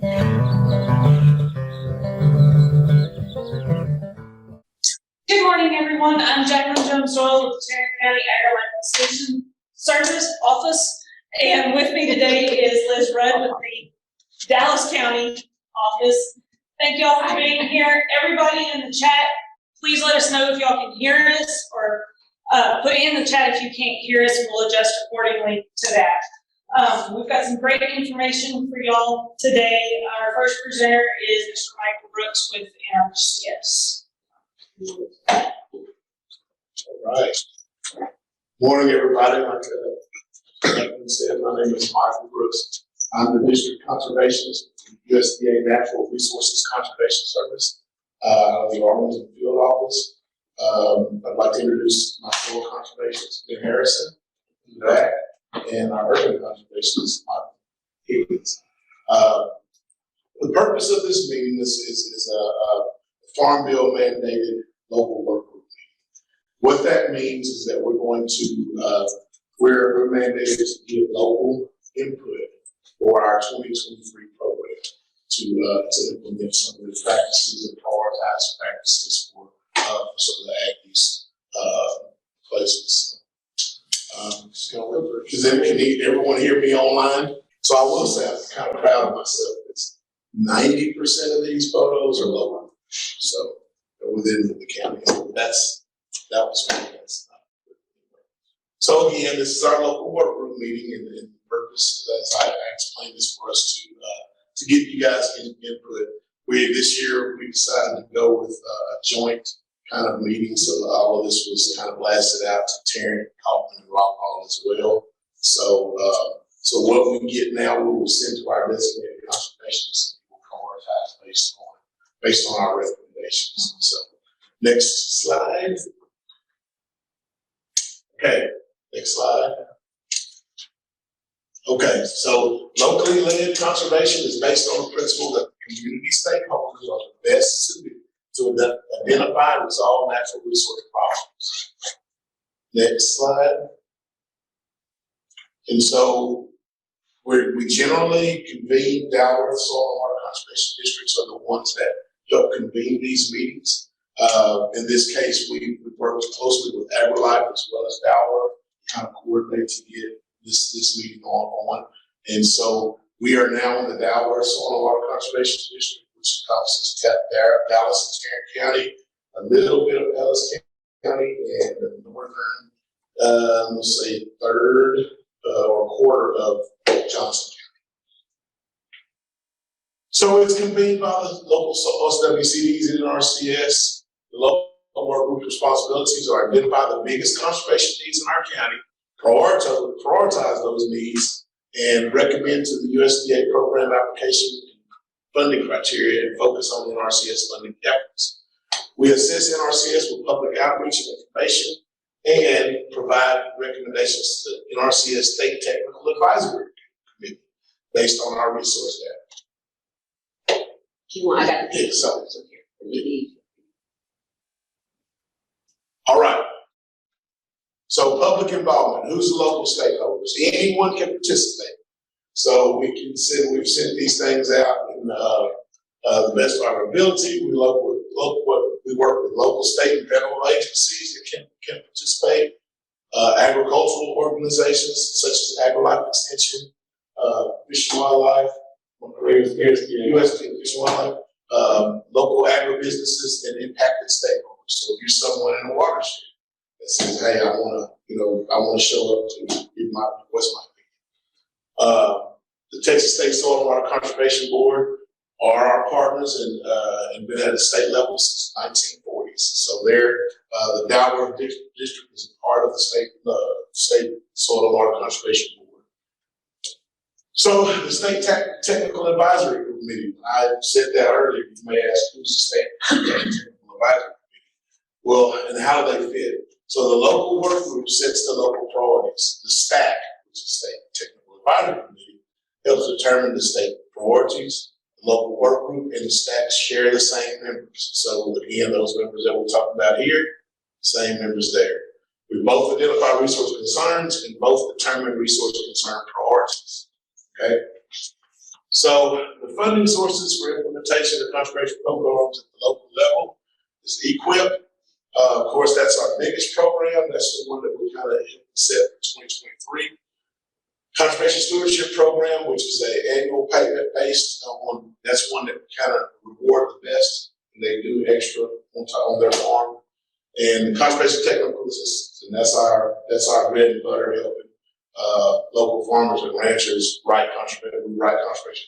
Good morning, everyone. I'm Jacqueline Jones-Doyle with the Tarrant County Agri-Life Extension Service Office, and with me today is Liz Rudd with the Dallas County Office. Thank y'all for being here. Everybody in the chat, please let us know if y'all can hear us, or put in the chat if you can't hear us, and we'll adjust accordingly to that. We've got some great information for y'all today. Our first presenter is Mr. Michael Brooks with NRCS. All right. Morning, everybody. Like Jacqueline said, my name is Michael Brooks. I'm the District Conservationist for the USDA Natural Resources Conservation Service, the Arlington Field Office. I'd like to introduce my fellow conservationist, Ben Harrison, in the back, and our urban conservationist, Michael Higgins. The purpose of this meeting is a Farm Bill mandated local work group meeting. What that means is that we're going to, we're mandated to give local input for our 2023 program to implement some of the practices and prioritize practices for some of the ag use places. Can everyone hear me online? So I will say I'm kind of proud of myself. It's 90% of these photos are local, so within the county. That was fantastic. So again, this is our local work group meeting, and the purpose, as I explained, is for us to get you guys input. This year we decided to go with a joint kind of meeting, so all of this was kind of blasted out to Tarrant, Kaufman, and Rockwall as well. So what we get now, we will send to our designated conservationists, and we'll prioritize based on our recommendations. So next slide. Okay, next slide. Okay, so locally led conservation is based on the principle that community stakeholders are the best suited to identify and resolve natural resource problems. Next slide. And so we generally convene Dalworth Soil and Water Conservation Districts are the ones that help convene these meetings. In this case, we worked closely with AgriLife as well as Dalworth, kind of coordinate to get this meeting on. And so we are now in the Dalworth Soil and Water Conservation District, which encompasses Dallas and Tarrant County, a little bit of Ellis County, and the northern, let's say, third or quarter of Johnson County. So it's convened by the local SWCDs and NRCS. The local work group responsibilities are identify the biggest conservation needs in our county, prioritize those needs, and recommend to the USDA program application funding criteria and focus on NRCS funding efforts. We assist NRCS with public outreach and information and provide recommendations to the NRCS State Technical Advisory Committee based on our resource data. I got the here. All right. So public involvement, who's the local stakeholders? Anyone can participate. So we've sent these things out in the best of our ability. We work with local, state, and federal agencies that can participate. Agricultural organizations such as AgriLife Extension, Fish and Wildlife, USDA Fish and Wildlife, local agribusinesses, and impacted stakeholders. So if you're someone in a watershed that says, "Hey, I want to show up to give my what's my opinion." The Texas State Soil and Water Conservation Board are our partners and been at the state level since 1940s. So they're the Dalworth District is a part of the state Soil and Water Conservation Board. So the State Technical Advisory Committee, I said that earlier. You may ask, who's the State Technical Advisory Committee? Well, and how do they fit? So the local work group sets the local priorities. The STAC, which is State Technical Advisory Committee, helps determine the state priorities. The local work group and the STAC share the same members. So again, those members that we're talking about here, same members there. We both identify resource concerns and both determine resource concern priorities. Okay. So the funding sources for implementation of conservation programs at the local level is EQIP. Of course, that's our biggest program. That's the one that we kind of set for 2023. Conservation Stewardship Program, which is an annual payment based on, that's one that kind of reward the best. And they do extra on their farm. And Conservation Technical Assistance, and that's our bread and butter, helping local farmers and ranchers write conservation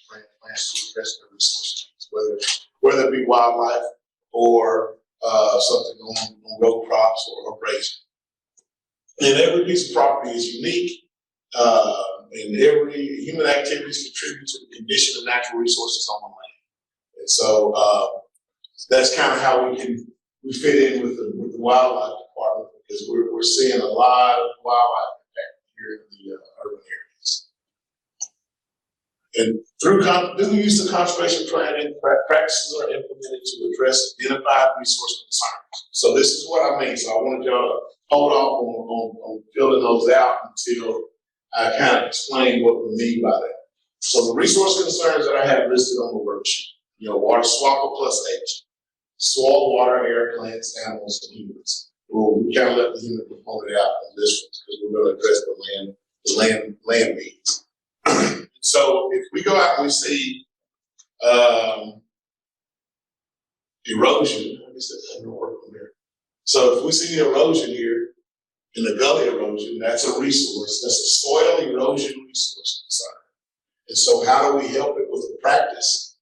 plans to address their resource needs, whether it be wildlife or something on row crops or grazing. And every piece of property is unique. And every human activities contribute to the condition of natural resources on the land. And so that's kind of how we fit in with the wildlife department, because we're seeing a lot of wildlife impact here in the urban areas. And through the use of conservation planning, practices are implemented to address identified resource concerns. So this is what I mean. So I wanted y'all to hold off on filling those out until I kind of explain what we mean by that. So the resource concerns that I have listed on the worksheet, water swapper plus H, soil, water, air, plants, animals, and humans. We kind of let the human component out on this one because we're going to address the land needs. So if we go out and we see erosion, I guess that's going to work on there. So if we see the erosion here, in the gully erosion, that's a resource. That's a soil erosion resource concern. And so how do we help it with the practice?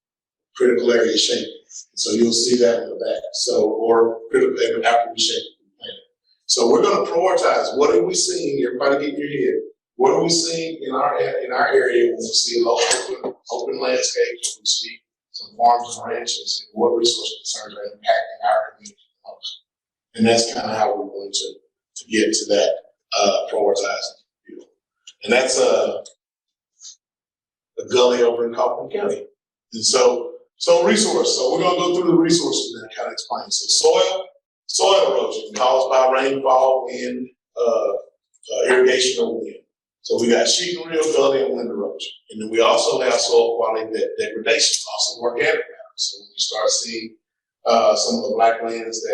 Critical area shaping. And so you'll see that in the back. So, or critical area after we shape the planet. So we're going to prioritize. What are we seeing? Everybody get in your head. What are we seeing in our area when we see open landscapes, when we see some farms and ranches, and what resource concerns are impacting our community the most? And that's kind of how we're going to get to that prioritizing view. And that's a gully over in Kaufman County. And so resource. So we're going to go through the resources and kind of explain. So soil erosion caused by rainfall, wind, irrigation, or wind. So we got sheet and reel, gully, and wind erosion. And then we also have soil quality degradation, also organic matter. So when you start seeing some of the black lands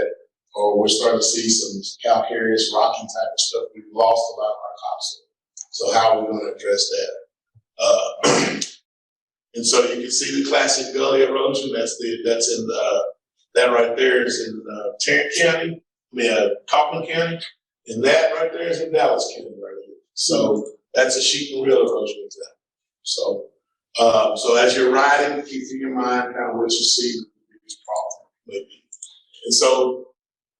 or we're starting to see some calcareous, rocky type of stuff, we've lost a lot of our topsoil. So how are we going to address that? And so you can see the classic gully erosion. That right there is in Tarrant County, Kaufman County, and that right there is in Dallas County right here. So that's a sheet and reel erosion example. So as you're riding, keep in your mind kind of what you see the biggest problem maybe. And so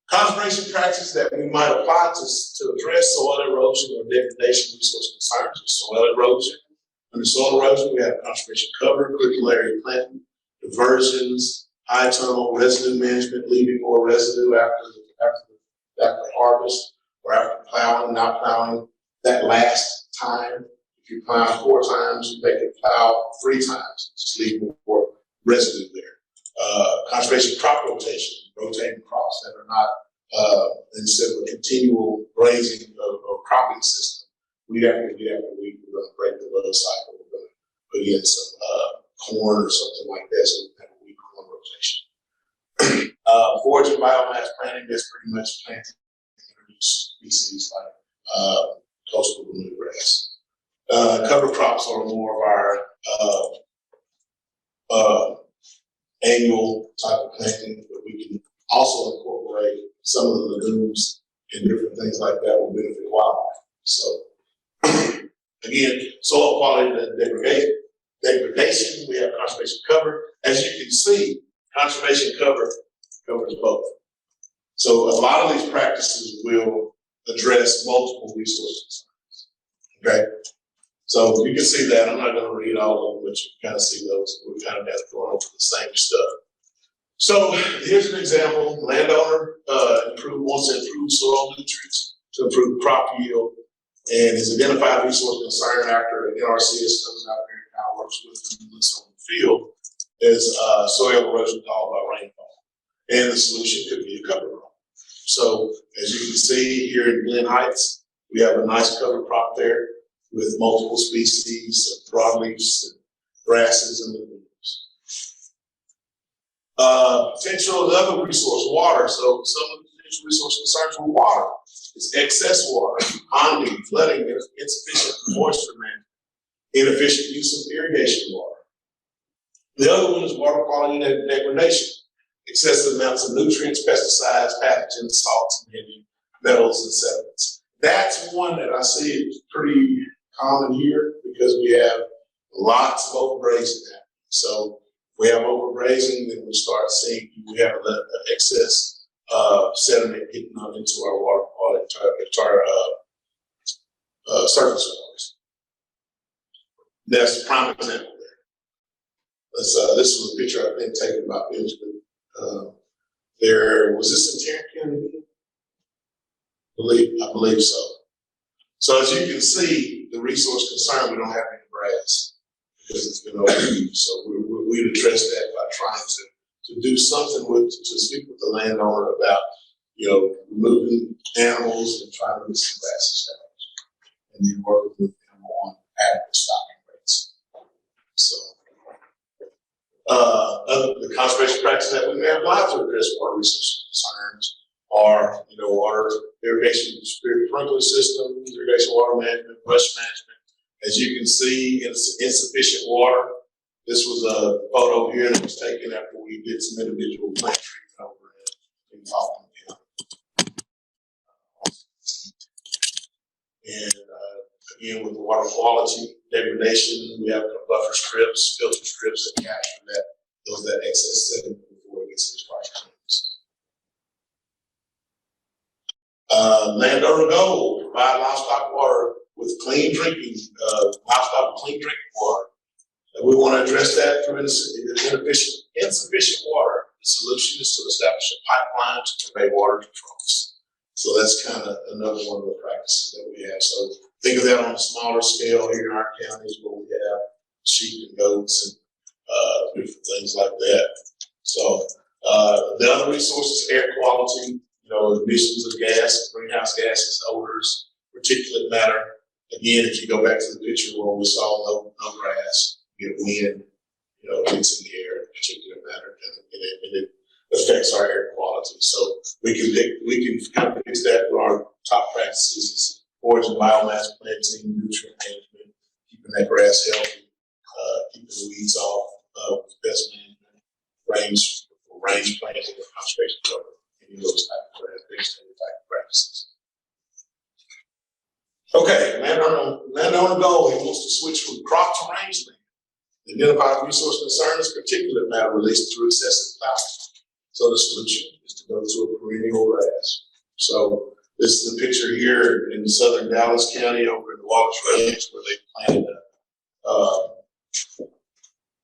conservation practices that we might apply to address soil erosion or degradation resource concerns is soil erosion. Under soil erosion, we have conservation cover, critical area planting, diversions, high tunnel, residue management, leaving more residue after harvest or after plowing, not plowing that last time. If you plow 4 times, you make it plow 3 times, just leave more residue there. Conservation crop rotation, rotating crops that are not instead of a continual grazing or cropping system. Week after week after week, we're going to break the low cycle. We're going to put in some corn or something like that, so we have a week corn rotation. Forage and biomass planting, that's pretty much planting introduced species like coastal blue grass. Cover crops are more of our annual type of planting, but we can also incorporate some of the legumes and different things like that will benefit wildlife. So again, soil quality degradation, we have conservation cover. As you can see, conservation cover covers both. So a lot of these practices will address multiple resource concerns. Okay? So you can see that. I'm not going to read all of them, but you can kind of see those. We kind of got going over the same stuff. So here's an example. Landowner wants to improve soil nutrients to improve crop yield, and his identified resource concern after NRCS comes out there and kind of works with them on the field is soil erosion caused by rainfall. And the solution could be a cover crop. So as you can see here in Glen Heights, we have a nice cover crop there with multiple species of broadleafs grasses and legumes. Potential other resource, water. So some of the potential resource concerns with water is excess water, ponding, flooding, insufficient moisture management, inefficient use of irrigation water. The other one is water quality degradation, excessive amounts of nutrients, pesticides, pathogens, salts, and heavy metals and sediments. That's one that I see is pretty common here because we have lots of overgrazing happening. So if we have overgrazing, then we start seeing we have excess sediment getting up into our water quality, into our surface waters. That's a prime example there. This was a picture I've been taken about Benjamin. There was this in Tarrant County? I believe so. So as you can see, the resource concern, we don't have any grass because it's been overused. So we've addressed that by trying to do something to speak with the landowner about, removing animals and trying to get some grass established, and then working with them on adequate stocking rates. So, the conservation practices that we may apply to address water resource concerns are, water irrigation, sprinkler systems, irrigation water management, brush management. As you can see, it's insufficient water. This was a photo here that was taken after we did some individual plant treatment over in Falcon County. And again, with the water quality degradation, we have buffer strips, filter strips that capture that excess sediment before it gets into our streams. Landowner goal: provide livestock water with clean drinking, clean drinking water. And we want to address that through insufficient water. The solution is to establish a pipeline to convey water to troughs. So that's kind of another one of the practices that we have. So think of that on a smaller scale here in our counties where we have sheep and goats and different things like that. So the other resources, air quality, emissions of gas, greenhouse gases, odors, particulate matter. Again, if you go back to the picture where we saw no grass, you get wind, it's in the air, particulate matter, and it affects our air quality. So we can kind of fix that with our top practices is forage and biomass planting, nutrient management, keeping that grass healthy, keeping the weeds off, best management, range planting, or conservation cover. Those type of practices. Okay, landowner goal, he wants to switch from crop to rangeland. Identify resource concerns, particulate matter released through excessive plowing. So the solution is to go to a perennial grass. So this is a picture here in southern Dallas County over in the Wallace Range where they planted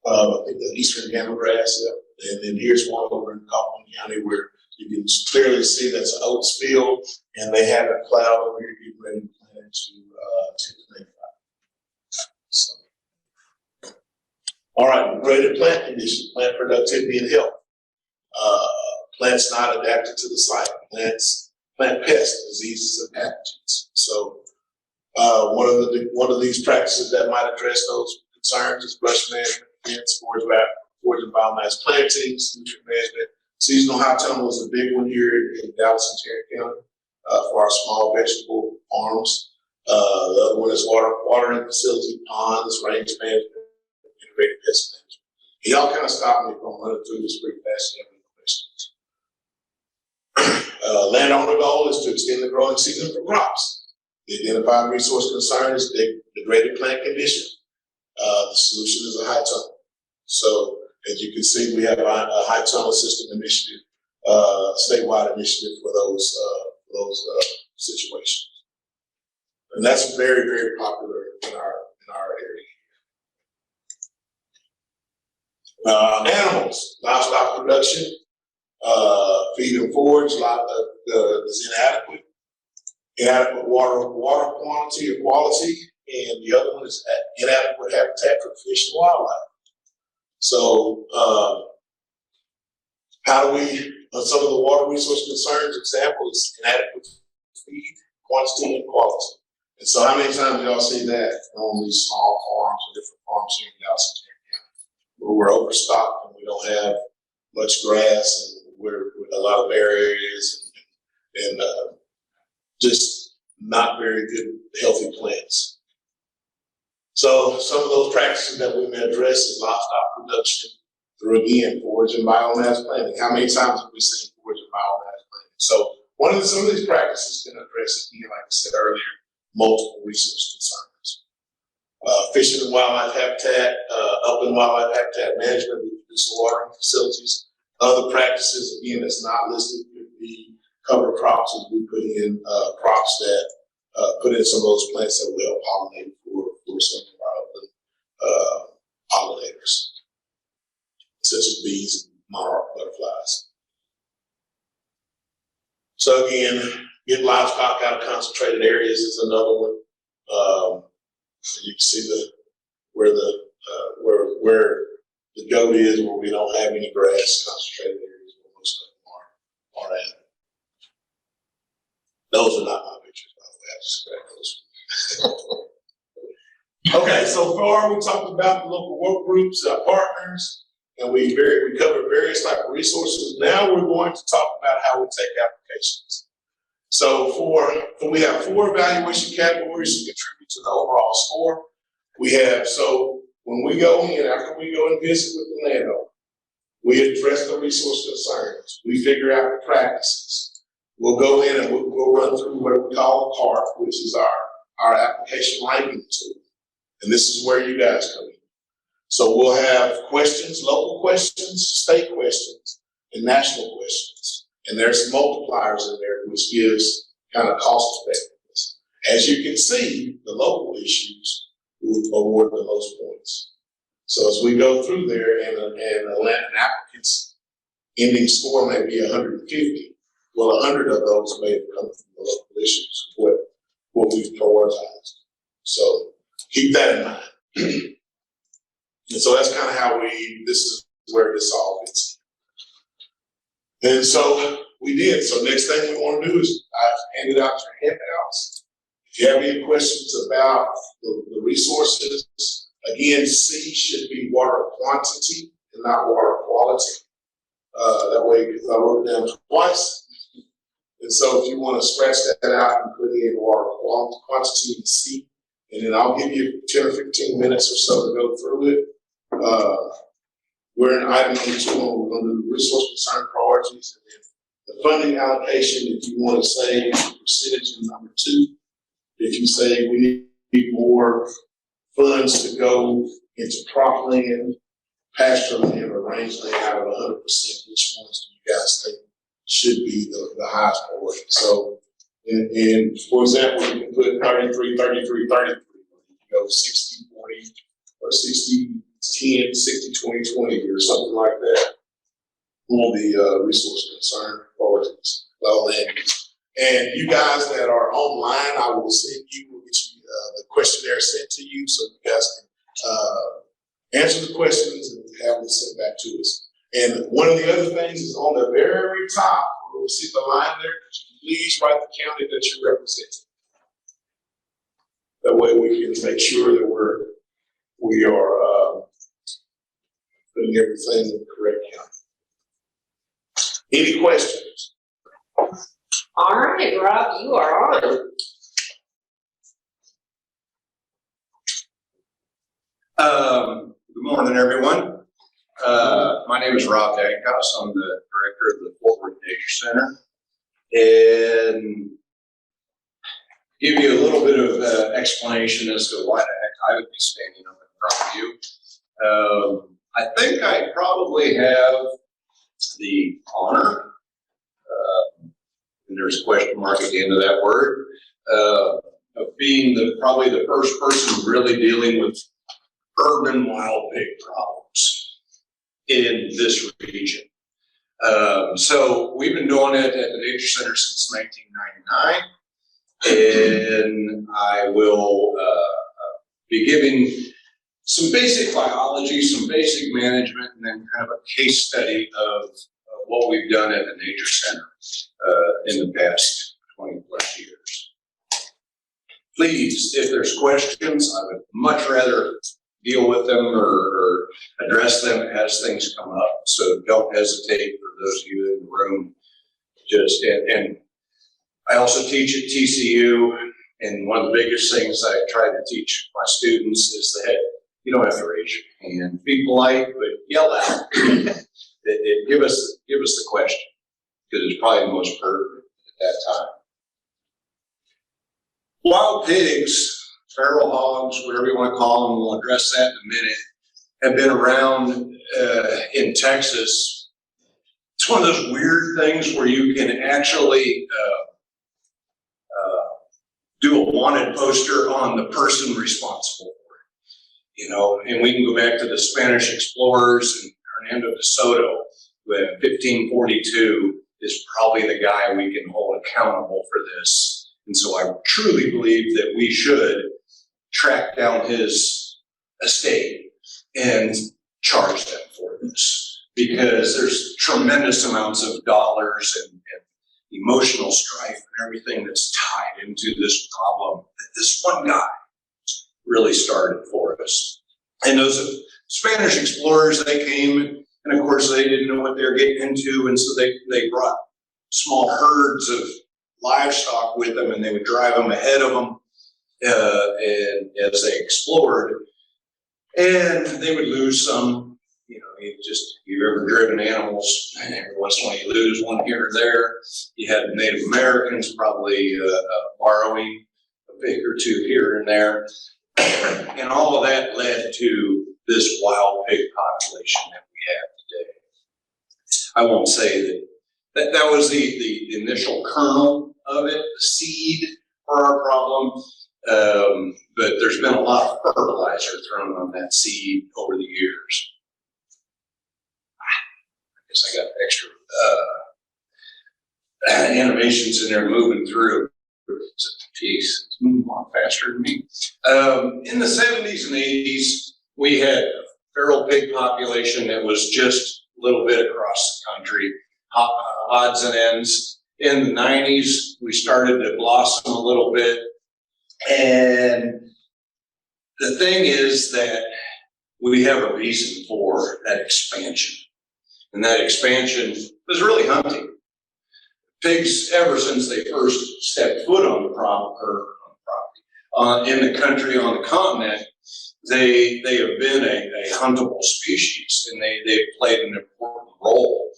I think the eastern gamma grass. Yeah. And then here's one over in Copeland County where you can clearly see that's an oats field, and they have it plowed over here, getting ready to plant into 10-25. So, all right, graded plant condition, plant productivity and health. Plants not adapted to the site. Plant pests, diseases, and pathogens. So, one of these practices that might address those concerns is brush management, forage and biomass plantings, nutrient management. Seasonal high tunnel is a big one here in Dallas and Tarrant County for our small vegetable farms. The other one is watering facility, ponds, range management, integrated pest management. And y'all kind of stopped me from running through this pretty fast. Landowner goal is to extend the growing season for crops. The identified resource concern is degraded plant condition. The solution is a high tunnel. So as you can see, we have a high tunnel system initiative, statewide initiative for those situations, and that's very, very popular in our area. Animals, livestock production, feed and forage is inadequate. Inadequate water quantity or quality, and the other one is inadequate habitat for fish and wildlife. So, how do we, some of the water resource concerns, example is inadequate feed, quantity, and quality. And so how many times do y'all see that on these small farms or different farms here in Dallas and Tarrant where we're overstocked and we don't have much grass and we're with a lot of bare areas and just not very good, healthy plants. So some of those practices that we may address is livestock production through, again, forage and biomass planting. How many times have we seen forage and biomass planting? So some of these practices can address, again, like I said earlier, multiple resource concerns. Fishing and wildlife habitat, upland wildlife habitat management, reduce watering facilities. Other practices, again, that's not listed could be cover crops, as we put in crops that put in some of those plants that will help pollinate for some of our upland pollinators, such as bees and monarch butterflies. So again, get livestock out of concentrated areas is another one. You can see where the goat is, where we don't have any grass, concentrated areas where most of them are at. Those are not my pictures, by the way. I just grabbed those. Okay, so far we talked about the local work groups, our partners, and we covered various type of resources. Now we're going to talk about how we take applications. So we have 4 evaluation categories to contribute to the overall score. We have, so when we go in, after we go and visit with the landowner, we address the resource concerns. We figure out the practices. We'll go in and we'll run through what we call a CART, which is our application ranking tool. And this is where you guys come in. So we'll have questions, local questions, state questions, and national questions. And there's multipliers in there, which gives kind of cost effectiveness. As you can see, the local issues will award the most points. So as we go through there and an applicant's ending score may be 150, well, 100 of those may have come from the local issues, what we've prioritized. So keep that in mind. And so that's kind of how this is where this all fits in. And so we did. So next thing we want to do is I've handed out your handouts. If you have any questions about the resources, again, C should be water quantity and not water quality. That way, because I wrote it down twice. And so if you want to scratch that out and put in water quantity in C, and then I'll give you 10 or 15 minutes or so to go through it. We're in item number 2, we're going to do the resource concern priorities, and then the funding allocation. If you want to say percentage in number 2, if you say we need more funds to go into cropland, pasture land, or rangeland out of 100%, which ones do you guys think should be the highest priority? So, and for example, you can put 33, 33, 33. You go 60, 40, or 60, 10, 60, 20, 20, or something like that on the resource concern priorities. And you guys that are online, I will send you, we'll get you the questionnaire sent to you so you guys can answer the questions and have them sent back to us. And one of the other things is on the very top, where we see the line there, please write the county that you're representing. That way we can make sure that we are putting everything in the correct county. Any questions? All right, Rob, you are on. Good morning, everyone. My name is Rob Dankos. I'm the director of the Fort Worth Nature Center. And give you a little bit of explanation as to why the heck I would be standing up in front of you. I think I probably have the honor, and there's a question mark at the end of that word, of being probably the first person really dealing with urban wild pig problems in this region. So we've been doing it at the Nature Center since 1999, and I will be giving some basic biology, some basic management, and then kind of a case study of what we've done at the Nature Center in the past 20 plus years. Please, if there's questions, I would much rather deal with them or address them as things come up. So don't hesitate, for those of you in the room. And I also teach at TCU, and one of the biggest things I try to teach my students is that you don't have to raise your hand. Be polite, but yell out. Give us the question, because it's probably the most pertinent at that time. Wild pigs, feral hogs, whatever you want to call them, we'll address that in a minute, have been around in Texas. It's one of those weird things where you can actually do a wanted poster on the person responsible for it. You know, and we can go back to the Spanish explorers and Hernando de Soto, when 1542 is probably the guy we can hold accountable for this. And so I truly believe that we should track down his estate and charge them for this, because there's tremendous amounts of dollars and emotional strife and everything that's tied into this problem that this one guy really started for us. And those Spanish explorers, they came, and of course they didn't know what they were getting into, and so they brought small herds of livestock with them, and they would drive them ahead of them and as they explored, and they would lose some. You know, you've ever driven animals, every once in a while you lose one here or there. You had Native Americans probably borrowing a pig or two here and there. And all of that led to this wild pig population that we have today. I won't say that was the initial kernel of it, the seed for our problem. But there's been a lot of fertilizer thrown on that seed over the years. I guess I got extra animations in there moving through. Geez, it's moving a lot faster than me. In the 70s and 80s, we had a feral pig population that was just a little bit across the country, odds and ends. In the 90s, we started to blossom a little bit. And the thing is that we have a reason for that expansion. And that expansion was really hunting. Pigs, ever since they first stepped foot on the property, in the country, on the continent, they have been a huntable species, and they've played an important role.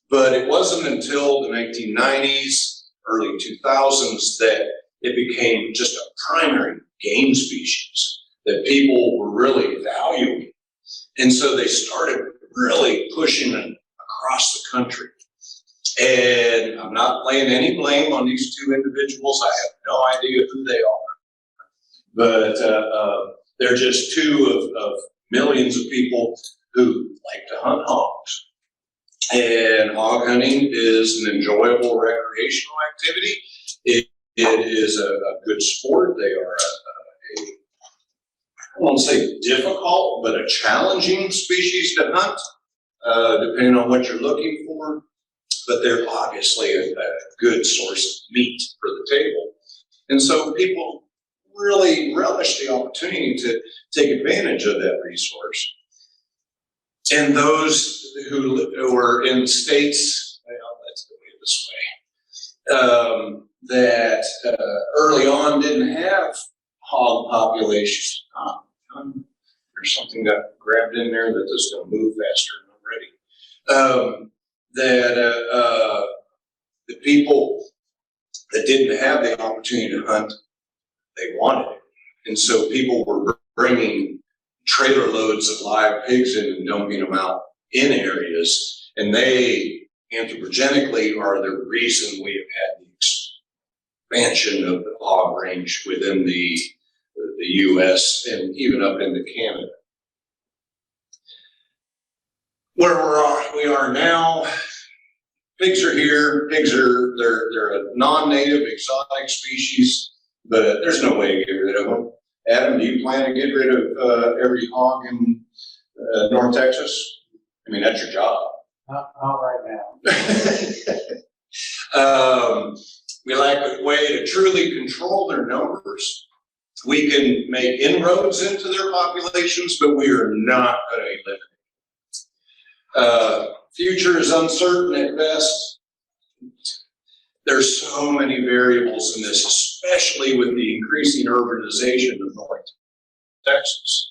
But it wasn't until the 1990s, early 2000s, that it became just a primary game species that people were really valuing. And so they started really pushing it across the country. And I'm not laying any blame on these two individuals. I have no idea who they are. But they're just two of millions of people who like to hunt hogs. And hog hunting is an enjoyable recreational activity. It is a good sport. They are I won't say difficult, but a challenging species to hunt, depending on what you're looking for. But they're obviously a good source of meat for the table. And so people really relish the opportunity to take advantage of that resource. And those who are in states, well, let's go this way, that early on didn't have hog populations. There's something got grabbed in there that is going to move faster than I'm ready. The people that didn't have the opportunity to hunt, they wanted it. And so people were bringing trailer loads of live pigs in and dumping them out in areas. And they anthropogenically are the reason we have had the expansion of the hog range within the U.S. and even up into Canada. Where we are now, pigs are here. Pigs are they're a non-native exotic species, but there's no way to get rid of them. Adam, do you plan to get rid of every hog in North Texas? I mean, that's your job. Not right now. We lack a way to truly control their numbers. We can make inroads into their populations, but we are not going to eliminate. Future is uncertain at best. There's so many variables in this, especially with the increasing urbanization of North Texas.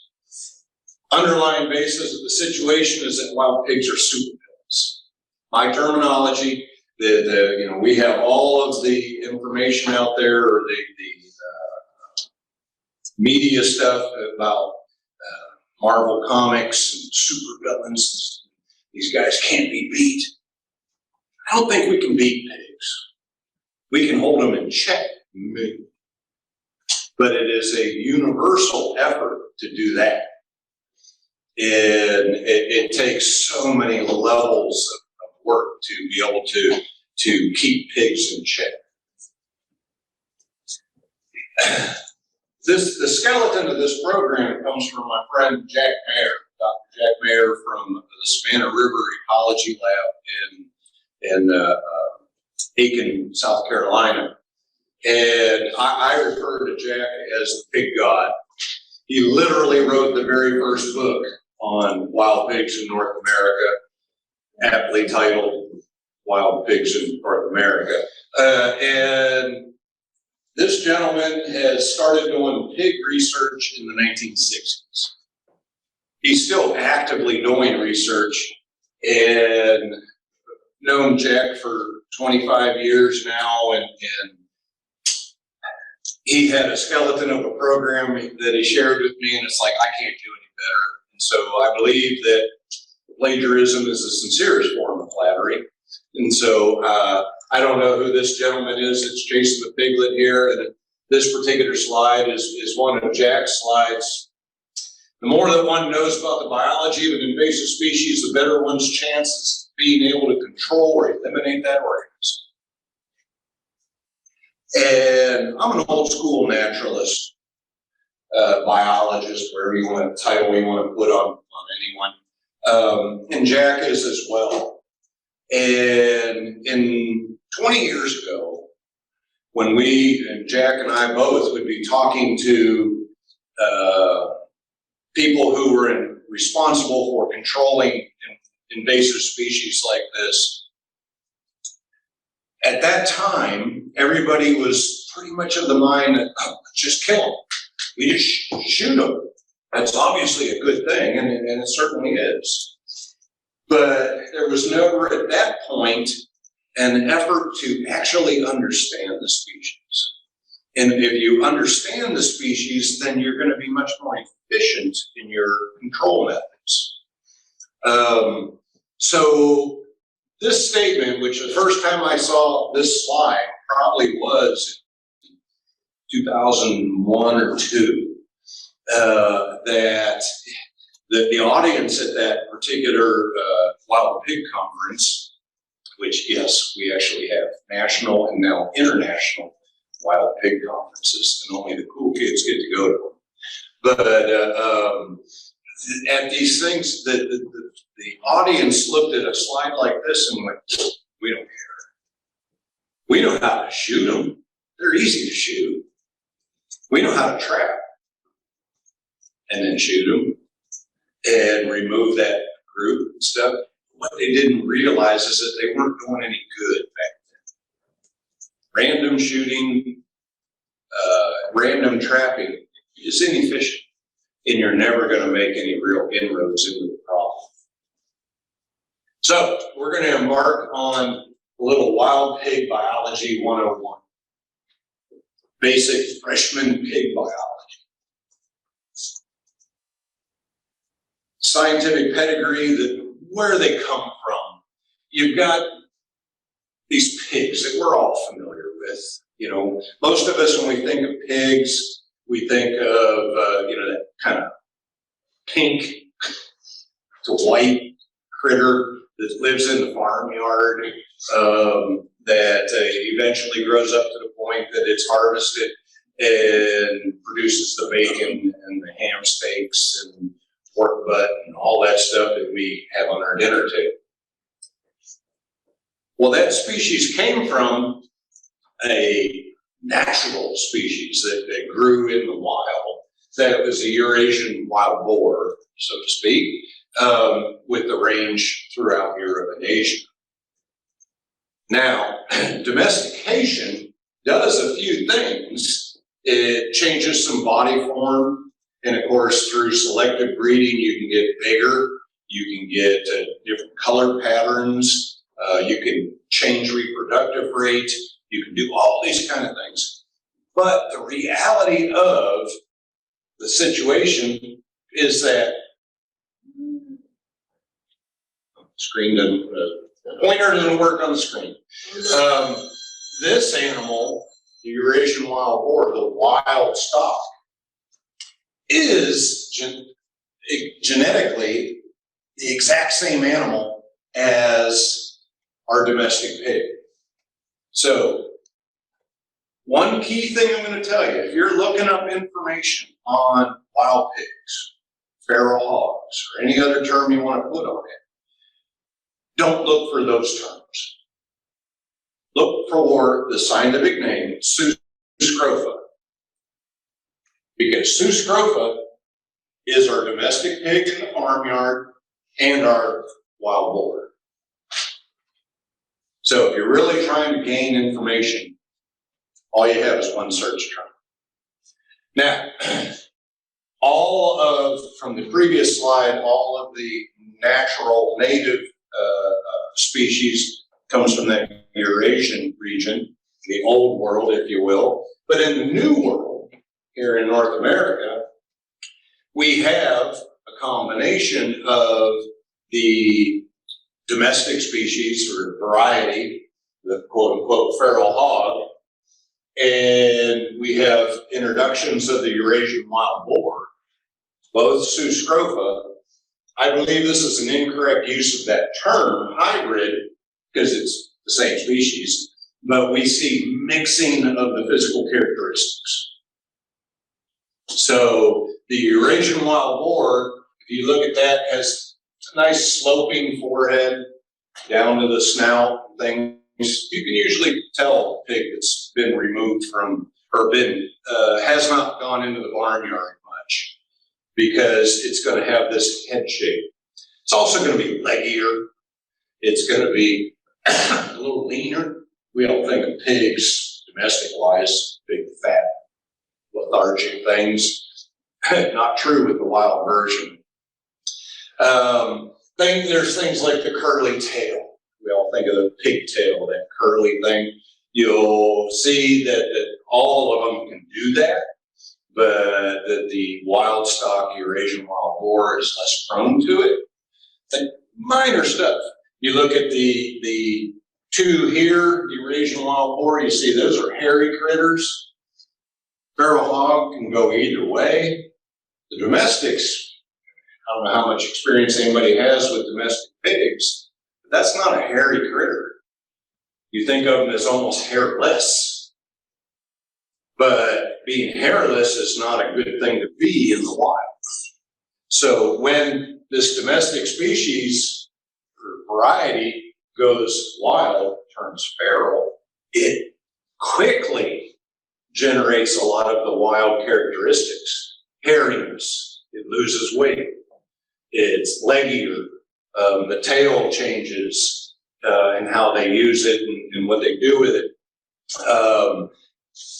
Underlying basis of the situation is that wild pigs are supervillains. My terminology, we have all of the information out there, or the media stuff about Marvel Comics and supervillains. These guys can't be beat. I don't think we can beat pigs. We can hold them in check, maybe. But it is a universal effort to do that. And it takes so many levels of work to be able to keep pigs in check. The skeleton of this program comes from my friend Jack Mayer, Dr. Jack Mayer from the Savannah River Ecology Lab in Aiken, South Carolina. And I refer to Jack as the pig god. He literally wrote the very first book on wild pigs in North America, aptly titled Wild Pigs in North America. And this gentleman has started doing pig research in the 1960s. He's still actively doing research, and known Jack for 25 years now, and he had a skeleton of a program that he shared with me, and it's like, I can't do any better. And so I believe that plagiarism is the sincerest form of flattery. And so I don't know who this gentleman is. It's Jason the Piglet here, and this particular slide is one of Jack's slides. The more that one knows about the biology of an invasive species, the better one's chances of being able to control or eliminate that organism. And I'm an old school naturalist, biologist, wherever you want to title you want to put on anyone. And Jack is as well. And in 20 years ago, when Jack and I both would be talking to people who were responsible for controlling invasive species like this, at that time, everybody was pretty much of the mind that, just kill them. We just shoot them. That's obviously a good thing, and it certainly is. But there was never at that point an effort to actually understand the species. And if you understand the species, then you're going to be much more efficient in your control methods. So this statement, which the first time I saw this slide probably was 2001 or 2, that the audience at that particular Wild Pig Conference, which, yes, we actually have national and now international Wild Pig Conferences, and only the cool kids get to go to them. But at these things, the audience looked at a slide like this and went, we don't care. We know how to shoot them. They're easy to shoot. We know how to trap and then shoot them and remove that group and stuff. What they didn't realize is that they weren't doing any good back then. Random shooting, random trapping is inefficient, and you're never going to make any real inroads into the problem. So we're going to embark on a little wild pig biology 101. Basic freshman pig biology. Scientific pedigree, where they come from. You've got these pigs that we're all familiar with. You know, most of us, when we think of pigs, we think of, that kind of pink to white critter that lives in the farmyard, that eventually grows up to the point that it's harvested and produces the bacon and the ham steaks and pork butt and all that stuff that we have on our dinner table. Well, that species came from a natural species that grew in the wild, that was a Eurasian wild boar, so to speak, with the range throughout Europe and Asia. Now, domestication does a few things. It changes some body form, and of course, through selective breeding, you can get bigger, you can get different color patterns, you can change reproductive rate, you can do all these kind of things. But the reality of the situation is that screen doesn't, pointer doesn't work on the screen. This animal, the Eurasian wild boar, the wild stock, is genetically the exact same animal as our domestic pig. So, one key thing I'm going to tell you, if you're looking up information on wild pigs, feral hogs, or any other term you want to put on it, don't look for those terms. Look for the scientific name, Sus scrofa. Because Sus scrofa is our domestic pig in the farmyard and our wild boar. So if you're really trying to gain information, all you have is one search term. Now, from the previous slide, all of the natural native species comes from that Eurasian region, the old world, if you will. But in the new world, here in North America, we have a combination of the domestic species or variety, the quote-unquote feral hog, and we have introductions of the Eurasian wild boar, both Sus scrofa. I believe this is an incorrect use of that term, hybrid, because it's the same species, but we see mixing of the physical characteristics. So the Eurasian wild boar, if you look at that, has a nice sloping forehead down to the snout things. You can usually tell a pig that's been removed from, or has not gone into the barnyard much, because it's going to have this head shape. It's also going to be leggier. It's going to be a little leaner. We don't think of pigs, domestic-wise, big, fat, lethargic things. Not true with the wild version. There's things like the curly tail. We all think of the pigtail, that curly thing. You'll see that all of them can do that, but that the wild stock Eurasian wild boar is less prone to it. And minor stuff. You look at the two here, Eurasian wild boar, you see those are hairy critters. Feral hog can go either way. The domestics, I don't know how much experience anybody has with domestic pigs, but that's not a hairy critter. You think of them as almost hairless. But being hairless is not a good thing to be in the wild. So when this domestic species or variety goes wild, turns feral, it quickly generates a lot of the wild characteristics. Hairiness, it loses weight, it's leggier, the tail changes and how they use it and what they do with it.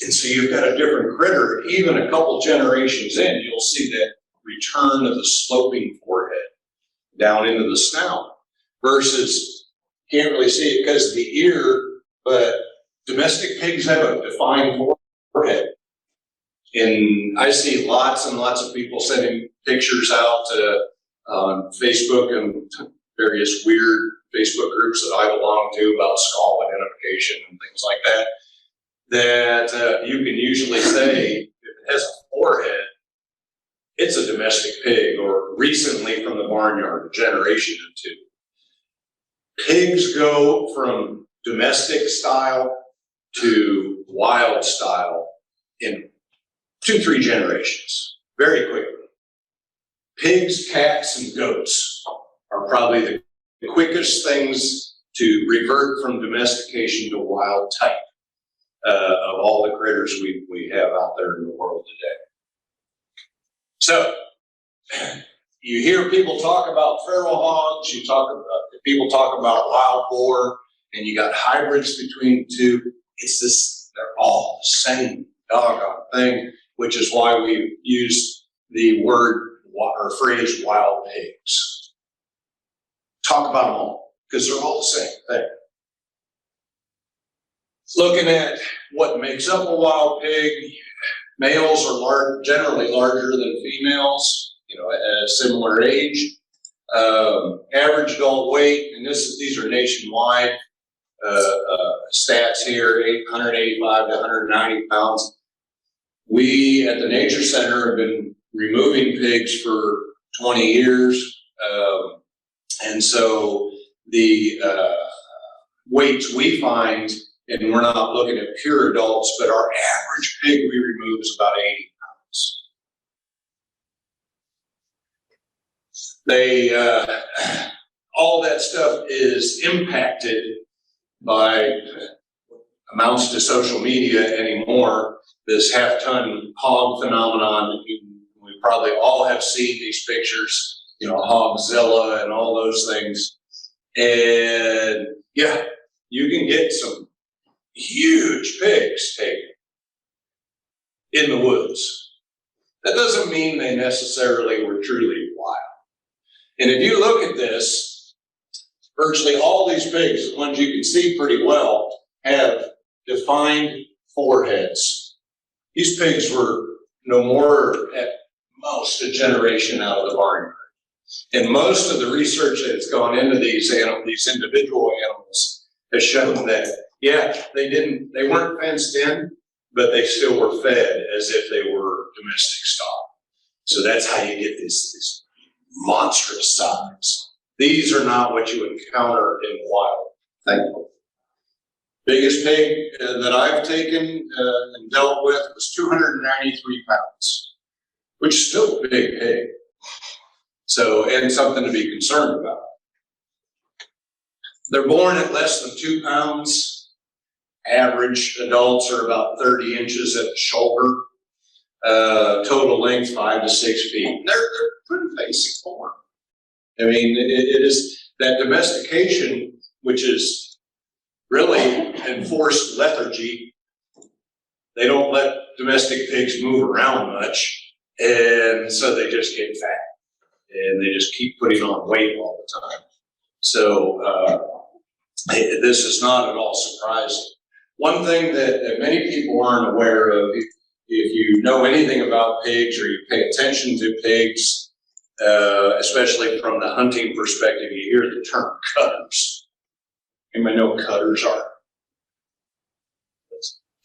And so you've got a different critter. Even a couple generations in, you'll see that return of the sloping forehead down into the snout, versus, can't really see it because of the ear, but domestic pigs have a defined forehead. And I see lots and lots of people sending pictures out on Facebook and various weird Facebook groups that I belong to about skull identification and things like that, that you can usually say, if it has a forehead, it's a domestic pig, or recently from the barnyard, a generation or two. Pigs go from domestic style to wild style in 2-3 generations, very quickly. Pigs, cats, and goats are probably the quickest things to revert from domestication to wild type. of all the critters we have out there in the world today. So, you hear people talk about feral hogs, people talk about wild boar, and you got hybrids between the two. They're all the same doggone thing, which is why we use the word or phrase wild pigs. Talk about them all, because they're all the same thing. Looking at what makes up a wild pig, males are generally larger than females, at a similar age. Average adult weight, and these are nationwide stats here, 185 to 190 pounds. We at the Nature Center have been removing pigs for 20 years. And so the weights we find, and we're not looking at pure adults, but our average pig we remove is about 80 pounds. All that stuff is impacted by amounts to social media anymore. This half-ton hog phenomenon, we probably all have seen these pictures, Hogzilla and all those things. And yeah, you can get some huge pigs taken in the woods. That doesn't mean they necessarily were truly wild. And if you look at this, virtually all these pigs, the ones you can see pretty well, have defined foreheads. These pigs were no more at most a generation out of the barnyard. And most of the research that's gone into these individual animals has shown that, yeah, they weren't fenced in, but they still were fed as if they were domestic stock. So that's how you get this monstrous size. These are not what you encounter in the wild, thankfully. Biggest pig that I've taken and dealt with was 293 pounds, which is still a big pig. So, and something to be concerned about. They're born at less than 2 pounds. Average adults are about 30 inches at the shoulder. Total length 5 to 6 feet. They're pretty basic form. I mean, it is that domestication, which is really enforced lethargy. They don't let domestic pigs move around much, and so they just get fat, and they just keep putting on weight all the time. So this is not at all surprising. One thing that many people aren't aware of, if you know anything about pigs or you pay attention to pigs, especially from the hunting perspective, you hear the term cutters. Anybody know what cutters are?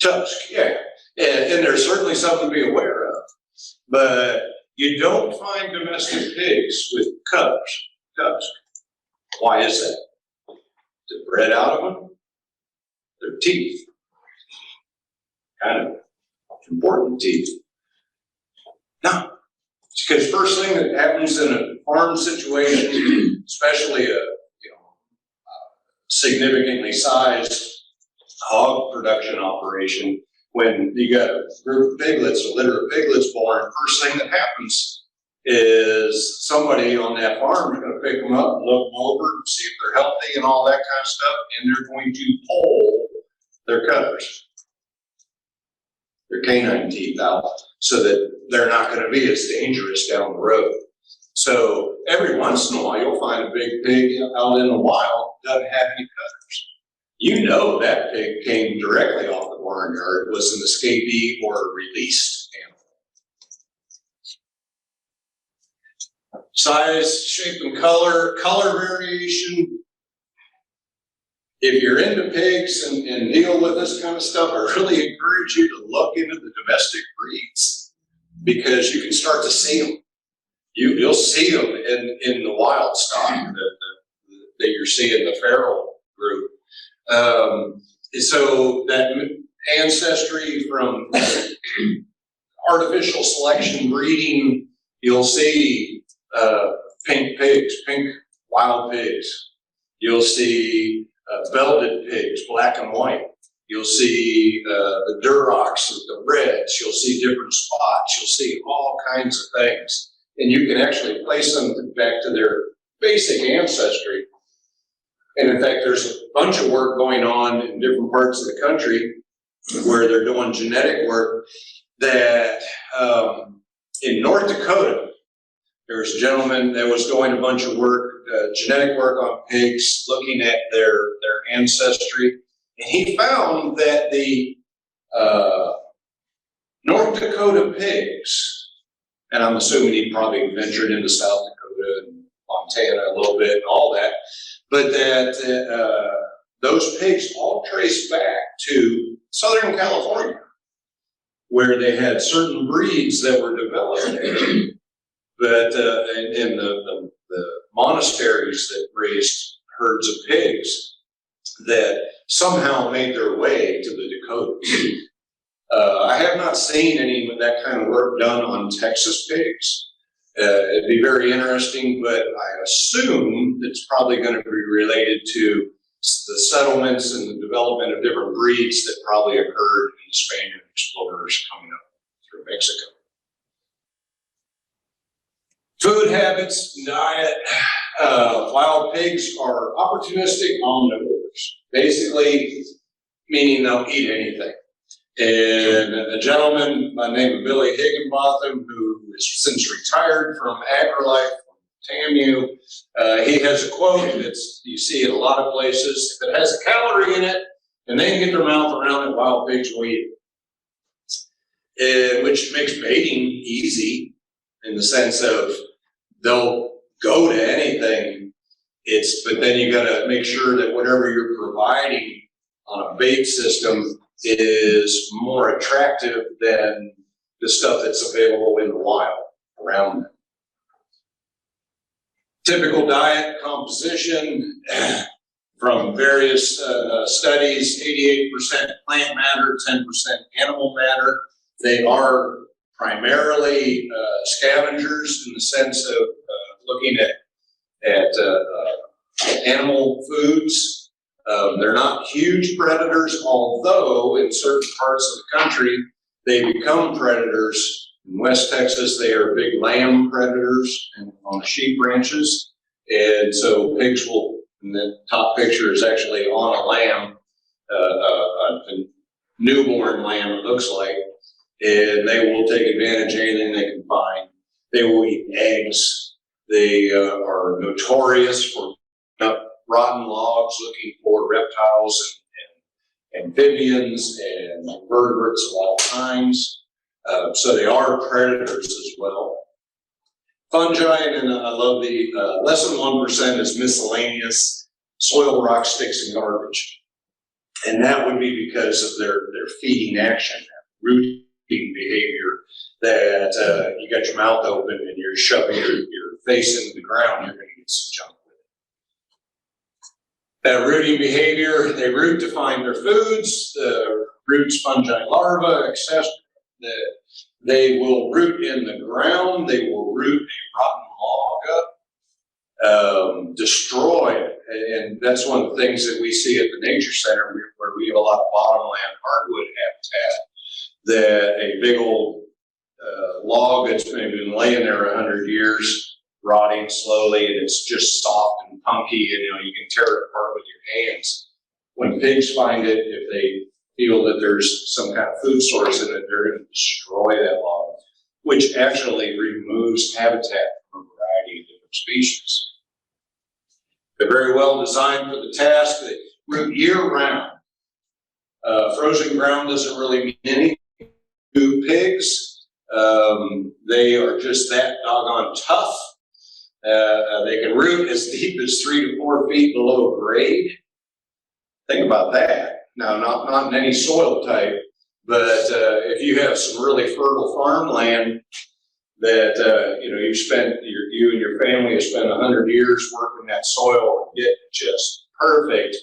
Tusk, yeah. And there's certainly something to be aware of. But you don't find domestic pigs with cutters, tusk. Why is that? Is it bred out of them? Their teeth. Kind of important teeth. No. Because first thing that happens in a farm situation, especially a significantly sized hog production operation, when you got a group of piglets, a litter of piglets born, first thing that happens is somebody on that farm is going to pick them up and look them over and see if they're healthy and all that kind of stuff, and they're going to pull their cutters, their canine teeth out, so that they're not going to be as dangerous down the road. So every once in a while, you'll find a big pig out in the wild doesn't have any cutters. You know that pig came directly off the barnyard, was an escapee or a released animal. Size, shape, and color variation. If you're into pigs and deal with this kind of stuff, I really encourage you to look into the domestic breeds, because you can start to see them. You'll see them in the wild stock that you're seeing, the feral group. So that ancestry from artificial selection breeding, you'll see pink pigs, pink wild pigs. You'll see belted pigs, black and white. You'll see the Durox, the reds. You'll see different spots. You'll see all kinds of things. And you can actually place them back to their basic ancestry. And in fact, there's a bunch of work going on in different parts of the country where they're doing genetic work that in North Dakota, there's a gentleman that was doing a bunch of work, genetic work on pigs, looking at their ancestry. And he found that the North Dakota pigs, and I'm assuming he probably ventured into South Dakota and Montana a little bit and all that, but that those pigs all trace back to Southern California, where they had certain breeds that were developed there. But in the monasteries that raised herds of pigs that somehow made their way to the Dakotas. I have not seen any of that kind of work done on Texas pigs. It'd be very interesting, but I assume it's probably going to be related to the settlements and the development of different breeds that probably occurred in the Spanish explorers coming up through Mexico. Food habits, diet. Wild pigs are opportunistic omnivores, basically meaning they'll eat anything. And a gentleman by the name of Billy Higginbotham, who is since retired from AgriLife from TAMU, he has a quote that's you see in a lot of places that has a calorie in it, and they can get their mouth around it, wild pigs will eat it. Which makes baiting easy in the sense of they'll go to anything. But then you got to make sure that whatever you're providing on a bait system is more attractive than the stuff that's available in the wild around them. Typical diet composition from various studies, 88% plant matter, 10% animal matter. They are primarily scavengers in the sense of looking at animal foods. They're not huge predators, although in certain parts of the country, they become predators. In West Texas, they are big lamb predators and on sheep ranches. And so pigs will, and the top picture is actually on a lamb, a newborn lamb, it looks like. And they will take advantage of anything they can find. They will eat eggs. They are notorious for rotten logs, looking for reptiles and amphibians and vertebrates of all kinds. So they are predators as well. Fungi, and I love the less than 1% is miscellaneous soil, rock, sticks, and garbage. And that would be because of their feeding action, rooting behavior, that you got your mouth open and you're shoving your face into the ground, you're going to get some junk with it. That rooting behavior, they root to find their foods, roots, fungi, larvae, etc. They will root in the ground, they will root a rotten log up, destroy it. And that's one of the things that we see at the Nature Center, where we have a lot of bottomland hardwood habitat, that a big old log that's maybe been laying there 100 years, rotting slowly, and it's just soft and punky, and you can tear it apart with your hands. When pigs find it, if they feel that there's some kind of food source in it, they're going to destroy that log, which actually removes habitat from a variety of different species. They're very well designed for the task. They root year-round. Frozen ground doesn't really mean anything to pigs. They are just that doggone tough. They can root as deep as 3 to 4 feet below grade. Think about that. Now, not in any soil type, but if you have some really fertile farmland that you've spent, you and your family have spent 100 years working that soil and get it just perfect,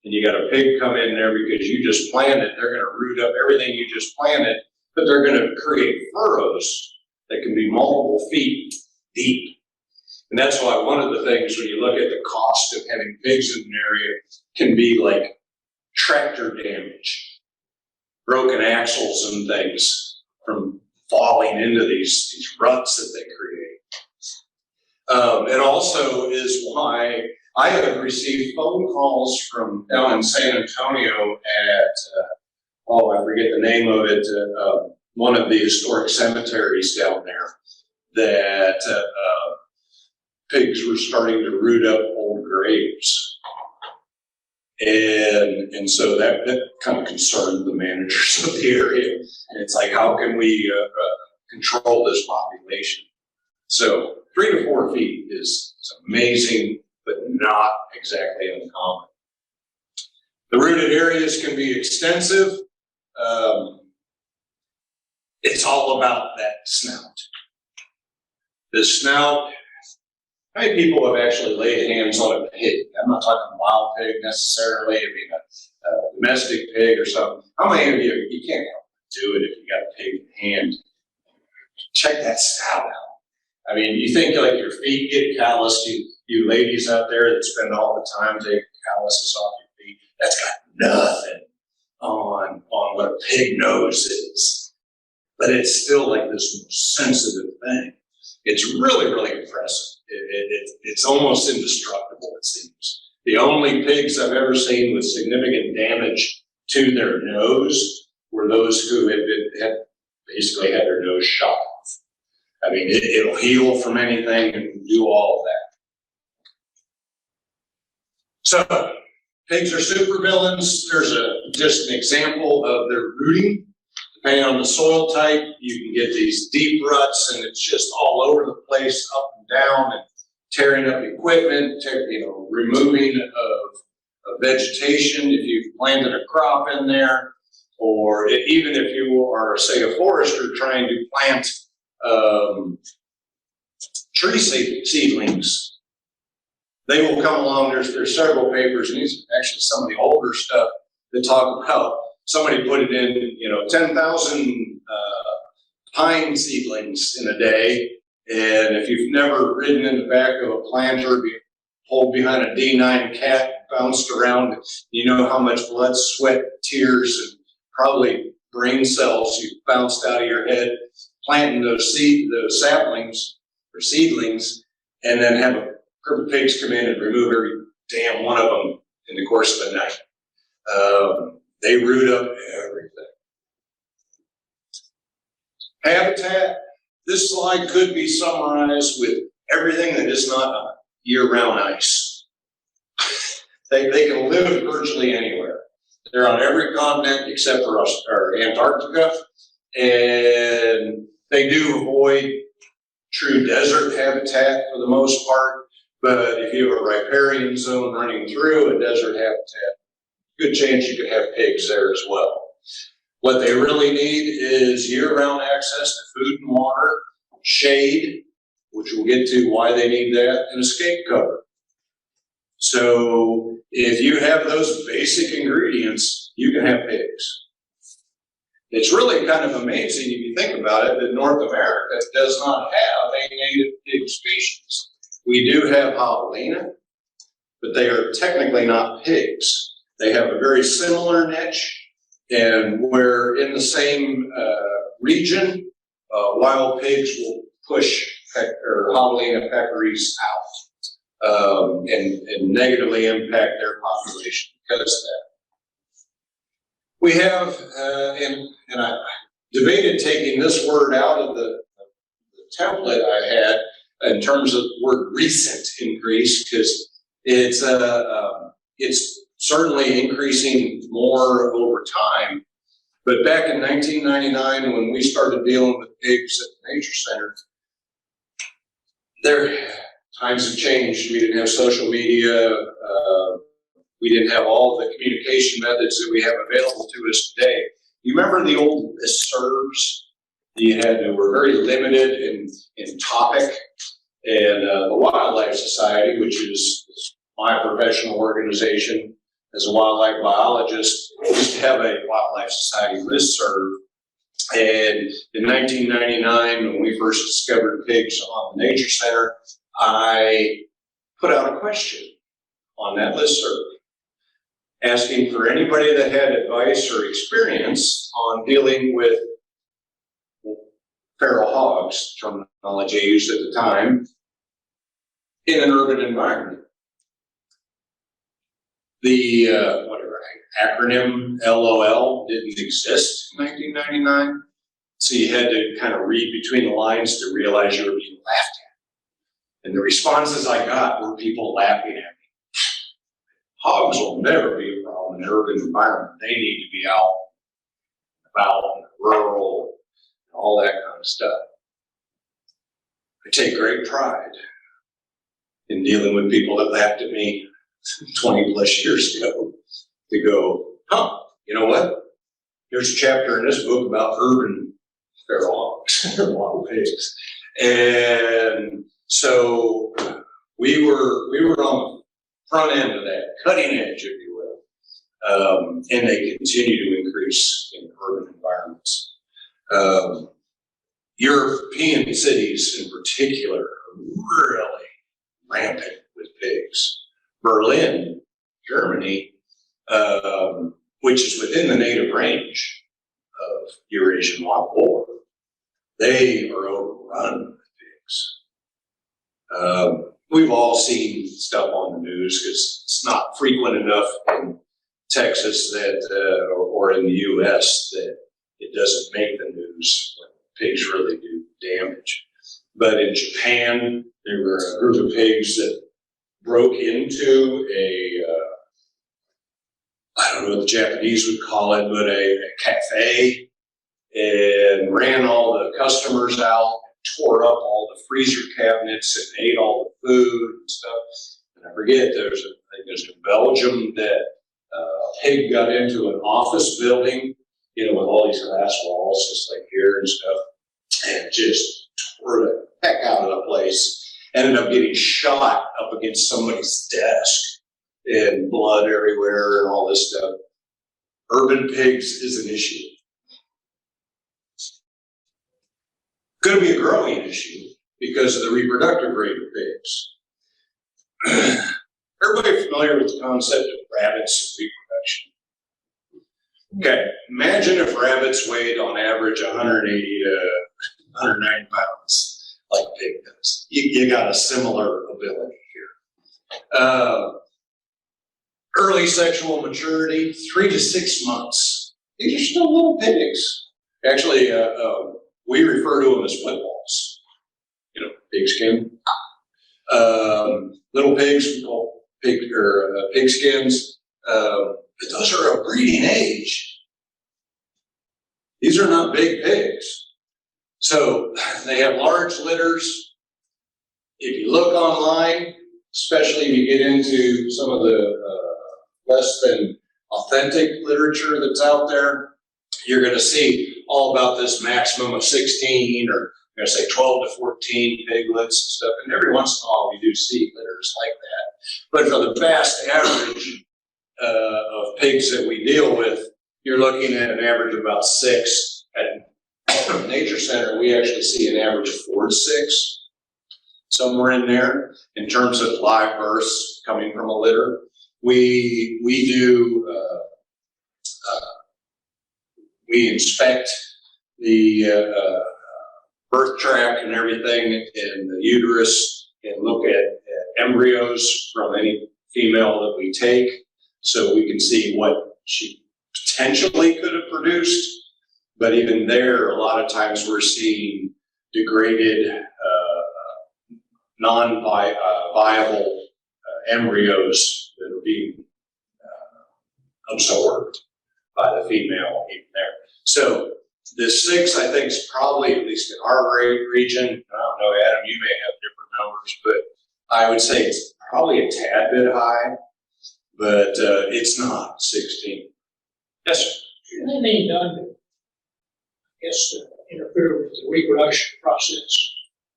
and you got a pig come in there because you just planted, they're going to root up everything you just planted, but they're going to create furrows that can be multiple feet deep. And that's why one of the things when you look at the cost of having pigs in an area can be like tractor damage. broken axles and things from falling into these ruts that they create. It also is why I have received phone calls from down in San Antonio at, I forget the name of it, one of the historic cemeteries down there, that pigs were starting to root up old graves. And so that kind of concerned the managers of the area. And it's like, how can we control this population? So 3 to 4 feet is amazing, but not exactly uncommon. The rooted areas can be extensive. It's all about that snout. The snout, how many people have actually laid hands on a pig? I'm not talking a wild pig necessarily, I mean a domestic pig or something. How many of you can't help but do it if you got a pig in hand? Check that snout out. I mean, you think like your feet get calloused, you ladies out there that spend all the time taking calluses off your feet, that's got nothing on what a pig nose is. But it's still like this sensitive thing. It's really, really impressive. It's almost indestructible, it seems. The only pigs I've ever seen with significant damage to their nose were those who had basically had their nose shot off. I mean, it'll heal from anything and do all of that. So, pigs are supervillains. There's just an example of their rooting. Depending on the soil type, you can get these deep ruts, and it's just all over the place, up and down, and tearing up equipment, removing of vegetation if you've planted a crop in there, or even if you are, say, a forester trying to plant tree seedlings. They will come along. There's several papers, and these are actually some of the older stuff that talk about somebody put it in, 10,000 pine seedlings in a day. And if you've never ridden in the back of a planter, pulled behind a D9 cat, bounced around, you know how much blood, sweat, tears, and probably brain cells you bounced out of your head planting those saplings or seedlings, and then have a group of pigs come in and remove every damn one of them in the course of the night. They root up everything. Habitat. This slide could be summarized with everything that is not year-round ice. They can live virtually anywhere. They're on every continent except for Antarctica, and they do avoid true desert habitat for the most part. But if you have a riparian zone running through a desert habitat, good chance you could have pigs there as well. What they really need is year-round access to food and water, shade, which we'll get to why they need that, and escape cover. So if you have those basic ingredients, you can have pigs. It's really kind of amazing if you think about it that North America does not have a native pig species. We do have javelina, but they are technically not pigs. They have a very similar niche, and where in the same region, wild pigs will push javelina peccaries out and negatively impact their population because of that. We have, and I debated taking this word out of the template I had in terms of the word recent increase, because it's certainly increasing more over time. But back in 1999, when we started dealing with pigs at the Nature Center, times have changed. We didn't have social media. We didn't have all the communication methods that we have available to us today. You remember the old listservs that were very limited in topic? And the Wildlife Society, which is my professional organization as a wildlife biologist, used to have a Wildlife Society listserv. And in 1999, when we first discovered pigs on the Nature Center, I put out a question on that listserv. asking for anybody that had advice or experience on dealing with feral hogs, terminology I used at the time, in an urban environment. The acronym LOL didn't exist in 1999, so you had to kind of read between the lines to realize you were being laughed at. And the responses I got were people laughing at me. Hogs will never be a problem in an urban environment. They need to be out, about, rural, and all that kind of stuff. I take great pride in dealing with people that laughed at me 20 plus years ago to go, you know what? There's a chapter in this book about urban feral hogs, wild pigs. And so we were on the front end of that, cutting edge, if you will. And they continue to increase in urban environments. European cities in particular are really rampant with pigs. Berlin, Germany, which is within the native range of Eurasian wild boar, they are overrun with pigs. We've all seen stuff on the news because it's not frequent enough in Texas that, or in the U.S. that it doesn't make the news when pigs really do damage. But in Japan, there were a group of pigs that broke into I don't know what the Japanese would call it, but a cafe, and ran all the customers out, tore up all the freezer cabinets and ate all the food and stuff. And I forget, I think there's in Belgium that a pig got into an office building, with all these glass walls, just like here and stuff, and just tore the heck out of the place. Ended up getting shot up against somebody's desk and blood everywhere and all this stuff. Urban pigs is an issue. Going to be a growing issue because of the reproductive rate of pigs. Everybody familiar with the concept of rabbits and reproduction? Okay, imagine if rabbits weighed on average 180 to 190 pounds, like a pig does. You got a similar ability here. Early sexual maturity, 3 to 6 months. These are still little pigs. Actually, we refer to them as footballs. Pigskin. Little pigs we call pigskins. But those are a breeding age. These are not big pigs. So they have large litters. If you look online, especially if you get into some of the less than authentic literature that's out there, you're going to see all about this maximum of 16 or I'm going to say 12 to 14 piglets and stuff. And every once in a while we do see litters like that. But for the vast average of pigs that we deal with, you're looking at an average of about 6. At Nature Center, we actually see an average of 4 to 6, somewhere in there, in terms of live births coming from a litter. We inspect the birth tract and everything in the uterus and look at embryos from any female that we take so we can see what she potentially could have produced. But even there, a lot of times we're seeing degraded, non-viable embryos that are being absorbed by the female even there. So the 6, I think, is probably, at least in our region, I don't know, Adam, you may have different numbers, but I would say it's probably a tad bit high, but it's not 16. Yes, sir. Is anything done to, I guess, to interfere with the reproduction process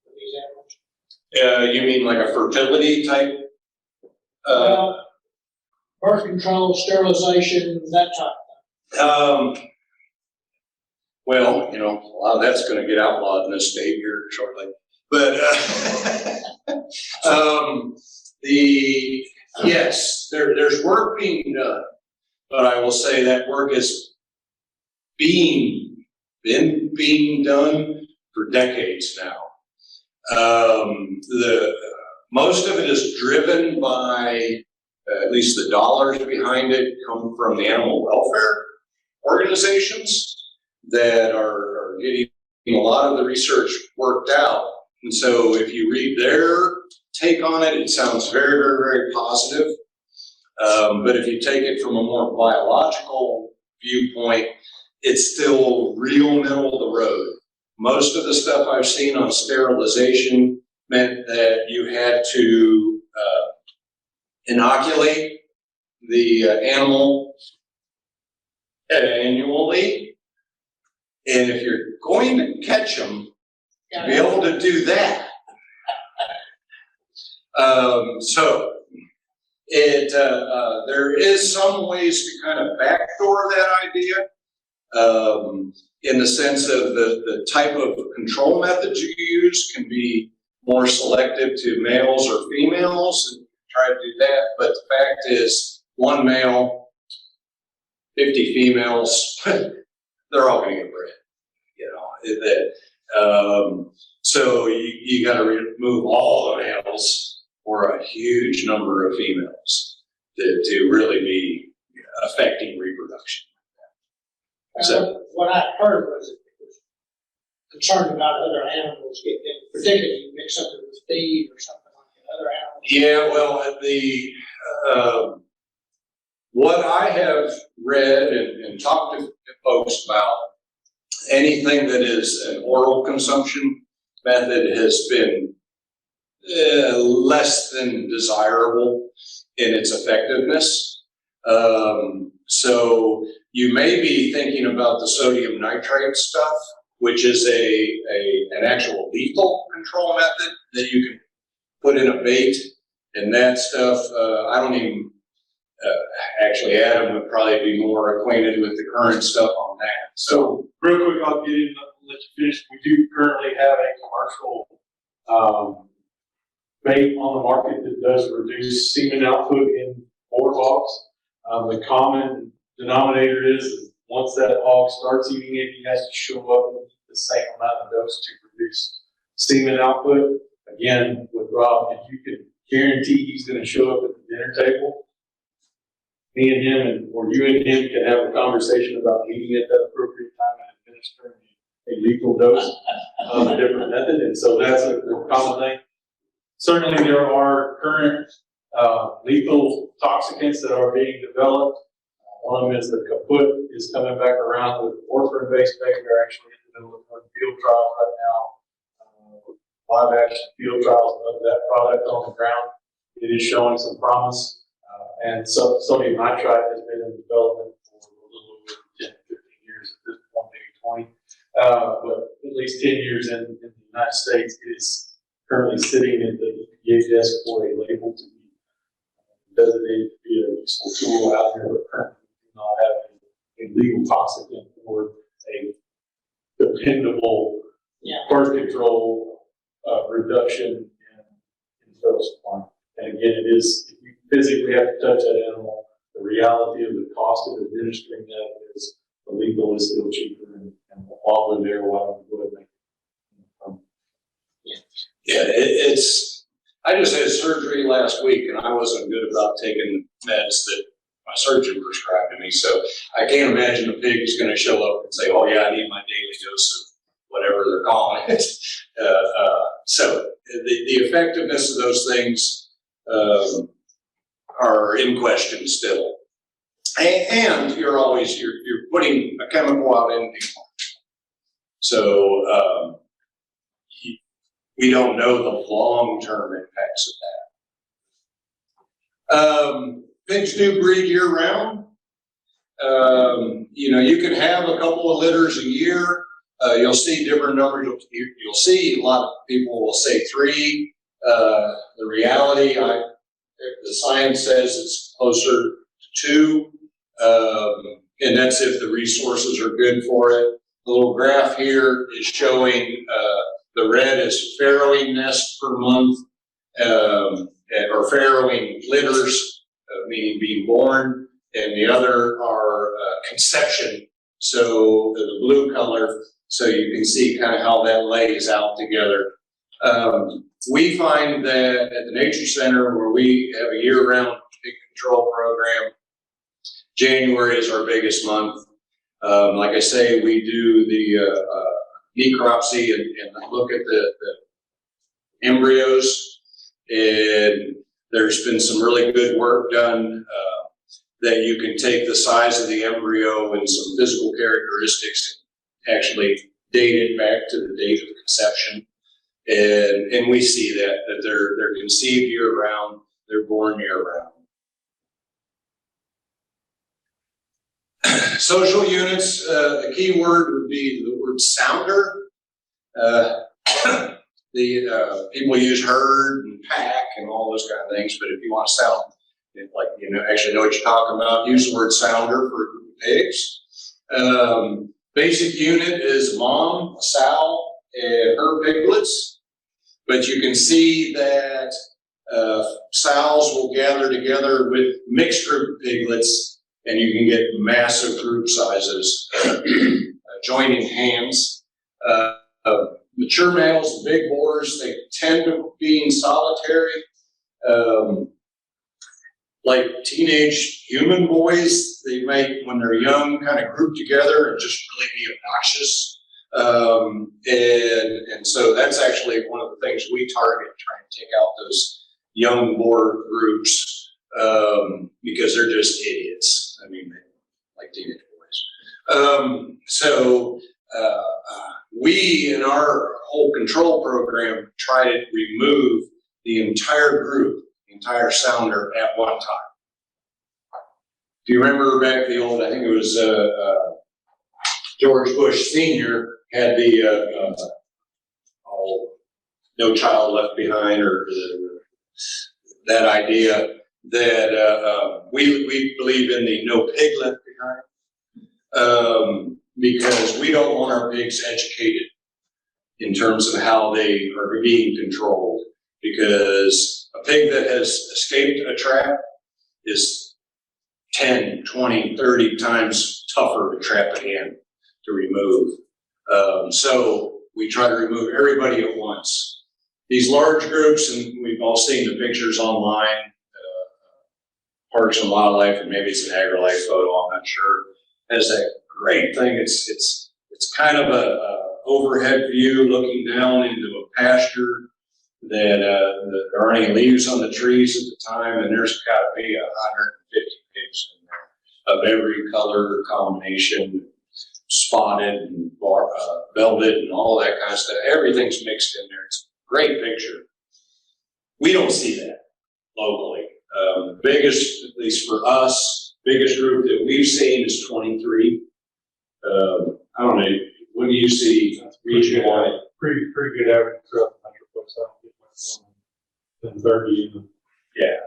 of these animals? You mean like a fertility type? Birth control, sterilization, that type of thing. Well, a lot of that's going to get outlawed in this state here shortly. But yes, there's work being done. But I will say that work has been being done for decades now. Most of it is driven by, at least the dollars behind it come from the animal welfare organizations that are getting a lot of the research worked out. And so if you read their take on it, it sounds very, very, very positive. But if you take it from a more biological viewpoint, it's still real middle of the road. Most of the stuff I've seen on sterilization meant that you had to inoculate the animal annually. And if you're going to catch them, to be able to do that. So there is some ways to kind of backdoor that idea, in the sense of the type of control methods you use can be more selective to males or females, and try to do that. But the fact is, one male, 50 females, they're all going to get bred. So you got to remove all the males or a huge number of females to really be affecting reproduction. So what I heard was it was concerned about other animals getting in, particularly you mix up it with feed or something like that, other animals. Yeah, well, what I have read and talked to folks about, anything that is an oral consumption method has been less than desirable in its effectiveness. So you may be thinking about the sodium nitrate stuff, which is an actual lethal control method that you can put in a bait, and that stuff, I don't even, actually Adam would probably be more acquainted with the current stuff on that. So real quick, I'll get in, I'll let you finish. We do currently have a commercial bait on the market that does reduce semen output in boardhogs. The common denominator is once that hog starts eating it, he has to show up and eat the same amount of dose to reduce semen output. Again, with Rob, if you can guarantee he's going to show up at the dinner table, me and him, or you and him can have a conversation about eating at that appropriate time and administering a lethal dose of a different method. And so that's a common thing. Certainly there are current lethal toxicants that are being developed. One of them is the kaput is coming back around with orphan-based bait. They're actually in the middle of doing field trials right now, live action field trials of that product on the ground. It is showing some promise. And so sodium nitrite has been in development for a little over 10, 15 years at this point, maybe 20. But at least 10 years in the United States, it is currently sitting at the EPA desk for a label to be designated to be a useful tool out here, but currently do not have a legal toxicant or a dependable birth control reduction in feral supply. And again, it is, if you physically have to touch that animal, the reality of the cost of administering that is the lethal is still cheaper, and while we're there, why don't we go ahead and make it? I just had surgery last week and I wasn't good about taking meds that my surgeon prescribed to me. So I can't imagine a pig is going to show up and say, oh yeah, I need my daily dose of whatever they're calling it. So the effectiveness of those things are in question still. And you're always, you're putting a chemical out in the environment. So we don't know the long-term impacts of that. Pigs do breed year-round. You can have a couple of litters a year. You'll see different numbers. You'll see a lot of people will say 3. The reality, the science says it's closer to 2, and that's if the resources are good for it. The little graph here is showing the red is farrowing nests per month, or farrowing litters, meaning being born, and the other are conception. So the blue color, so you can see kind of how that lays out together. We find that at the Nature Center, where we have a year-round pig control program, January is our biggest month. Like I say, we do the necropsy and look at the embryos, and there's been some really good work done that you can take the size of the embryo and some physical characteristics and actually date it back to the date of conception. And we see that they're conceived year round, they're born year round. Social units, the key word would be the word sounder. People use herd and pack and all those kind of things, but if you want to sound like, actually know what you're talking about, use the word sounder for pigs. Basic unit is mom, a sow, and her piglets. But you can see that sows will gather together with mixed group of piglets, and you can get massive group sizes, joining hands. Mature males, big boars, they tend to be in solitary. Like teenage human boys, they might, when they're young, kind of group together and just really be obnoxious. And so that's actually one of the things we target, trying to take out those young boar groups, because they're just idiots. I mean, like teenage boys. We, in our whole control program, try to remove the entire group, the entire sounder at one time. If you remember back the old, I think it was George Bush Sr. had the No Child Left Behind, or that idea that we believe in the No Pig Left Behind, because we don't want our pigs educated in terms of how they are being controlled, because a pig that has escaped a trap is 10, 20, 30 times tougher to trap again, to remove. So we try to remove everybody at once. These large groups, and we've all seen the pictures online, Parks and Wildlife, and maybe it's an AgriLife photo, I'm not sure, has that great thing. It's kind of a overhead view looking down into a pasture that there aren't any leaves on the trees at the time, and there's got to be 150 pigs in there of every color combination, spotted and velvet and all that kind of stuff. Everything's mixed in there. It's a great picture. We don't see that locally. The biggest, at least for us, biggest group that we've seen is 23. I don't know, what do you see region-wide? Pretty good average throughout the metroplex. I don't get much more than 30 even. Yeah.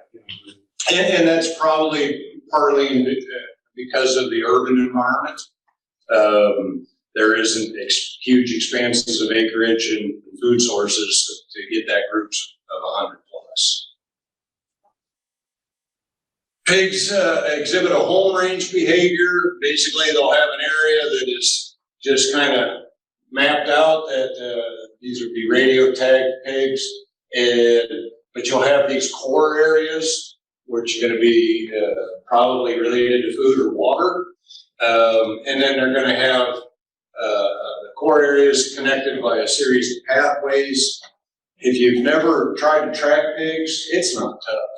And that's probably partly because of the urban environment. There isn't huge expanses of acreage and food sources to get that groups of 100 plus. Pigs exhibit a home range behavior. Basically, they'll have an area that is just kind of mapped out that these would be radio tagged pigs, but you'll have these core areas which are going to be probably related to food or water, and then they're going to have the core areas connected by a series of pathways. If you've never tried to track pigs, it's not tough.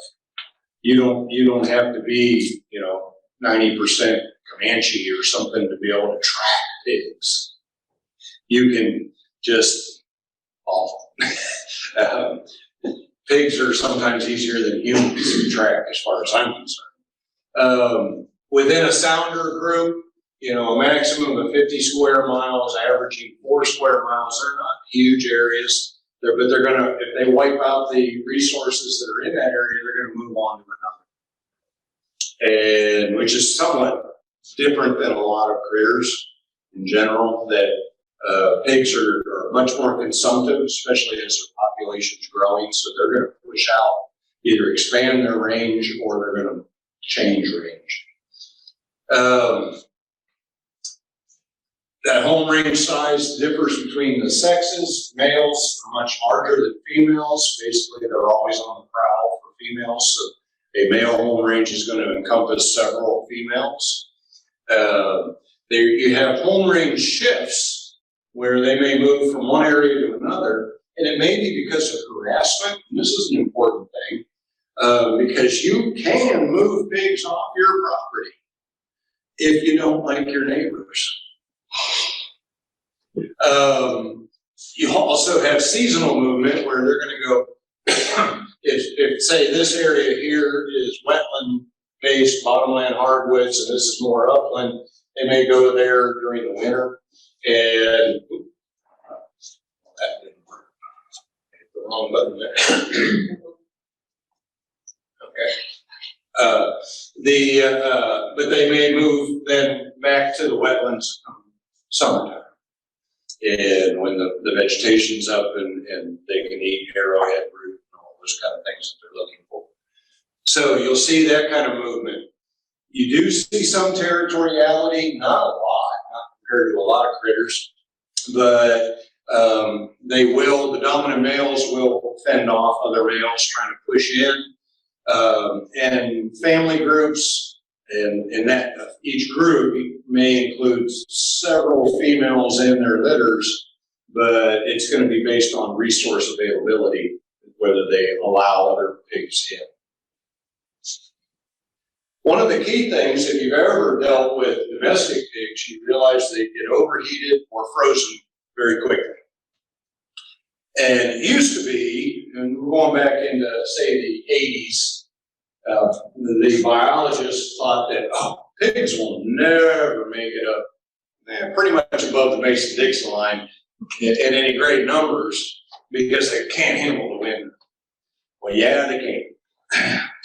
You don't have to be 90% Comanche or something to be able to track pigs. You can just pigs are sometimes easier than humans to track, as far as I'm concerned. Within a sounder group, a maximum of 50 square miles, averaging 4 square miles. They're not huge areas, but they're gonna, if they wipe out the resources that are in that area, they're gonna move on to another. And which is somewhat different than a lot of critters in general, that pigs are much more consumptive, especially as their population's growing. So they're gonna push out, either expand their range or they're gonna change range. That home range size differs between the sexes. Males are much larger than females. Basically, they're always on the prowl for females. So a male home range is going to encompass several females. You have home range shifts where they may move from one area to another, and it may be because of harassment. And this is an important thing, because you can move pigs off your property if you don't like your neighbors. You also have seasonal movement where they're going to go, if say this area here is wetland based, bottomland hardwoods, and this is more upland, they may go there during the winter. And that didn't work. Hit the wrong button there. Okay. But they may move then back to the wetlands summertime. And when the vegetation's up and they can eat arrowhead root and all those kind of things that they're looking for. So you'll see that kind of movement. You do see some territoriality, not a lot, not compared to a lot of critters, but the dominant males will fend off other males trying to push in. And family groups, and in that each group may include several females in their litters, but it's going to be based on resource availability, whether they allow other pigs in. One of the key things, if you've ever dealt with domestic pigs, you realize they get overheated or frozen very quickly. And it used to be, and we're going back into, say, the 80s, the biologists thought that, pigs will never make it up pretty much above the Mason-Dixon line in any great numbers because they can't handle the wind. Well, yeah, they can.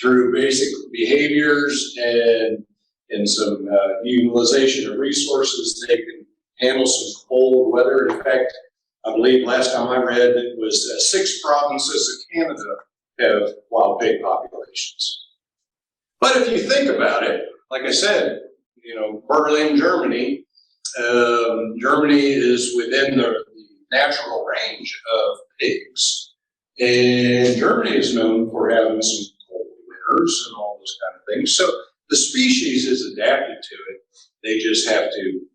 Through basic behaviors and some utilization of resources, they can handle some cold weather. In fact, I believe last time I read it was 6 provinces of Canada have wild pig populations. But if you think about it, like I said, Berlin, Germany, Germany is within the natural range of pigs. And Germany is known for having some cold winters and all those kind of things. So the species is adapted to it. They just have to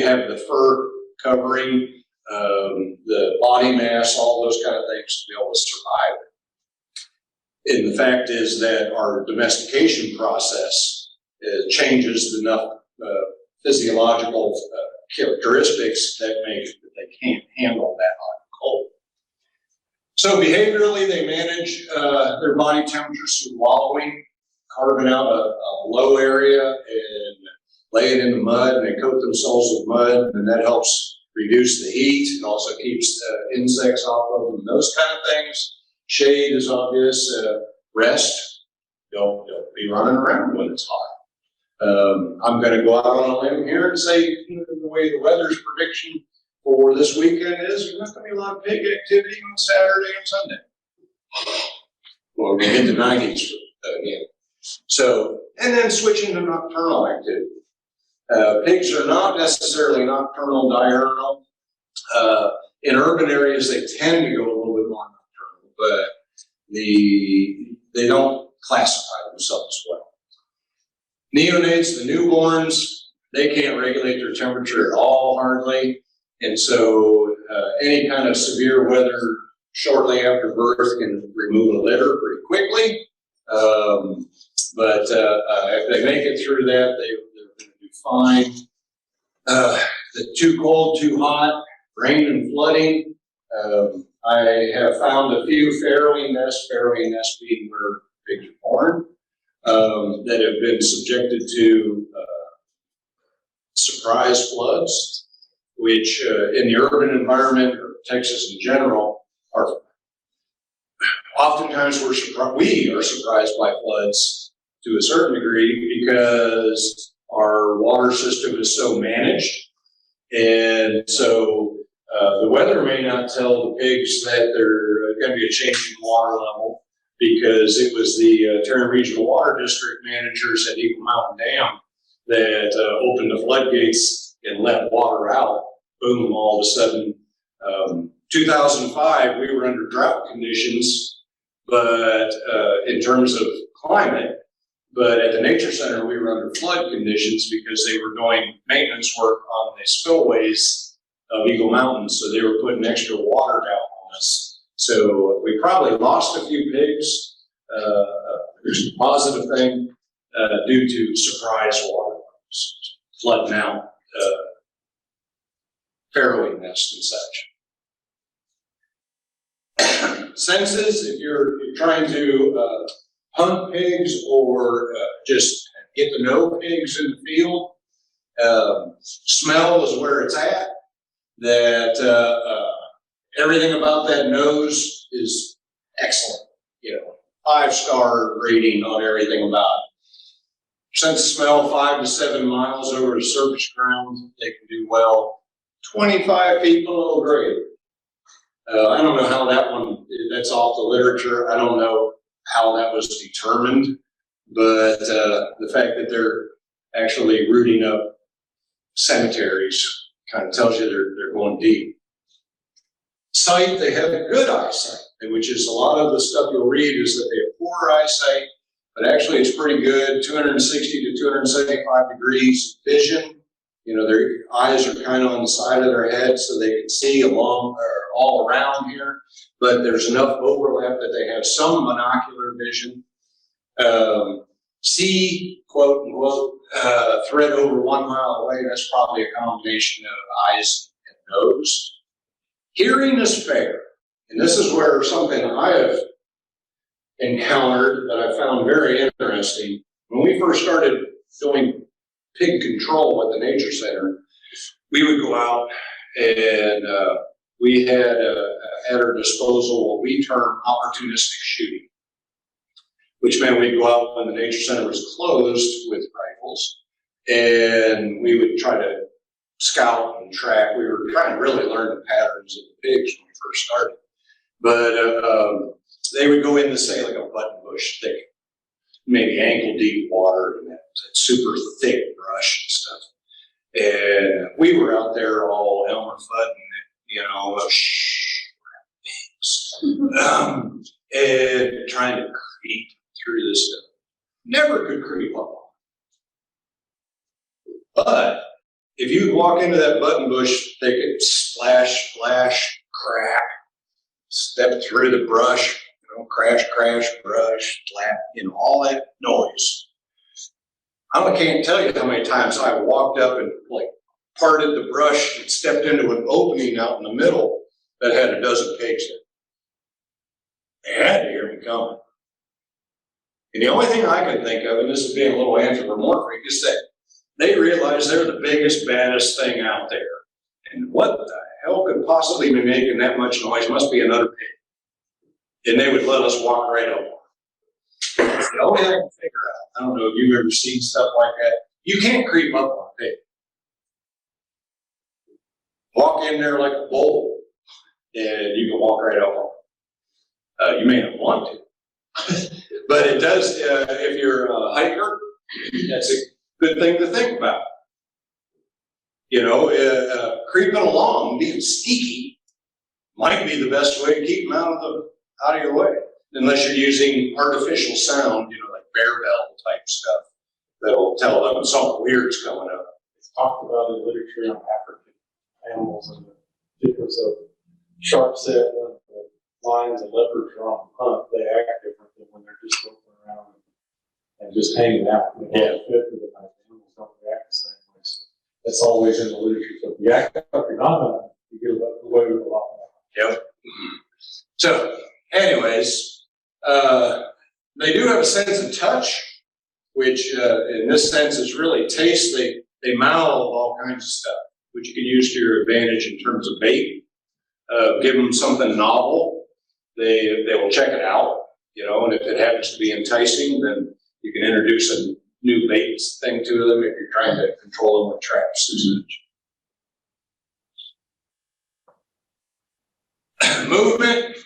have the fur covering, the body mass, all those kind of things to be able to survive it. And the fact is that our domestication process changes enough physiological characteristics that make it that they can't handle that hot and cold. So behaviorally, they manage their body temperatures through wallowing, carving out a low area and lay it in the mud, and they coat themselves with mud, and that helps reduce the heat. It also keeps insects off of them, those kind of things. Shade is obvious. Rest. Don't be running around when it's hot. I'm going to go out on a limb here and say, the way the weather's prediction for this weekend is, there's not going to be a lot of pig activity on Saturday and Sunday. Well, we're going to hit the 90s again. So, and then switching to nocturnal activity. Pigs are not necessarily nocturnal, diurnal. In urban areas, they tend to go a little bit more nocturnal, but they don't classify themselves well. Neonates, the newborns, they can't regulate their temperature at all, hardly. And so any kind of severe weather shortly after birth can remove a litter pretty quickly. But if they make it through that, they're going to do fine. Too cold, too hot, rain and flooding. I have found a few farrowing nests being where pigs are born, that have been subjected to surprise floods, which in the urban environment, or Texas in general, are oftentimes we are surprised by floods to a certain degree because our water system is so managed. And so the weather may not tell the pigs that there's going to be a change in water level because it was the Tarrant Regional Water District managers at Eagle Mountain Dam that opened the floodgates and let water out. Boom, all of a sudden, 2005, we were under drought conditions, but in terms of climate, but at the Nature Center, we were under flood conditions because they were doing maintenance work on the spillways of Eagle Mountain, so they were putting extra water down on us. So we probably lost a few pigs, which is a positive thing, due to surprise water flooding out farrowing nests and such. Senses, if you're trying to hunt pigs or just get to know pigs in the field, smell is where it's at. That everything about that nose is excellent. 5-star rating on everything about it. Sense of smell, 5 to 7 miles over the surface ground, they can do well. 25 feet below grade. I don't know how that one, that's off the literature. I don't know how that was determined, but the fact that they're actually rooting up cemeteries kind of tells you they're going deep. Sight, they have good eyesight, which is a lot of the stuff you'll read is that they have poor eyesight, but actually it's pretty good, 260 to 275 degrees vision. Their eyes are kind of on the side of their head so they can see along or all around here, but there's enough overlap that they have some monocular vision. See, quote unquote, thread over 1 mile away, that's probably a combination of eyes and nose. Hearing is fair, and this is where something I have encountered that I found very interesting. When we first started doing pig control at the Nature Center, we would go out and we had at our disposal what we term opportunistic shooting, which meant we'd go out when the Nature Center was closed with rifles, and we would try to scout and track. We were trying to really learn the patterns of the pigs when we first started. But they would go into, say, like a buttonbush thicket, maybe ankle deep water and that super thick brush and stuff. And we were out there all Elmer Fudd, and trying to creep through this stuff. Never could creep up on it. But if you walk into that buttonbush thicket, splash, splash, crack, step through the brush, crash, crash, brush, slap, all that noise. I can't tell you how many times I walked up and parted the brush and stepped into an opening out in the middle that had a dozen pigs in it. They had to hear me coming. And the only thing I could think of, and this is being a little anthropomorphic, is that they realize they're the biggest, baddest thing out there. And what the hell could possibly be making that much noise? Must be another pig. And they would let us walk right over. That's the only thing I can figure out. I don't know if you've ever seen stuff like that. You can't creep up on a pig. Walk in there like a bull, and you can walk right up on it. You may not want to, but it does, if you're a hiker, that's a good thing to think about. Creeping along, being sneaky, might be the best way to keep them out of your way. Unless you're using artificial sound, like bear bell type stuff, that'll tell them something weird's coming up. It's talked about in literature on African animals and the difference of sharp set when the lions and leopards are on the hunt, they act different than when they're just looking around and just hanging out. Animals don't react the same way. So that's always in the literature. So if you act up, you're not hunting, you get away with a lot more. Yep. So, anyways, they do have a sense of touch, which in this sense is really taste. They mouth all kinds of stuff, which you can use to your advantage in terms of bait. Give them something novel, they will check it out, and if it happens to be enticing, then you can introduce a new bait thing to them if you're trying to control them with traps and such. Movement,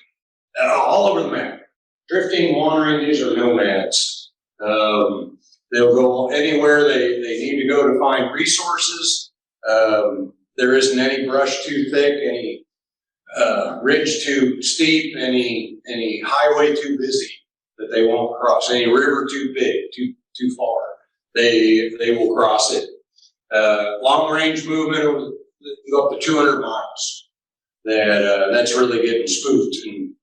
all over the map. Drifting, wandering, these are nomads. They'll go anywhere they need to go to find resources. There isn't any brush too thick, any ridge too steep, any highway too busy that they won't cross, any river too big, too far. They will cross it. Long range movement will go up to 200 miles. That's really getting spooked and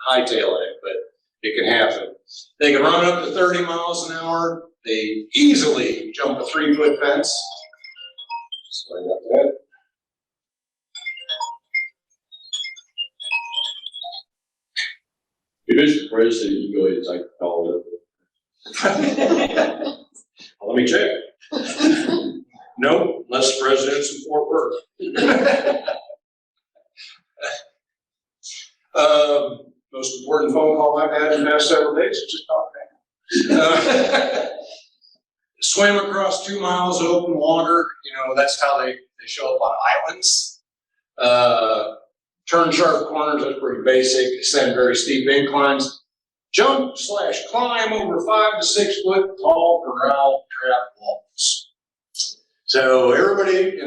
hightailing it, but it can happen. They can run up to 30 miles an hour. They easily jump a 3-foot fence. Sorry about that. If it's the president, you go ahead and take the call. Well, let me check. Nope, unless the president's in Fort Worth. Most important phone call I've had in the past several days is just talking. Swim across 2 miles of open water, that's how they show up on islands. Turn sharp corners, that's pretty basic. Ascend very steep inclines. Jump/climb over 5 to 6 foot tall corral trap walls. So everybody,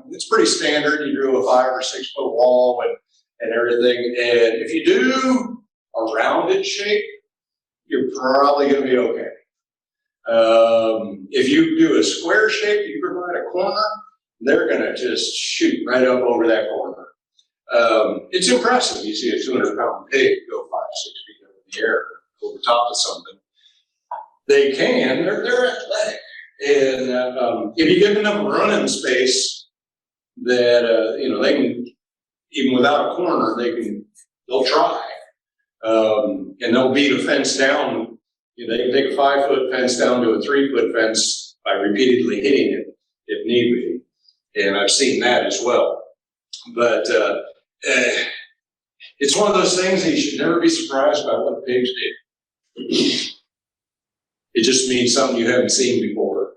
it's pretty standard. You do a 5 or 6 foot wall and everything. And if you do a rounded shape, you're probably going to be okay. If you do a square shape, you provide a corner, they're going to just shoot right up over that corner. It's impressive. You see a 200-pound pig go 5 or 6 feet up in the air over top of something. They can. They're athletic, and if you give them enough running space, that they can, even without a corner, they'll try, and they'll beat a fence down. They can take a 5-foot fence down to a 3-foot fence by repeatedly hitting it if need be, and I've seen that as well. But it's one of those things that you should never be surprised by what pigs do. It just means something you haven't seen before.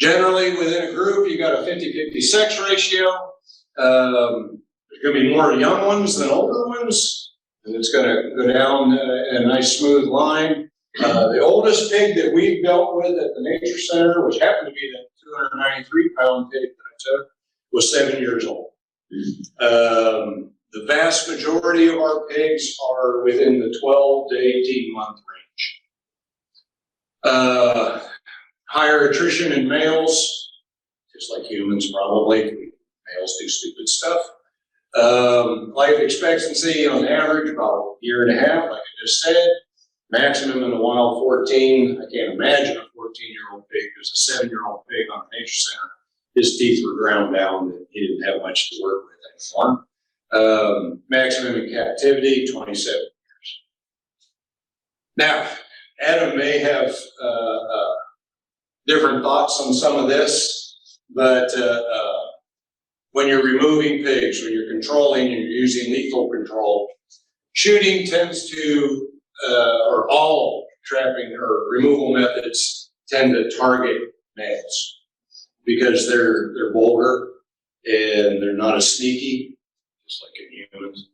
Generally, within a group, you got a 50-50 sex ratio. There's going to be more young ones than older ones, and it's going to go down in a nice smooth line. The oldest pig that we've dealt with at the Nature Center, which happened to be that 293-pound pig that I took, was 7 years old. The vast majority of our pigs are within the 12 to 18-month range. Higher attrition in males, just like humans probably. Males do stupid stuff. Life expectancy on average about a year and a half, like I just said. Maximum in the wild 14. I can't imagine a 14-year-old pig. There's a 7-year-old pig on the Nature Center. His teeth were ground down and he didn't have much to work with anymore. Maximum in captivity, 27 years. Now, Adam may have different thoughts on some of this, but when you're removing pigs, when you're controlling and you're using lethal control, shooting tends to, or all trapping or removal methods tend to target males because they're bolder and they're not as sneaky, just like in humans.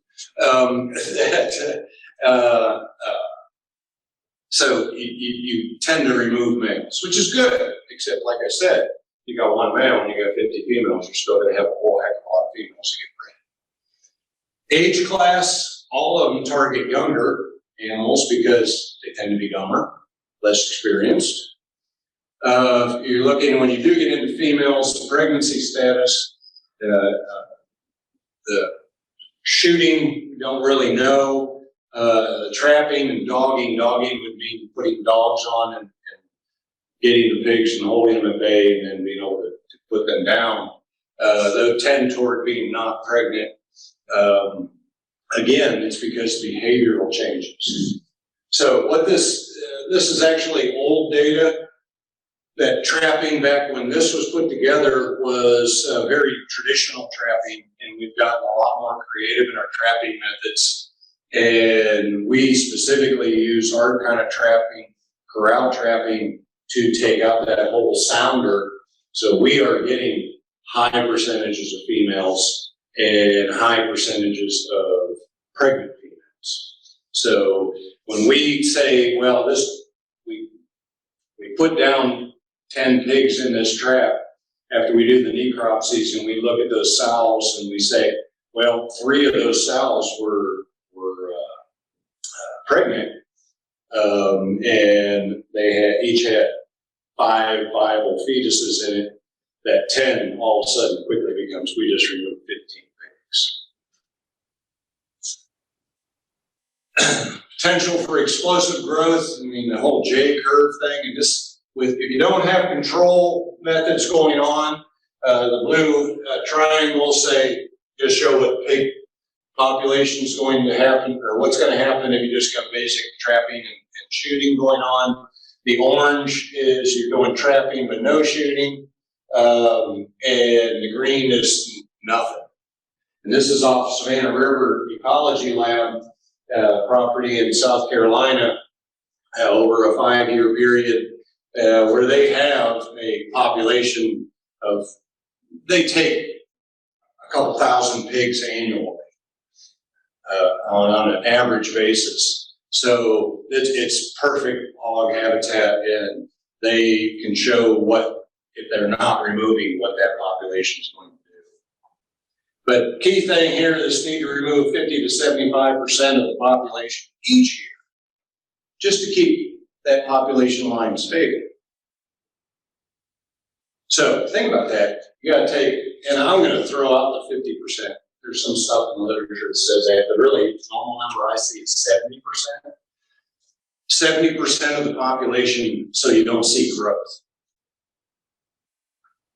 So you tend to remove males, which is good, except like I said, you got one male and you got 50 females, you're still gonna have a whole heck of a lot of females to get bred. Age class, all of them target younger animals because they tend to be dumber, less experienced. You're looking, when you do get into females, the pregnancy status, the shooting, we don't really know. The trapping and dogging would mean putting dogs on and getting the pigs and holding them at bay and then being able to put them down. They'll tend toward being not pregnant. Again, it's because behavioral changes. So what this is actually old data. That trapping back when this was put together was very traditional trapping, and we've gotten a lot more creative in our trapping methods. And we specifically use our kind of trapping, corral trapping, to take out that whole sounder. So we are getting high percentages of females and high percentages of pregnant females. So when we say, well, we put down 10 pigs in this trap after we do the necropsies, and we look at those sows and we say, well, 3 of those sows were pregnant, and they each had 5 viable fetuses in it. That 10 all of a sudden quickly becomes, we just removed 15 pigs. Potential for explosive growth, I mean, the whole J curve thing, and this, if you don't have control methods going on, the blue triangles just show what pig population is going to happen, or what's going to happen if you just got basic trapping and shooting going on. The orange is you're going trapping but no shooting, and the green is nothing. And this is off Savannah River Ecology Lab property in South Carolina over a 5-year period, where they have a population of, they take a couple thousand pigs annually on an average basis. So it's perfect hog habitat, and they can show what, if they're not removing, what that population is going to do. But key thing here is need to remove 50 to 75% of the population each year, just to keep that population line stable. So think about that. You gotta take, and I'm gonna throw out the 50%. There's some stuff in the literature that says that, but really the normal number I see is 70%. 70% of the population, so you don't see growth.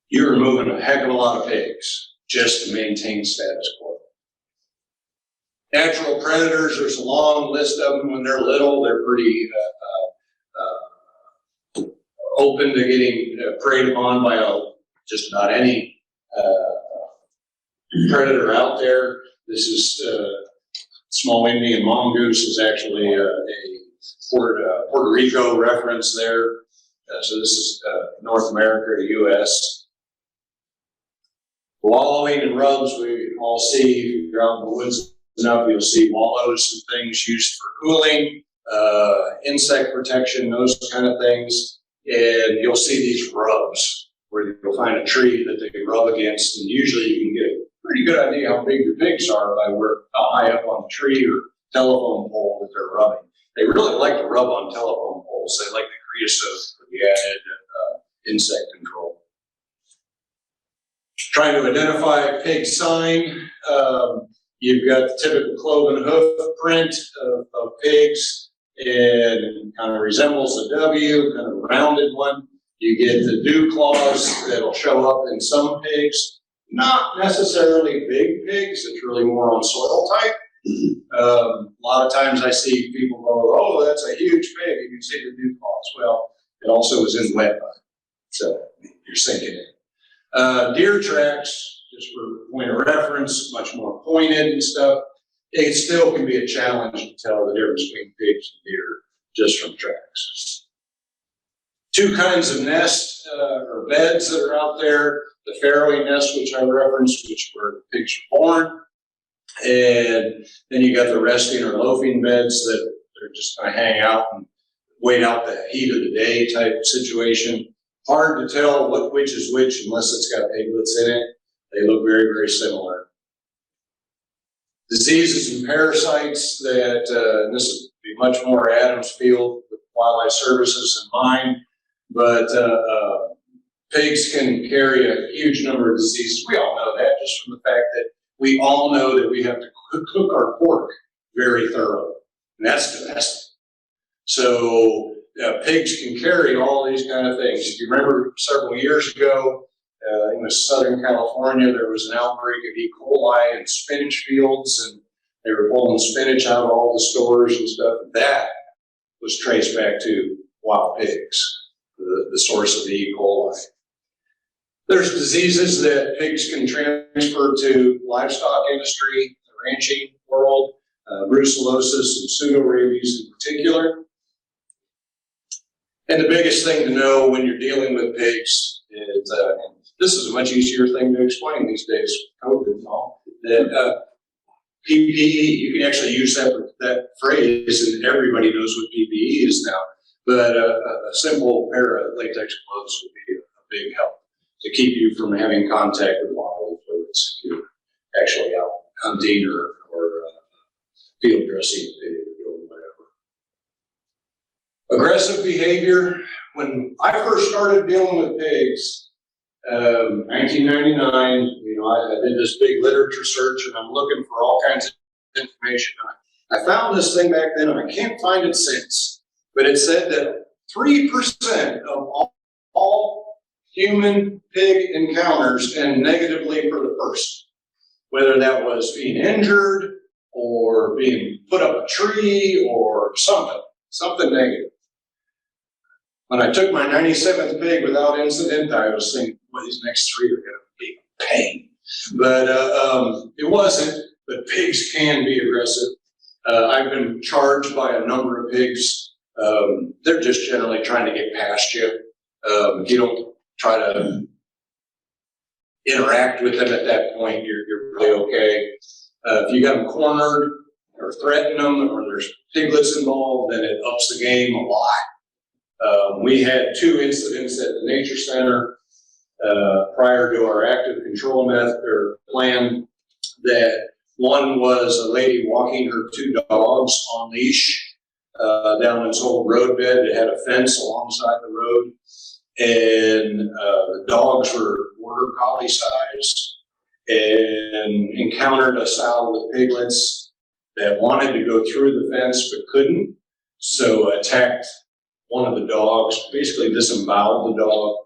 You're removing a heck of a lot of pigs just to maintain status quo. Natural predators, there's a long list of them. When they're little, they're pretty open to getting preyed upon by just about any predator out there. This is small Indian mongoose is actually a Puerto Rico reference there. So this is North America, US. Wallowing and rubs, we all see. If you're out in the woods enough, you'll see wallows and things used for cooling, insect protection, those kind of things. And you'll see these rubs where you'll find a tree that they can rub against, and usually you can get a pretty good idea how big your pigs are by how high up on the tree or telephone pole that they're rubbing. They really like to rub on telephone poles. They like the creosote for the added insect control. Trying to identify a pig sign. You've got the typical cloven hoof print of pigs, and kind of resembles a W, kind of rounded one. You get the dew claws that'll show up in some pigs, not necessarily big pigs. It's really more on soil type. A lot of times I see people go, oh, that's a huge pig. You can see the dew claws. Well, it also is in wet mud, so you're sinking in. Deer tracks, just for point of reference, much more pointed and stuff. It still can be a challenge to tell the difference between pigs and deer just from tracks. 2 kinds of nests or beds that are out there. The farrowing nest, which I referenced, which where the pigs are born. And then you got the resting or loafing beds that they're just going to hang out and wait out the heat of the day type situation. Hard to tell which is which unless it's got piglets in it. They look very, very similar. Diseases and parasites that, this would be much more Adams field with Wildlife Services in mind, but pigs can carry a huge number of diseases. We all know that just from the fact that we all know that we have to cook our pork very thoroughly, and that's domestic. So pigs can carry all these kind of things. If you remember several years ago, in Southern California, there was an outbreak of E. coli in spinach fields, and they were pulling spinach out of all the stores and stuff. That was traced back to wild pigs, the source of the E. coli. There's diseases that pigs can transfer to livestock industry, the ranching world, brucellosis and pseudorabies in particular. And the biggest thing to know when you're dealing with pigs is, this is a much easier thing to explain these days, COVID and all, that PPE, you can actually use that phrase, and everybody knows what PPE is now. But a simple pair of latex gloves would be a big help to keep you from having contact with bodily fluids if you're actually out hunting or field dressing a pig or doing whatever. Aggressive behavior. When I first started dealing with pigs, 1999, I did this big literature search and I'm looking for all kinds of information. I found this thing back then and I can't find it since, but it said that 3% of all human pig encounters end negatively for the person, whether that was being injured or being put up a tree or something negative. When I took my 97th pig without incident, I was thinking, well, these next 3 are going to be a pain. But it wasn't, but pigs can be aggressive. I've been charged by a number of pigs. They're just generally trying to get past you. If you don't try to interact with them at that point, you're really okay. If you got them cornered or threaten them or there's piglets involved, then it ups the game a lot. We had 2 incidents at the Nature Center prior to our active control method or plan. That one was a lady walking her 2 dogs on leash down this old roadbed. It had a fence alongside the road, and the dogs were border collie size and encountered a sow with piglets that wanted to go through the fence but couldn't, so attacked one of the dogs, basically disemboweled the dog,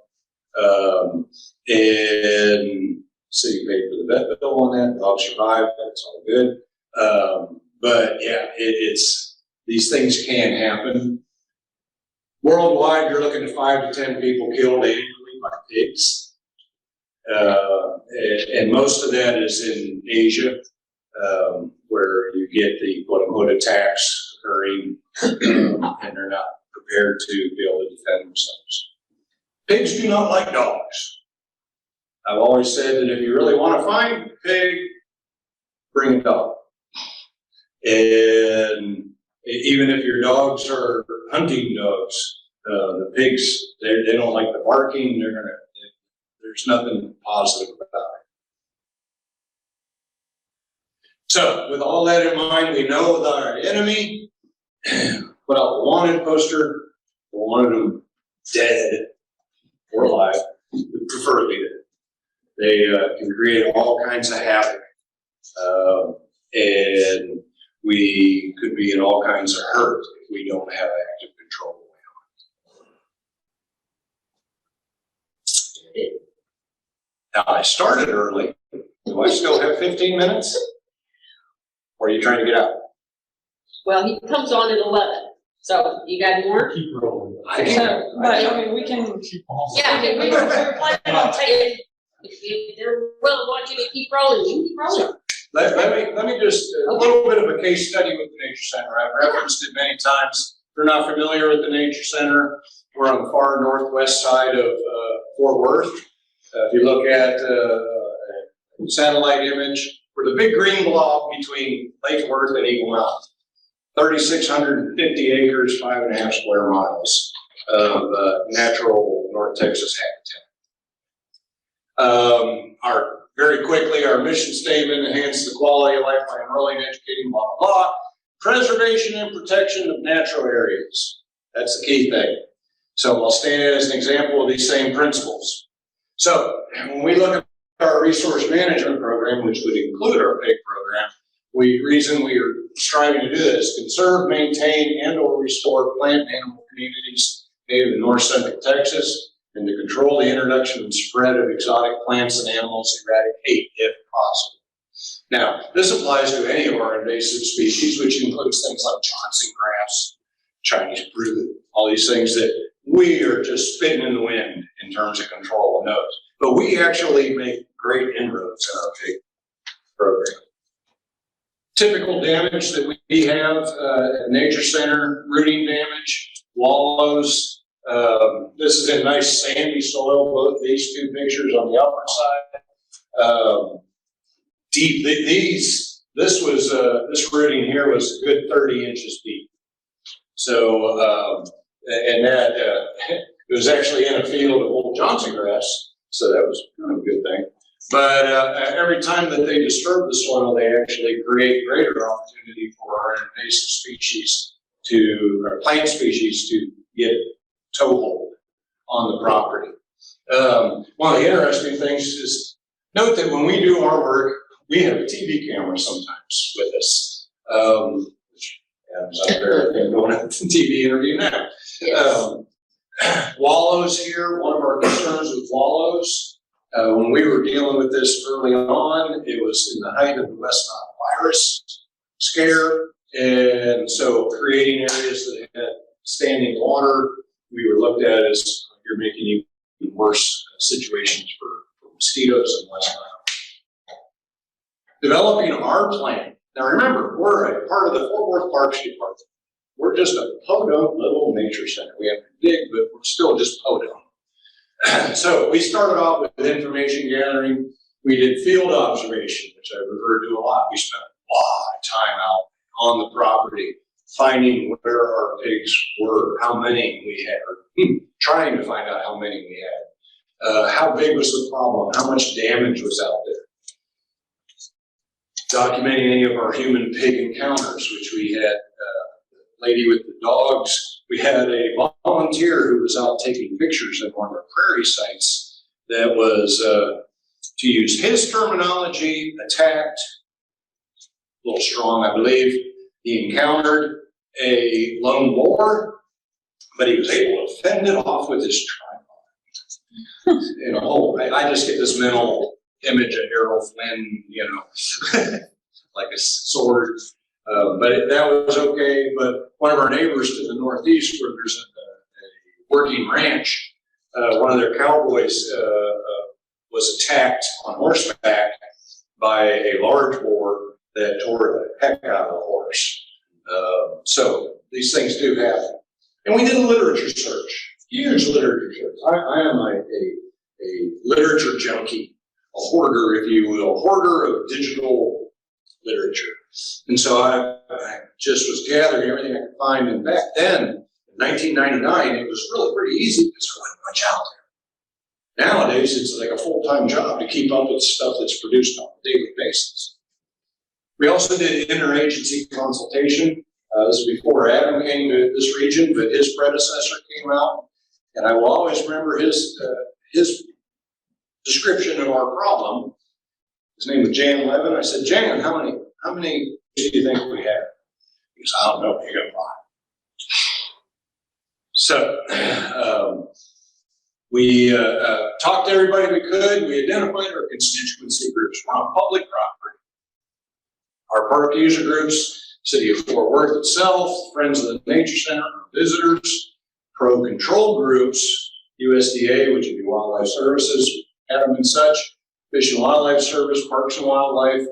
and city paid for the vet bill on that. The dog survived. That's all good. But yeah, it's these things can happen. Worldwide, you're looking at 5 to 10 people killed annually by pigs, and most of that is in Asia, where you get the quote-unquote attacks occurring, and they're not prepared to be able to defend themselves. Pigs do not like dogs. I've always said that if you really want to find a pig, bring a dog. And even if your dogs are hunting dogs, the pigs, they don't like the barking. There's nothing positive about it. So with all that in mind, we know that our enemy put out the wanted poster. We wanted them dead or alive. We preferably dead. They can create all kinds of havoc, and we could be in all kinds of hurt if we don't have active control. Now, I started early. Do I still have 15 minutes? Or are you trying to get out? Well, he comes on at 11, so you got more? Keep rolling. So, but, I mean, we can, Yeah, I mean, we were planning on taking, if they're willing, want you to keep rolling, you keep rolling. Let me just, a little bit of a case study with the Nature Center. I've referenced it many times. If you're not familiar with the Nature Center, we're on the far northwest side of Fort Worth. If you look at a satellite image, we're the big green blob between Lake Worth and Eagle Mountain. 3,650 acres, 5.5 square miles of natural North Texas habitat. Very quickly, our mission statement: enhance the quality of life by enrolling, educating, blah, blah, blah. Preservation and protection of natural areas. That's the key thing. So I'll stand as an example of these same principles. So when we look at our resource management program, which would include our PIG program, reason we are striving to do this: conserve, maintain, and or restore plant and animal communities native to north central Texas, and to control the introduction and spread of exotic plants and animals, eradicate if possible. Now, this applies to any of our invasive species, which includes things like Johnson grass, Chinese brood, all these things that we are just spitting in the wind in terms of control of those. But we actually make great inroads in our PIG program. Typical damage that we have at Nature Center: rooting damage, wallows. This is in nice sandy soil, both these 2 pictures on the upper side. Deep, this rooting here was a good 30 inches deep. So And that, it was actually in a field of old Johnson grass, so that was kind of a good thing. But every time that they disturb the soil, they actually create greater opportunity for our invasive species or plant species to get toehold on the property. One of the interesting things is note that when we do our work, we have a TV camera sometimes with us. Which happens out there, I think, going at the TV interview now. Wallows here, one of our concerns with wallows, when we were dealing with this early on, it was in the height of the West Nile virus scare. And so creating areas that had standing water, we were looked at as you're making even worse situations for mosquitoes and West Nile. Developing our plan. Now remember, we're a part of the Fort Worth Parks Department. We're just a podunk little nature center. We have to dig, but we're still just podunk. So we started off with information gathering. We did field observation, which I referred to a lot. We spent a lot of time out on the property, finding where our pigs were, how many we had, or trying to find out how many we had, how big was the problem, how much damage was out there. Documenting any of our human-pig encounters, which we had lady with the dogs. We had a volunteer who was out taking pictures at one of our prairie sites that was, to use his terminology, attacked, a little strong, I believe. He encountered a lone boar, but he was able to fend it off with his tripod. In a whole, I just get this mental image of Errol Flynn, like a sword. But that was okay. But one of our neighbors to the northeast, where there's a working ranch, one of their cowboys was attacked on horseback by a large boar that tore the heck out of the horse. So these things do happen. And we did a literature search, huge literature search. I am a literature junkie, a hoarder, if you will, hoarder of digital literature. And so I just was gathering everything I could find. And back then, in 1999, it was really pretty easy because there wasn't much out there. Nowadays, it's like a full-time job to keep up with stuff that's produced on a daily basis. We also did interagency consultation. This is before Adam came to this region, but his predecessor came out. And I will always remember his description of our problem. His name was Jan Levin. I said, Jan, how many do you think we have? He goes, I don't know, you got 5. So we talked to everybody we could. We identified our constituency groups. We're on public property. Our park user groups, City of Fort Worth itself, Friends of the Nature Center, visitors, pro-control groups, USDA, which would be Wildlife Services, Adam and such, Fish and Wildlife Service, Parks and Wildlife,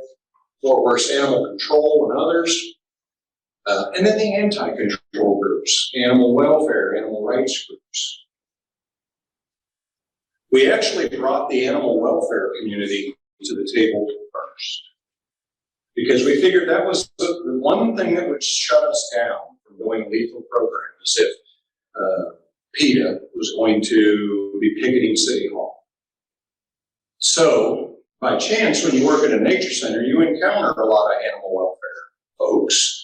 Fort Worth Animal Control, and others. And then the anti-control groups, animal welfare, animal rights groups. We actually brought the animal welfare community to the table first, because we figured that was the one thing that would shut us down from doing lethal programs if PETA was going to be picketing City Hall. So, by chance, when you work at a nature center, you encounter a lot of animal welfare folks.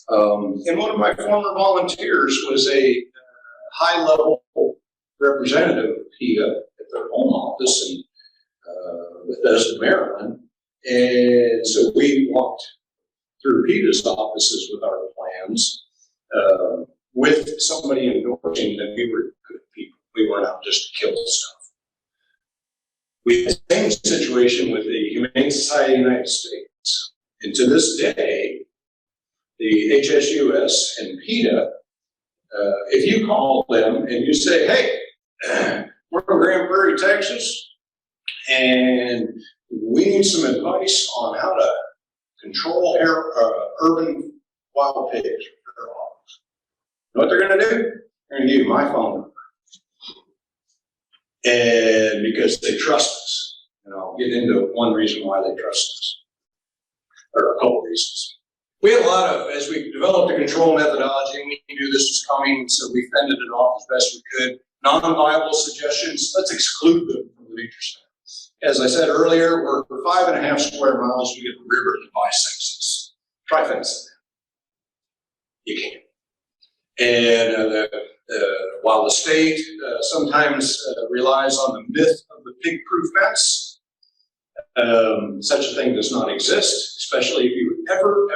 And one of my former volunteers was a high-level representative of PETA at their home office in Bethesda, Maryland. And so we walked through PETA's offices with our plans, with somebody endorsing that we were good people. We weren't out just to kill stuff. We had the same situation with the Humane Society of the United States. And to this day, the HSUS and PETA, if you call them and you say, hey, we're from Grand Prairie, Texas, and we need some advice on how to control urban wild pigs. You know what they're going to do? They're going to give you my phone number. And because they trust us. And I'll get into one reason why they trust us. Or a couple reasons. We had a lot of, as we developed a control methodology, and we knew this was coming, so we fended it off as best we could. Non-viable suggestions, let's exclude them from the nature center. As I said earlier, we're for 5.5 square miles, we get the river that bisects. Try fencing. You can't. And while the state sometimes relies on the myth of the pig-proof fence, such a thing does not exist, especially if you ever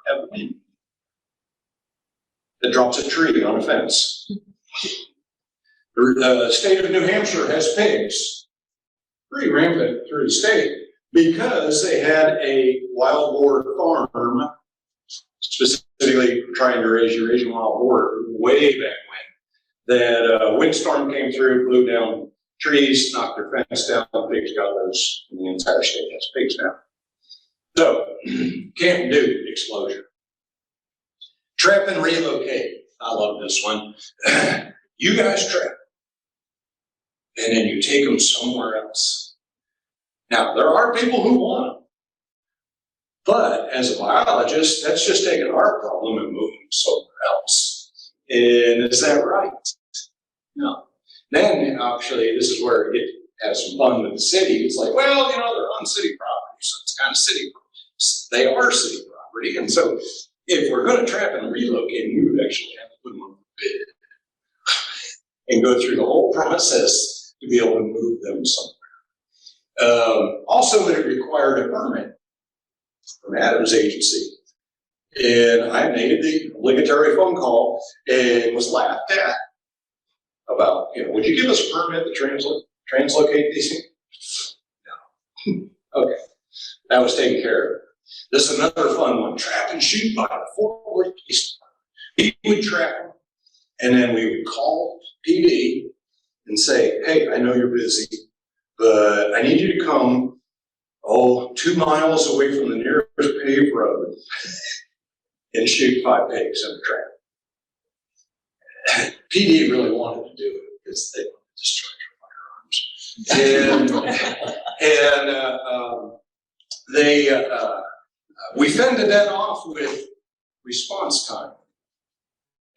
have a pig that drops a tree on a fence. The state of New Hampshire has pigs, pretty rampant through the state, because they had a wild boar farm, specifically trying to raise Eurasian wild boar way back when, that a windstorm came through, blew down trees, knocked their fence down, pigs got loose, and the entire state has pigs now. So, can't do exposure. Trap and relocate. I love this one. You guys trap, and then you take them somewhere else. Now, there are people who want them, but as a biologist, that's just taking our problem and moving them somewhere else. And is that right? No. Then, actually, this is where it has some fun with the city. It's like, well, they're on city property, so it's kind of city property. They are city property, and so if we're going to trap and relocate, we would actually have to put them on a bid and go through the whole process to be able to move them somewhere. Also, it required a permit from Adams Agency, and I made the obligatory phone call and was laughed at about, would you give us a permit to translocate these things? No. Okay, that was taken care of. This is another fun one, trap and shoot by the Fort Worth Police Department. We would trap them, and then we would call PD and say, hey, I know you're busy, but I need you to come, 2 miles away from the nearest paved road and shoot 5 pigs in a trap. PD really wanted to do it because they wanted to discharge firearms. We fended that off with response time.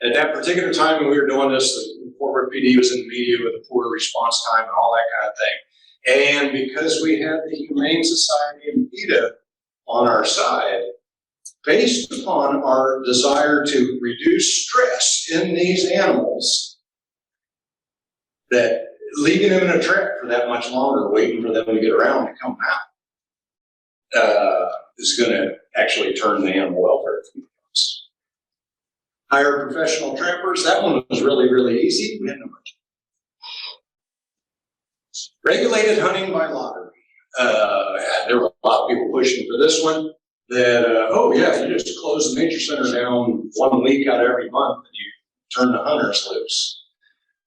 At that particular time when we were doing this, the Fort Worth PD was in the media with a poor response time and all that kind of thing. And because we had the Humane Society and PETA on our side, based upon our desire to reduce stress in these animals, that leaving them in a trap for that much longer, waiting for them to get around and come out, is going to actually turn the animal welfare commitments. Hire professional trappers. That one was really, really easy. We had no budget. Regulated hunting by lottery. There were a lot of people pushing for this one. That, you just close the nature center down 1 week out of every month and you turn the hunters loose.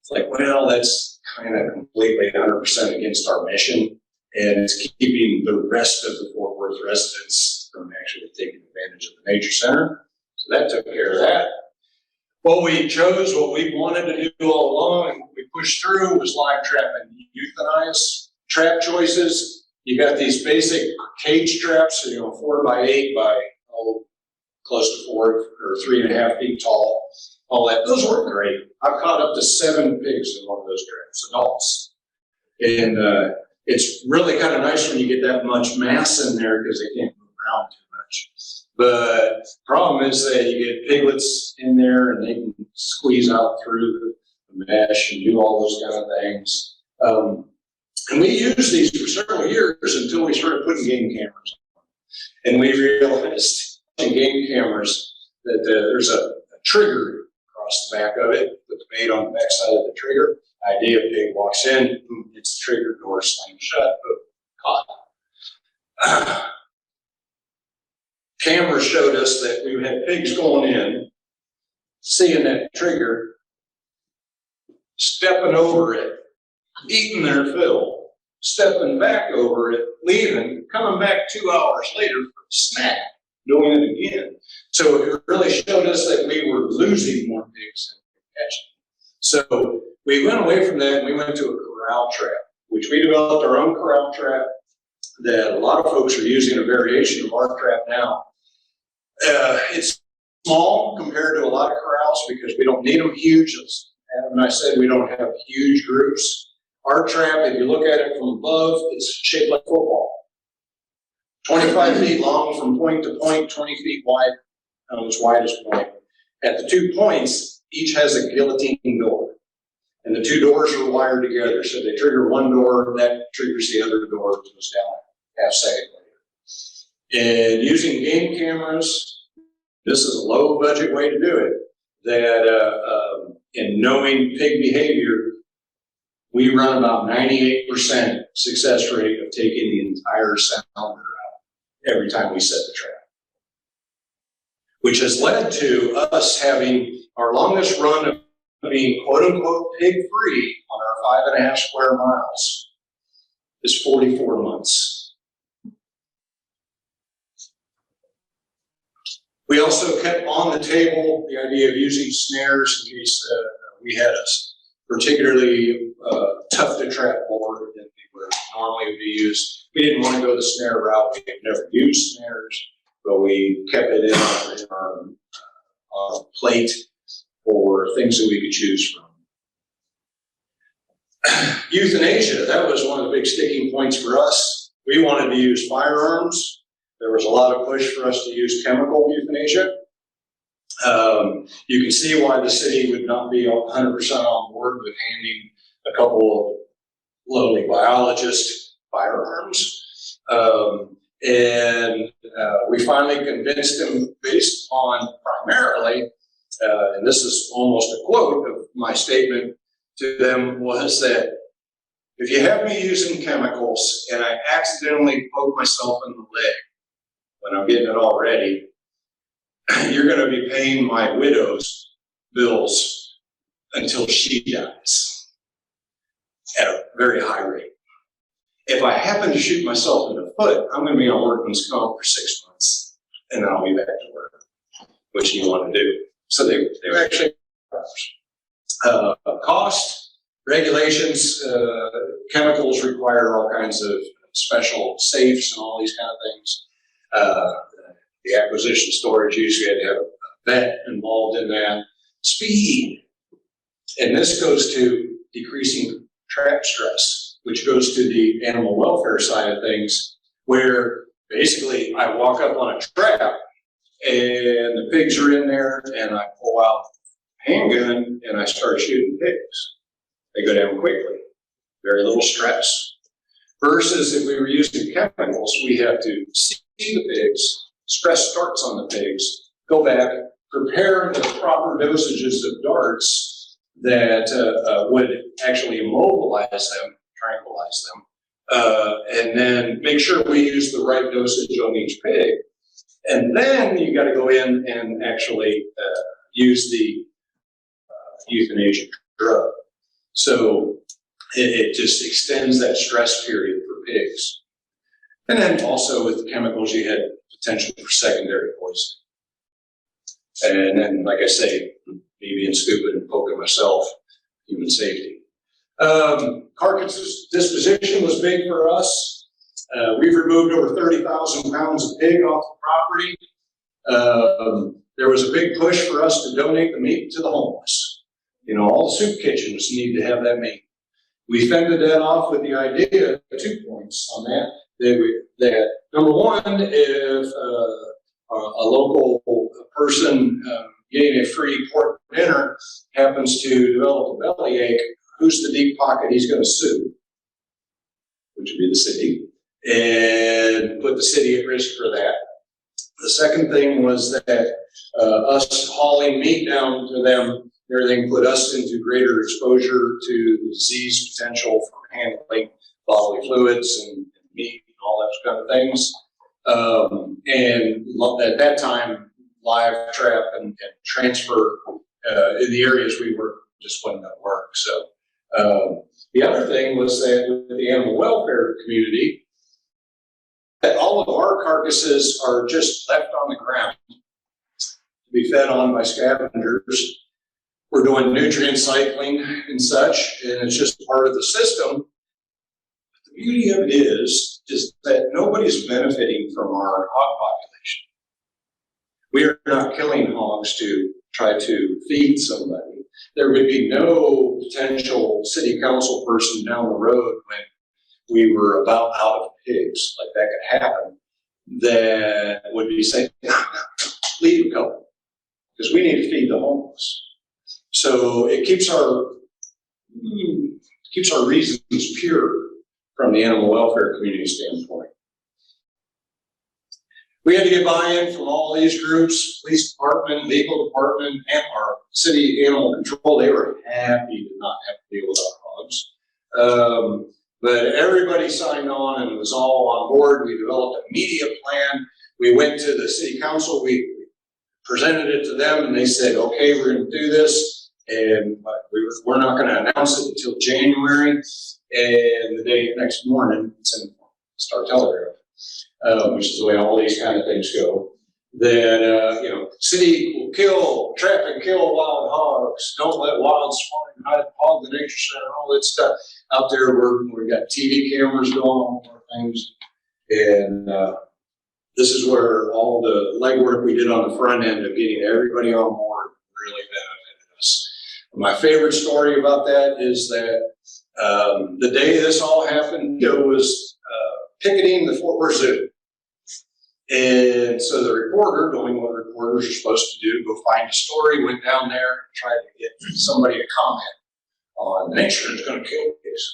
It's like, well, that's kind of completely 100% against our mission. And it's keeping the rest of the Fort Worth residents from actually taking advantage of the nature center. So that took care of that. What we chose, what we wanted to do all along, and we pushed through was live trap and euthanize trap choices. You got these basic cage traps, 4 by 8 by close to 4 or 3.5 feet tall. All that, those work great. I've caught up to 7 pigs in one of those traps, adults. And it's really kind of nice when you get that much mass in there because they can't move around too much. But the problem is that you get piglets in there and they can squeeze out through the mesh and do all those kind of things. And we used these for several years until we started putting game cameras on. And we realized in game cameras that there's a trigger across the back of it, with the bait on the back side of the trigger. Idea pig walks in, boom, hits the trigger, door slams shut, boom, caught. Cameras showed us that we had pigs going in, seeing that trigger, stepping over it, eating their fill, stepping back over it, leaving, coming back 2 hours later for a snack, doing it again. So it really showed us that we were losing more pigs than catching. So we went away from that and we went to a corral trap, which we developed our own corral trap that a lot of folks are using a variation of our trap now. It's small compared to a lot of corrals because we don't need them huge. As Adam and I said, we don't have huge groups. Our trap, if you look at it from above, it's shaped like football. 25 feet long from point to point, 20 feet wide on its widest point. At the 2 points, each has a guillotine door. And the 2 doors are wired together. So they trigger one door, that triggers the other door, it goes down half second later. And using game cameras, this is a low budget way to do it, that in knowing pig behavior, we run about 98% success rate of taking the entire sounder out every time we set the trap. Which has led to us having our longest run of being quote unquote pig free on our 5.5 square miles is 44 months. We also kept on the table the idea of using snares in case we had a particularly tough to trap board that we would normally be used. We didn't want to go the snare route. We had never used snares, but we kept it in our plate for things that we could choose from. Euthanasia, that was one of the big sticking points for us. We wanted to use firearms. There was a lot of push for us to use chemical euthanasia. You can see why the city would not be 100% on board with handing a couple of lowly biologists firearms. We finally convinced them based on primarily, and this is almost a quote of my statement to them, was that if you have me using chemicals and I accidentally poke myself in the leg when I'm getting it all ready, you're going to be paying my widow's bills until she dies at a very high rate. If I happen to shoot myself in the foot, I'm going to be on workman's comp for 6 months, and then I'll be back to work. What do you want to do? So they actually cost, regulations, chemicals require all kinds of special safes and all these kind of things. The acquisition storage usually had to have a vet involved in that. Speed, and this goes to decreasing trap stress, which goes to the animal welfare side of things, where basically I walk up on a trap and the pigs are in there and I pull out a handgun and I start shooting pigs. They go down quickly, very little stress. Versus if we were using chemicals, we have to see the pigs, stress starts on the pigs, go back, prepare the proper dosages of darts that would actually immobilize them, tranquilize them, and then make sure we use the right dosage on each pig. And then you got to go in and actually use the euthanasia drug. So it just extends that stress period for pigs. And then also with the chemicals, you had potential for secondary poison. And then, like I say, me being stupid and poking myself, human safety. Carcass disposition was big for us. We've removed over 30,000 pounds of pig off the property. There was a big push for us to donate the meat to the homeless. You know, all the soup kitchens need to have that meat. We fended that off with the idea, 2 points on that, that number one, if a local person getting a free pork dinner happens to develop a bellyache, who's the deep pocket he's going to sue? Which would be the city, and put the city at risk for that. The second thing was that us hauling meat down to them, everything put us into greater exposure to the disease potential from handling bodily fluids and meat and all those kind of things. And at that time, live trap and transfer in the areas we were just wasn't going to work. So the other thing was that with the animal welfare community, that all of our carcasses are just left on the ground to be fed on by scavengers. We're doing nutrient cycling and such, and it's just part of the system. But the beauty of it is that nobody's benefiting from our hog population. We are not killing hogs to try to feed somebody. There would be no potential city council person down the road when we were about out of pigs, like that could happen, that would be saying, leave a couple, because we need to feed the homeless. So it keeps our reasons pure from the animal welfare community standpoint. We had to get buy-in from all these groups, police department, legal department, and our city animal control. They were happy to not have to deal with our hogs. But everybody signed on and was all on board. We developed a media plan. We went to the city council. We presented it to them, and they said, okay, we're going to do this. And we're not going to announce it until January. And the next morning, it's in Star Telegraph, which is the way all these kind of things go. That, city will trap and kill wild hogs. Don't let wild swine hog the nature center, all that stuff. Out there, we've got TV cameras going on, more things. And this is where all the legwork we did on the front end of getting everybody on board really benefited us. My favorite story about that is that the day this all happened, Joe was picketing the Fort Worth Zoo. And so the reporter, doing what reporters are supposed to do, go find a story, went down there and tried to get somebody to comment on the nature is going to kill pigs.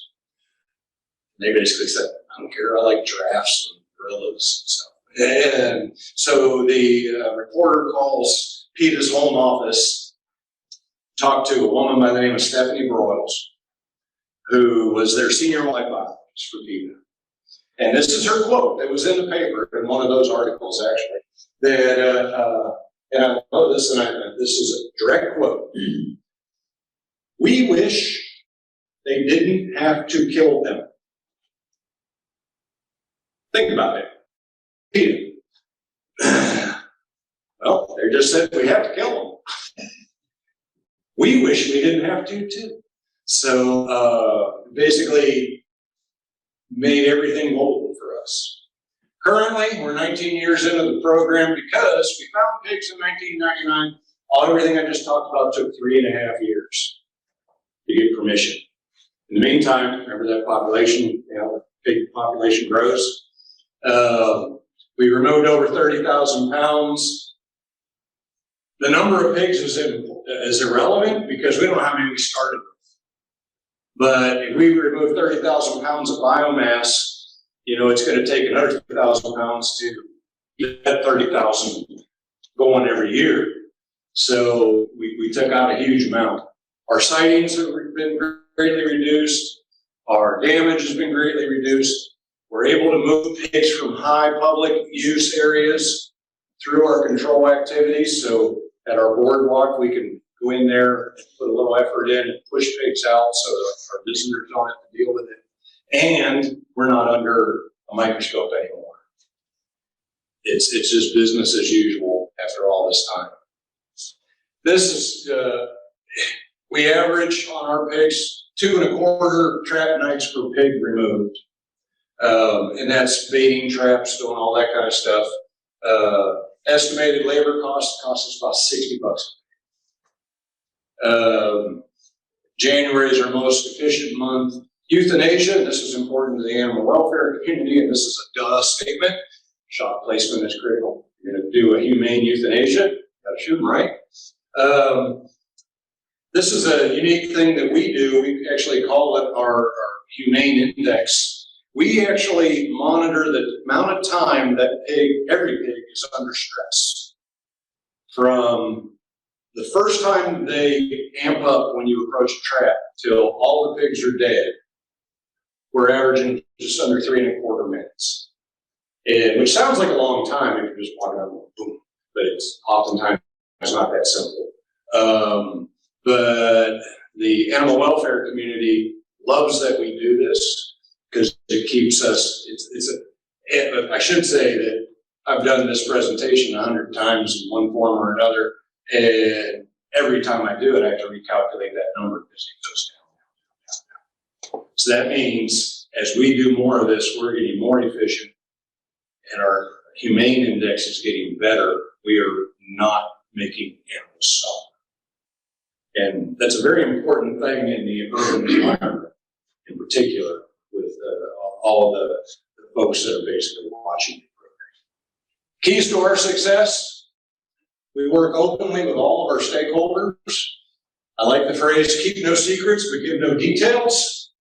They basically said, I don't care, I like giraffes and gorillas and stuff. And so the reporter calls PETA's home office, talked to a woman by the name of Stephanie Broyles, who was their senior wildlife biologist for PETA. And this is her quote that was in the paper, in one of those articles actually, that, and I love this, and this is a direct quote. We wish they didn't have to kill them. Think about it. PETA. Well, they just said we have to kill them. We wish we didn't have to too. So basically made everything golden for us. Currently, we're 19 years into the program because we found pigs in 1999. Everything I just talked about took 3.5 years to get permission. In the meantime, remember that population, pig population grows. We removed over 30,000 pounds. The number of pigs is irrelevant because we don't know how many we started with. But if we remove 30,000 pounds of biomass, it's going to take another 2,000 pounds to get that 30,000 going every year. So we took out a huge amount. Our sightings have been greatly reduced. Our damage has been greatly reduced. We're able to move pigs from high public use areas through our control activities. So at our boardwalk, we can go in there and put a little effort in and push pigs out so that our visitors don't have to deal with it. And we're not under a microscope anymore. It's just business as usual after all this time. This is, we average on our pigs 2.25 trap nights per pig removed. And that's baiting traps, doing all that kind of stuff. Estimated labor costs us about $60. January is our most efficient month. Euthanasia, and this is important to the animal welfare community, and this is a duh statement. Shot placement is critical. You're going to do a humane euthanasia, gotta shoot them right. This is a unique thing that we do. We actually call it our humane index. We actually monitor the amount of time that every pig is under stress. From the first time they amp up when you approach a trap till all the pigs are dead, we're averaging just under 3.25 minutes. And which sounds like a long time if you're just walking out and boom, but it's oftentimes not that simple. But the animal welfare community loves that we do this because it keeps us, I should say that I've done this presentation 100 times in one form or another, and every time I do it, I have to recalculate that number because it goes down. So that means as we do more of this, we're getting more efficient and our humane index is getting better. We are not making animals suffer. And that's a very important thing in the urban environment, in particular, with all of the folks that are basically watching the program. Keys to our success: we work openly with all of our stakeholders. I like the phrase, keep no secrets, but give no details.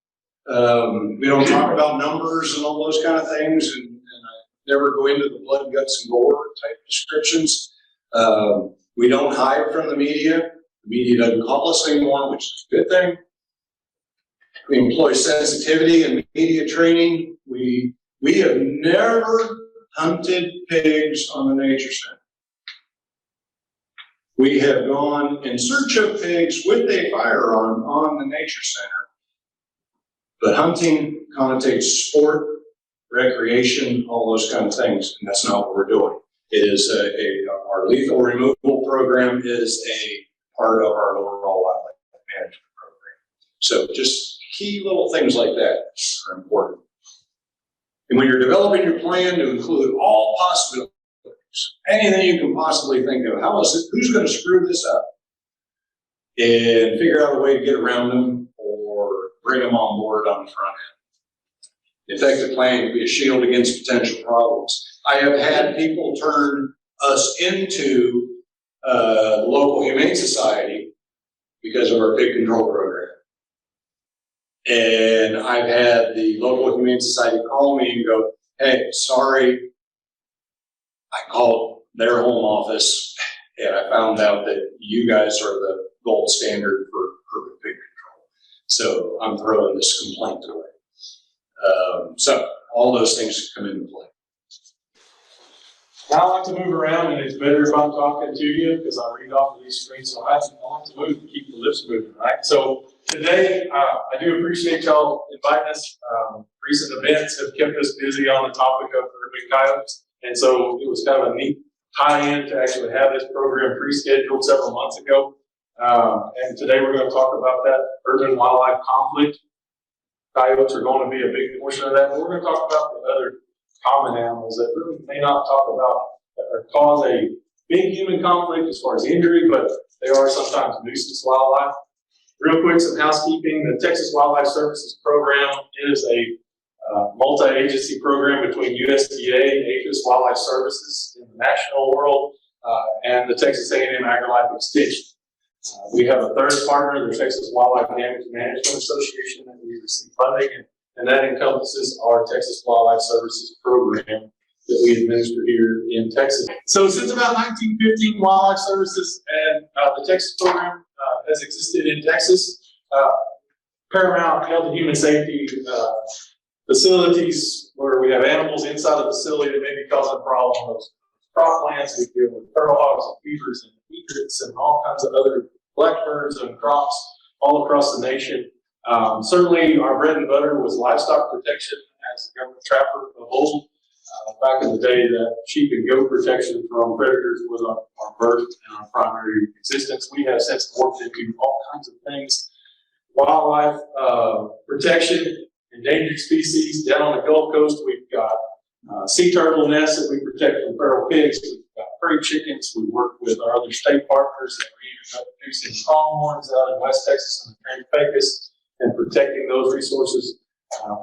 We don't talk about numbers and all those kind of things, and I never go into the blood, guts, and gore type descriptions. We don't hide from the media. The media doesn't call us anymore, which is a good thing. We employ sensitivity and media training. We have never hunted pigs on the Nature Center. We have gone in search of pigs with a firearm on the Nature Center. But hunting connotates sport, recreation, all those kind of things, and that's not what we're doing. It is our lethal removal program is a part of our overall wildlife management program. So just key little things like that are important. And when you're developing your plan to include all possibilities, anything you can possibly think of, who's going to screw this up? And figure out a way to get around them or bring them on board on the front end. The effective plan can be a shield against potential problems. I have had people turn us into the local humane society because of our pig control program. And I've had the local humane society call me and go, hey, sorry, I called their home office and I found out that you guys are the gold standard for urban pig control. So I'm throwing this complaint away. So all those things come into play. I like to move around, and it's better if I'm talking to you because I read off of these screens. So I like to move to keep the lips moving, right? So today, I do appreciate y'all inviting us. Recent events have kept us busy on the topic of urban coyotes, and so it was kind of a neat tie-in to actually have this program pre-scheduled several months ago. And today we're going to talk about that urban wildlife conflict. Coyotes are going to be a big portion of that, but we're going to talk about the other common animals that really may not talk about or cause a big human conflict as far as injury, but they are sometimes nuisance wildlife. Real quick, some housekeeping. The Texas Wildlife Services Program is a multi-agency program between USDA, APHIS Wildlife Services in the national world, and the Texas A&M AgriLife Extension. We have a third partner, the Texas Wildlife Damage Management Association, that we receive funding, and that encompasses our Texas Wildlife Services program that we administer here in Texas. So since about 1915, Wildlife Services and the Texas program has existed in Texas. Paramount Health and Human Safety facilities where we have animals inside the facility that may be causing problems. Croplands, we deal with turtle hogs and beavers and egrets and all kinds of other blackbirds and crops all across the nation. Certainly our bread and butter was livestock protection as a government trapper of old. Back in the day, that sheep and goat protection from predators was our birth and our primary existence. We have since morphed into all kinds of things. Wildlife protection, endangered species. Down on the Gulf Coast, we've got sea turtle nests that we protect from feral pigs. We've got prairie chickens. We work with our other state partners that are producing pronghorns out in West Texas and the Trans-Pecos and protecting those resources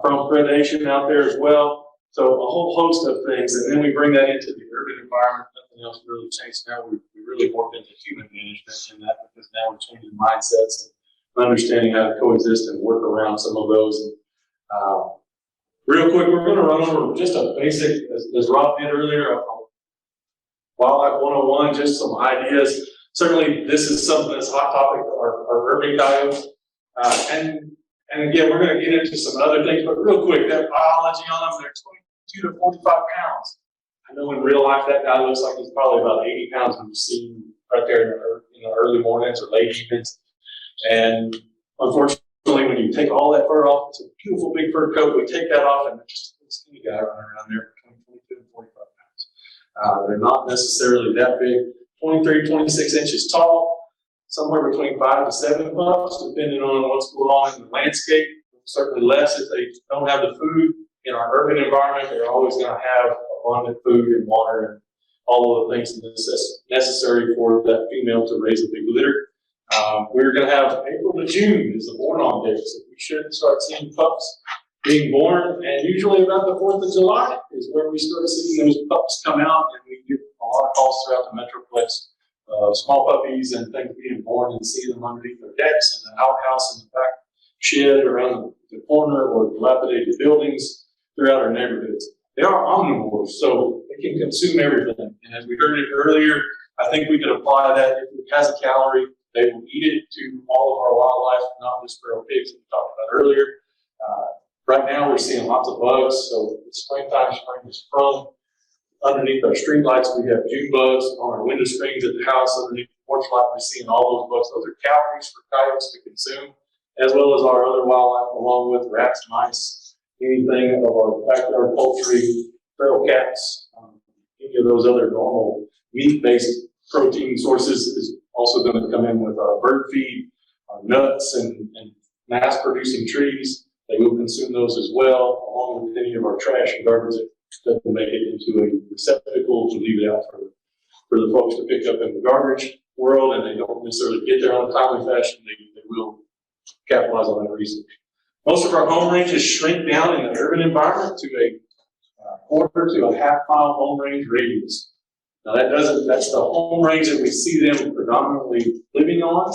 from predation out there as well. So a whole host of things, and then we bring that into the urban environment. Nothing else really changed. Now we really morphed into human management in that, because now we're changing mindsets and understanding how to coexist and work around some of those. And, real quick, we're going to run over just a basic, as Rob did earlier, Wildlife 101, just some ideas. Certainly, this is something that's a hot topic, our urban coyotes. And again, we're going to get into some other things, but real quick, that biology on them, they're 22 to 45 pounds. I know in real life that guy looks like he's probably about 80 pounds when you see him right there in the early mornings or late evenings. And unfortunately, when you take all that fur off, it's a beautiful big fur coat. We take that off and they're just a skinny guy running around there between 22 and 45 pounds. They're not necessarily that big, 23, 26 inches tall. Somewhere between 5 to 7 bucks, depending on what's going on in the landscape. Certainly less if they don't have the food. In our urban environment, they're always going to have abundant food and water all of the things necessary for that female to raise a big litter. We're gonna have April to June is the born-on date, so we should start seeing pups being born, and usually about the 4th of July is where we start seeing those pups come out, and we get a lot of calls throughout the Metroplex, small puppies and things being born and seeing them underneath their decks in the outhouse in the back shed around the corner or dilapidated buildings throughout our neighborhoods. They are omnivores, so they can consume everything. And as we heard it earlier, I think we can apply that. If it has a calorie, they will eat it to all of our wildlife, not just feral pigs that we talked about earlier. Right now, we're seeing lots of bugs, so it's springtime, spring is sprung. Underneath our street lights, we have June bugs. On our window screens at the house, underneath the porch light, we're seeing all those bugs. Those are calories for coyotes to consume, as well as our other wildlife, along with rats, mice, anything of our backyard poultry, feral cats, any of those other normal meat-based protein sources is also going to come in with our bird feed, our nuts, and mass-producing trees. They will consume those as well, along with any of our trash and garbage that will make it into a receptacle to leave it out for the folks to pick up in the garbage world, and they don't necessarily get there on a timely fashion. They will capitalize on that research. Most of our home ranges shrink down in the urban environment to a quarter to a half-mile home range radius. Now that's the home range that we see them predominantly living on.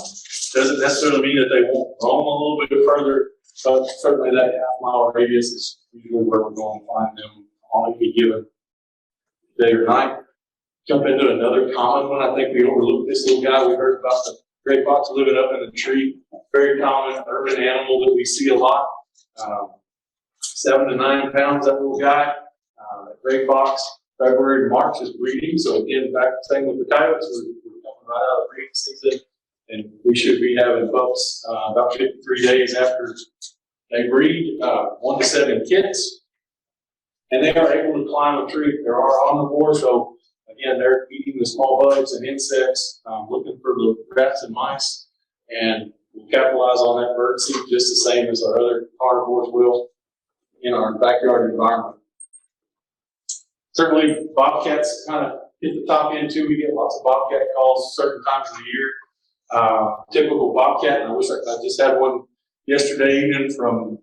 Doesn't necessarily mean that they won't roam a little bit further, but certainly that half-mile radius is usually where we're going to find them on any given day or night. Jump into another common one. I think we overlooked this little guy. We heard about the gray fox living up in the tree. Very common urban animal that we see a lot. 7 to 9 pounds, that little guy. Gray fox, February and March is breeding. So again, back the same with the coyotes. We're coming right out of breeding season, and we should be having pups about 53 days after they breed, 1 to 7 kids. And they are able to climb a tree. There are omnivores, so again, they're eating the small bugs and insects, looking for the rats and mice, and we'll capitalize on that bird seed just the same as our other carnivores will in our backyard environment. Certainly, bobcats kind of hit the top end too. We get lots of bobcat calls certain times of the year. Typical bobcat, and I wish I just had one yesterday evening from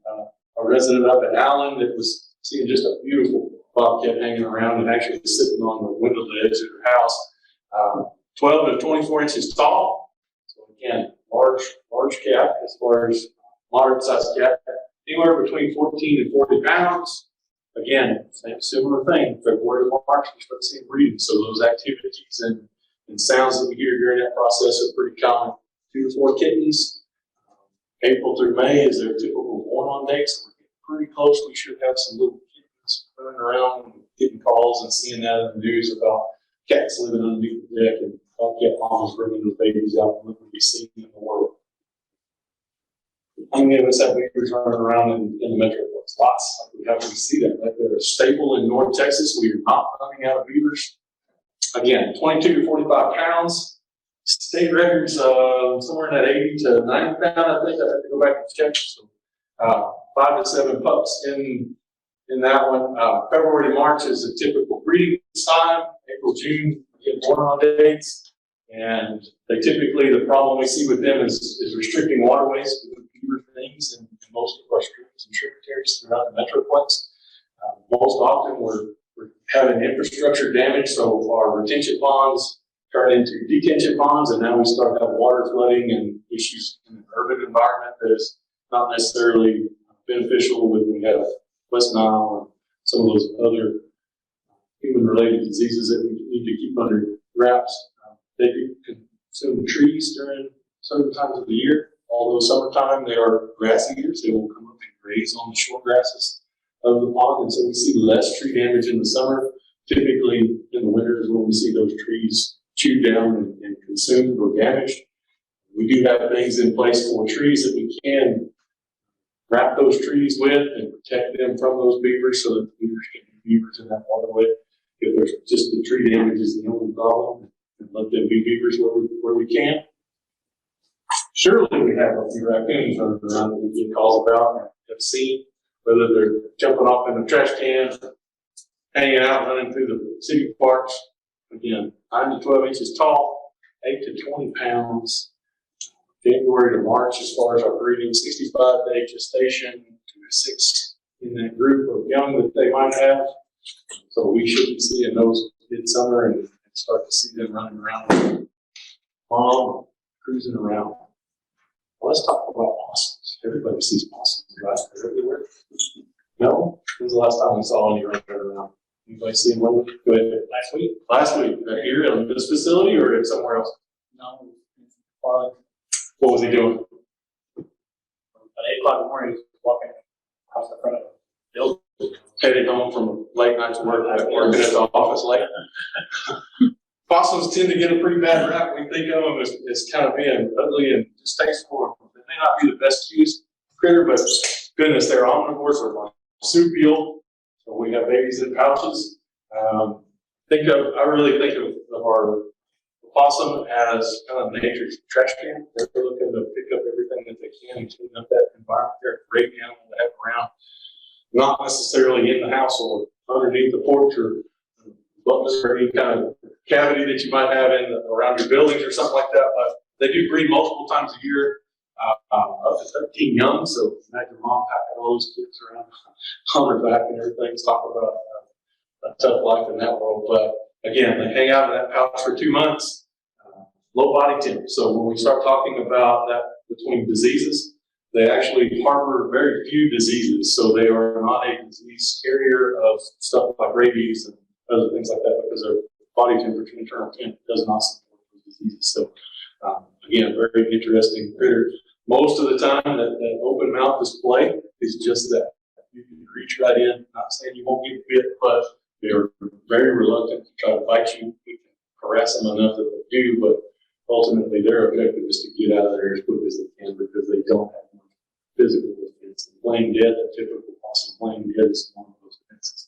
a resident up in Allen that was seeing just a beautiful bobcat hanging around and actually sitting on the window ledge of her house. 12 to 24 inches tall. So again, large cat as far as moderate sized cat. Anywhere between 14 and 40 pounds. Again, similar thing. February to March, we start seeing breeding. So those activities and sounds that we hear during that process are pretty common. 2 to 4 kittens. April through May is their typical born-on date. So we're getting pretty close. We should have some little kittens running around and getting calls and seeing that in the news about cats living underneath the deck and bobcat mamas bringing those babies out and looking to be seen in the world. How many of us have beavers running around in the Metroplex? Lots. We have to see that. Like they're a staple in North Texas. We are not running out of beavers. Again, 22 to 45 pounds. State records somewhere in that 80 to 90 pound. I think I have to go back and check. So 5 to 7 pups in that one. February to March is a typical breeding time. April, June, again, born-on dates. And they typically, the problem we see with them is restricting waterways with beaver things in most of our streams and tributaries throughout the Metroplex. Most often we're having infrastructure damage, so our retention ponds turn into detention ponds, and now we start having water flooding and issues in an urban environment that is not necessarily beneficial when we have West Nile or some of those other human-related diseases that we need to keep under wraps. They do consume trees during certain times of the year. Although summertime, they are grass eaters. They will come up and graze on the short grasses of the pond, and so we see less tree damage in the summer. Typically, in the winter is when we see those trees chewed down and consumed or damaged. We do have things in place for trees that we can wrap those trees with and protect them from those beavers so that the beavers can be beavers in that waterway. If there's just the tree damage is the only problem, and let them be beavers where we can. Surely we have a few raccoons running around that we get calls about and have seen, whether they're jumping off in a trash can, hanging out, running through the city parks, Again, 9 to 12 inches tall, 8 to 20 pounds. January to March, as far as our breeding, 65-day gestation, 2 to 6 in that group of young that they might have. So we should be seeing those midsummer and start to see them running around, mom, cruising around. Well, let's talk about possums. Everybody sees possums, right? They're everywhere. No? When's the last time we saw any running around? Anybody see them running? Go ahead. Last week? Last week, here in this facility or somewhere else? No. Well, What was he doing? at 8 o'clock in the morning, he was walking across the front of a building. Heading home from late night to work, working at the office late. Possums tend to get a pretty bad rap. We think of them as kind of being ugly and distasteful. They may not be the best used critter, but goodness, they're omnivores or marsupial. So we have babies in pouches. I really think of our possum as kind of nature's trash can. They're looking to pick up everything that they can and clean up that environment. They're a great animal to have around. Not necessarily in the house or underneath the porch or any kind of cavity that you might have around your buildings or something like that. But they do breed multiple times a year, up to 13 young. So imagine mom packing all those kids around on her back and everything. Talk about a tough life in that world. But again, they hang out in that pouch for 2 months, low body temp. So when we start talking about that between diseases, they actually harbor very few diseases, so they are not a disease carrier of stuff like rabies and other things like that because their body temperature, internal temp, does not support those diseases. So, again, very interesting critter. Most of the time, that open mouth display is just that. You can reach right in, not saying you won't get bit, but they're very reluctant to try to bite you. We can harass them enough that they do, but ultimately their objective is to get out of there as quick as they can because they don't have physical defense. And playing dead, a typical possum playing dead is one of those defenses.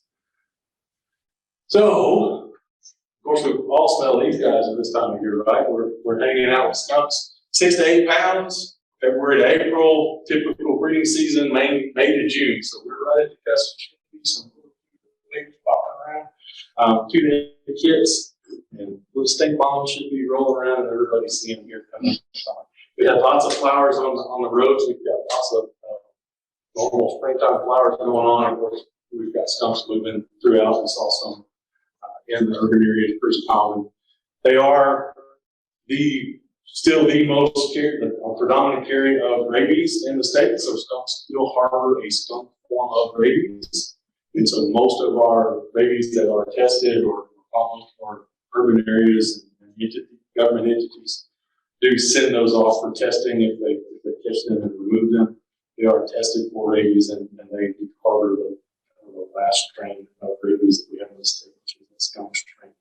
So, of course, we all smell these guys at this time of year, right? We're hanging out with skunks, 6 to 8 pounds, February to April, typical breeding season, May to June. So we're right at the cusp of some babies popping around. 2 to 8 kids, and little stink bombs should be rolling around, and everybody's seeing them here coming up. We have lots of flowers on the roads. We've got lots of normal springtime flowers going on. Of course, we've got skunks moving throughout. We saw some in the urban areas, pretty common. They are still the most predominant carrier of rabies in the state. So skunks still harbor a skunk form of rabies. And so most of our babies that are tested or urban areas and government entities do send those off for testing if they catch them and remove them. They are tested for rabies and they harbor the last strain of rabies that we have in the state, which is the skunk strain.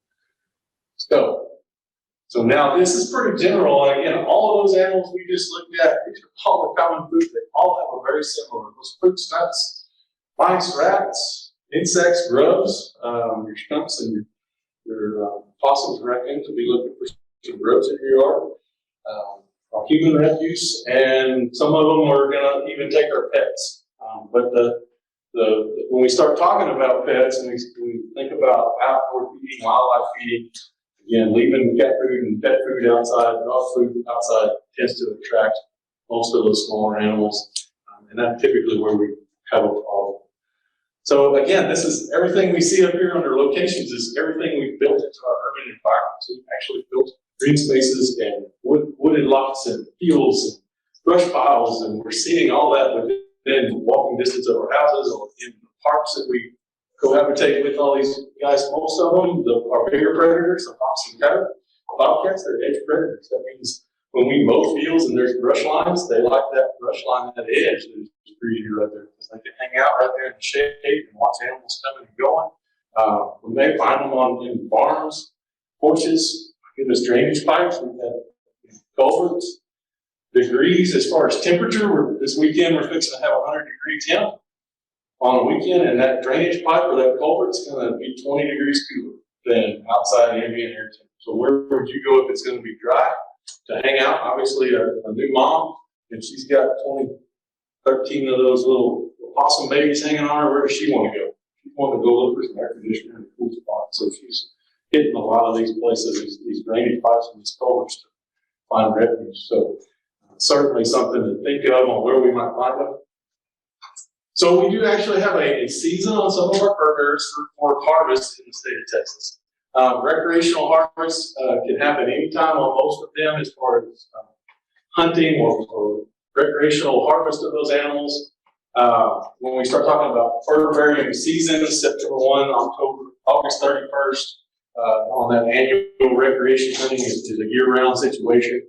So now this is pretty general. And again, all of those animals we just looked at, these are all the common foods. They all have a very similar. Those fruits, nuts, mice, rats, insects, grubs, your skunks and your possums and raccoons will be looking for some grubs in your yard. Our human refuse, and some of them are going to even take our pets. But when we start talking about pets and we think about outdoor feeding, wildlife feeding, again, leaving cat food and pet food outside, dog food outside tends to attract most of those smaller animals, and that's typically where we have a problem. So again, this is everything we see up here under locations is everything we've built into our urban environment. So we've actually built green spaces and wooded lots and fields and brush piles, and we're seeing all that within walking distance of our houses or in the parks that we cohabitate with all these guys. Most of them are bigger predators, the fox and coyote. Bobcats, they're edge predators. That means when we mow fields and there's brush lines, they like that brush line, that edge that is created right there, because they can hang out right there in the shade and watch animals coming and going. We may find them in barns, porches, goodness, drainage pipes. We've had culverts. Degrees as far as temperature. This weekend we're fixing to have 100-degree temp on a weekend, and that drainage pipe or that culvert's going to be 20 degrees cooler than outside ambient air temp. So where would you go if it's going to be dry? To hang out, obviously a new mom, and she's got 13 of those little possum babies hanging on her. Where does she want to go? She wants to go look for some air conditioner in a cool spot. So she's hitting a lot of these places, these drainage pipes and these culverts to find refuge. So certainly something to think of on where we might find them. So we do actually have a season on some of our burgers for harvest in the state of Texas. Recreational harvest can happen anytime on most of them as far as hunting or recreational harvest of those animals. When we start talking about fur bearing season, September 1, August 31st, on that annual recreation hunting is a year-round situation.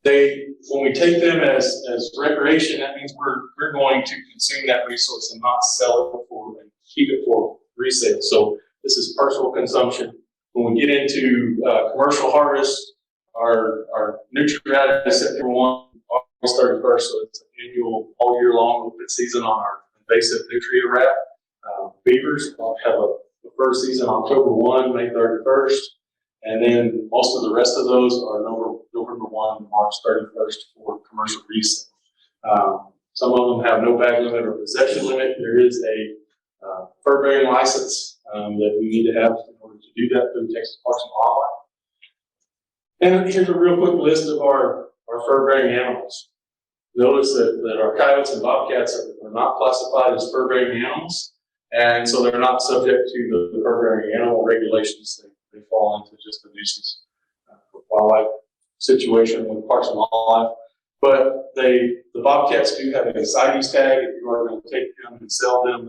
When we take them as recreation, that means we're going to consume that resource and not sell it and keep it for resale. So this is personal consumption. When we get into commercial harvest, our nutria is September 1, August 31st, so it's an annual, all year long open season on our invasive nutria rat. Beavers have a fur season October 1, May 31st, and then most of the rest of those are November 1, March 31st for commercial resale. Some of them have no bag limit or possession limit. There is a fur bearing license that we need to have in order to do that through Texas Parks and Wildlife. And here's a real quick list of our fur bearing animals. Notice that our coyotes and bobcats are not classified as fur bearing animals, and so they're not subject to the fur bearing animal regulations. They fall into just a nuisance wildlife situation with Parks and Wildlife. But the bobcats do have a CITES tag. If you are going to take them and sell them,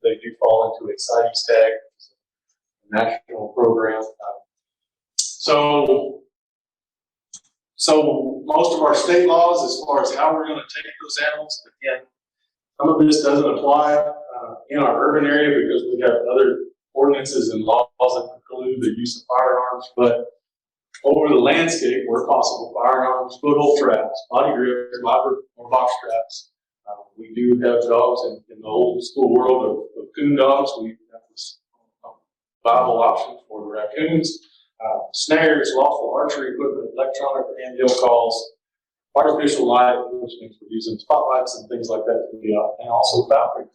they do fall into a CITES tag, a national program. So most of our state laws, as far as how we're going to take those animals, again, some of this doesn't apply in our urban area because we have other ordinances and laws that preclude the use of firearms. But over the landscape, where possible, firearms, foothold traps, body grips, leopard or box traps. We do have dogs in the old school world of coon dogs. That was a viable option for the raccoons. Snares, lawful archery equipment, electronic handheld calls, artificial light, which means we're using spotlights and things like that to be out, and also falconry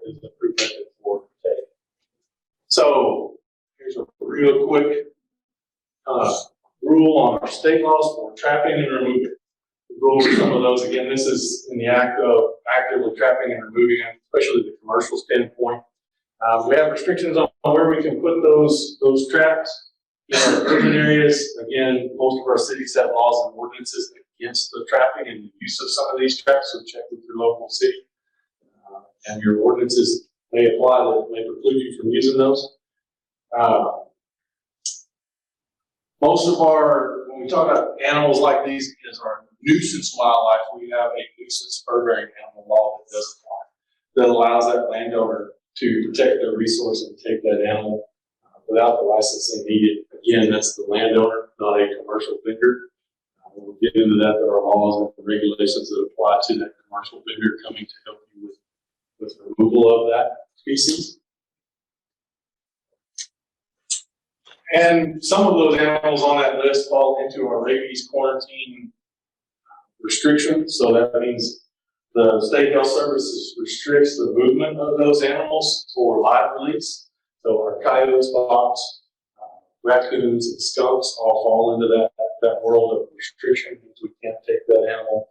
is a prerequisite for take. So here's a real quick rule on our state laws for trapping and removing. We'll go over some of those again. This is in the act of actively trapping and removing, especially the commercial standpoint. We have restrictions on where we can put those traps. In our urban areas, again, most of our cities have laws and ordinances against the trapping and the use of some of these traps, so check with your local city. And your ordinances may apply that may preclude you from using those. When we talk about animals like these as our nuisance wildlife, we have a nuisance fur bearing animal law that does apply, that allows that landowner to protect their resource and take that animal without the licensing needed. Again, that's the landowner, not a commercial vendor. When we get into that, there are laws and regulations that apply to that commercial vendor coming to help you with removal of that species. And some of those animals on that list fall into our rabies quarantine restriction. So that means the State Health Services restricts the movement of those animals for live release. So our coyotes, fox, raccoons, and skunks all fall into that world of restriction. We can't take that animal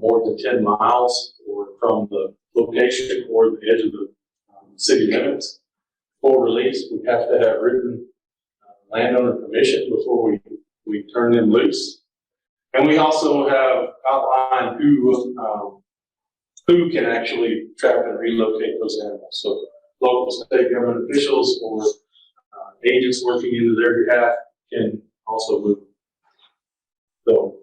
more than 10 miles or from the location or the edge of the city limits. For release, we have to have written landowner permission before we turn them loose. And we also have outlined who can actually trap and relocate those animals. So local state government officials or agents working into their behalf can also move. So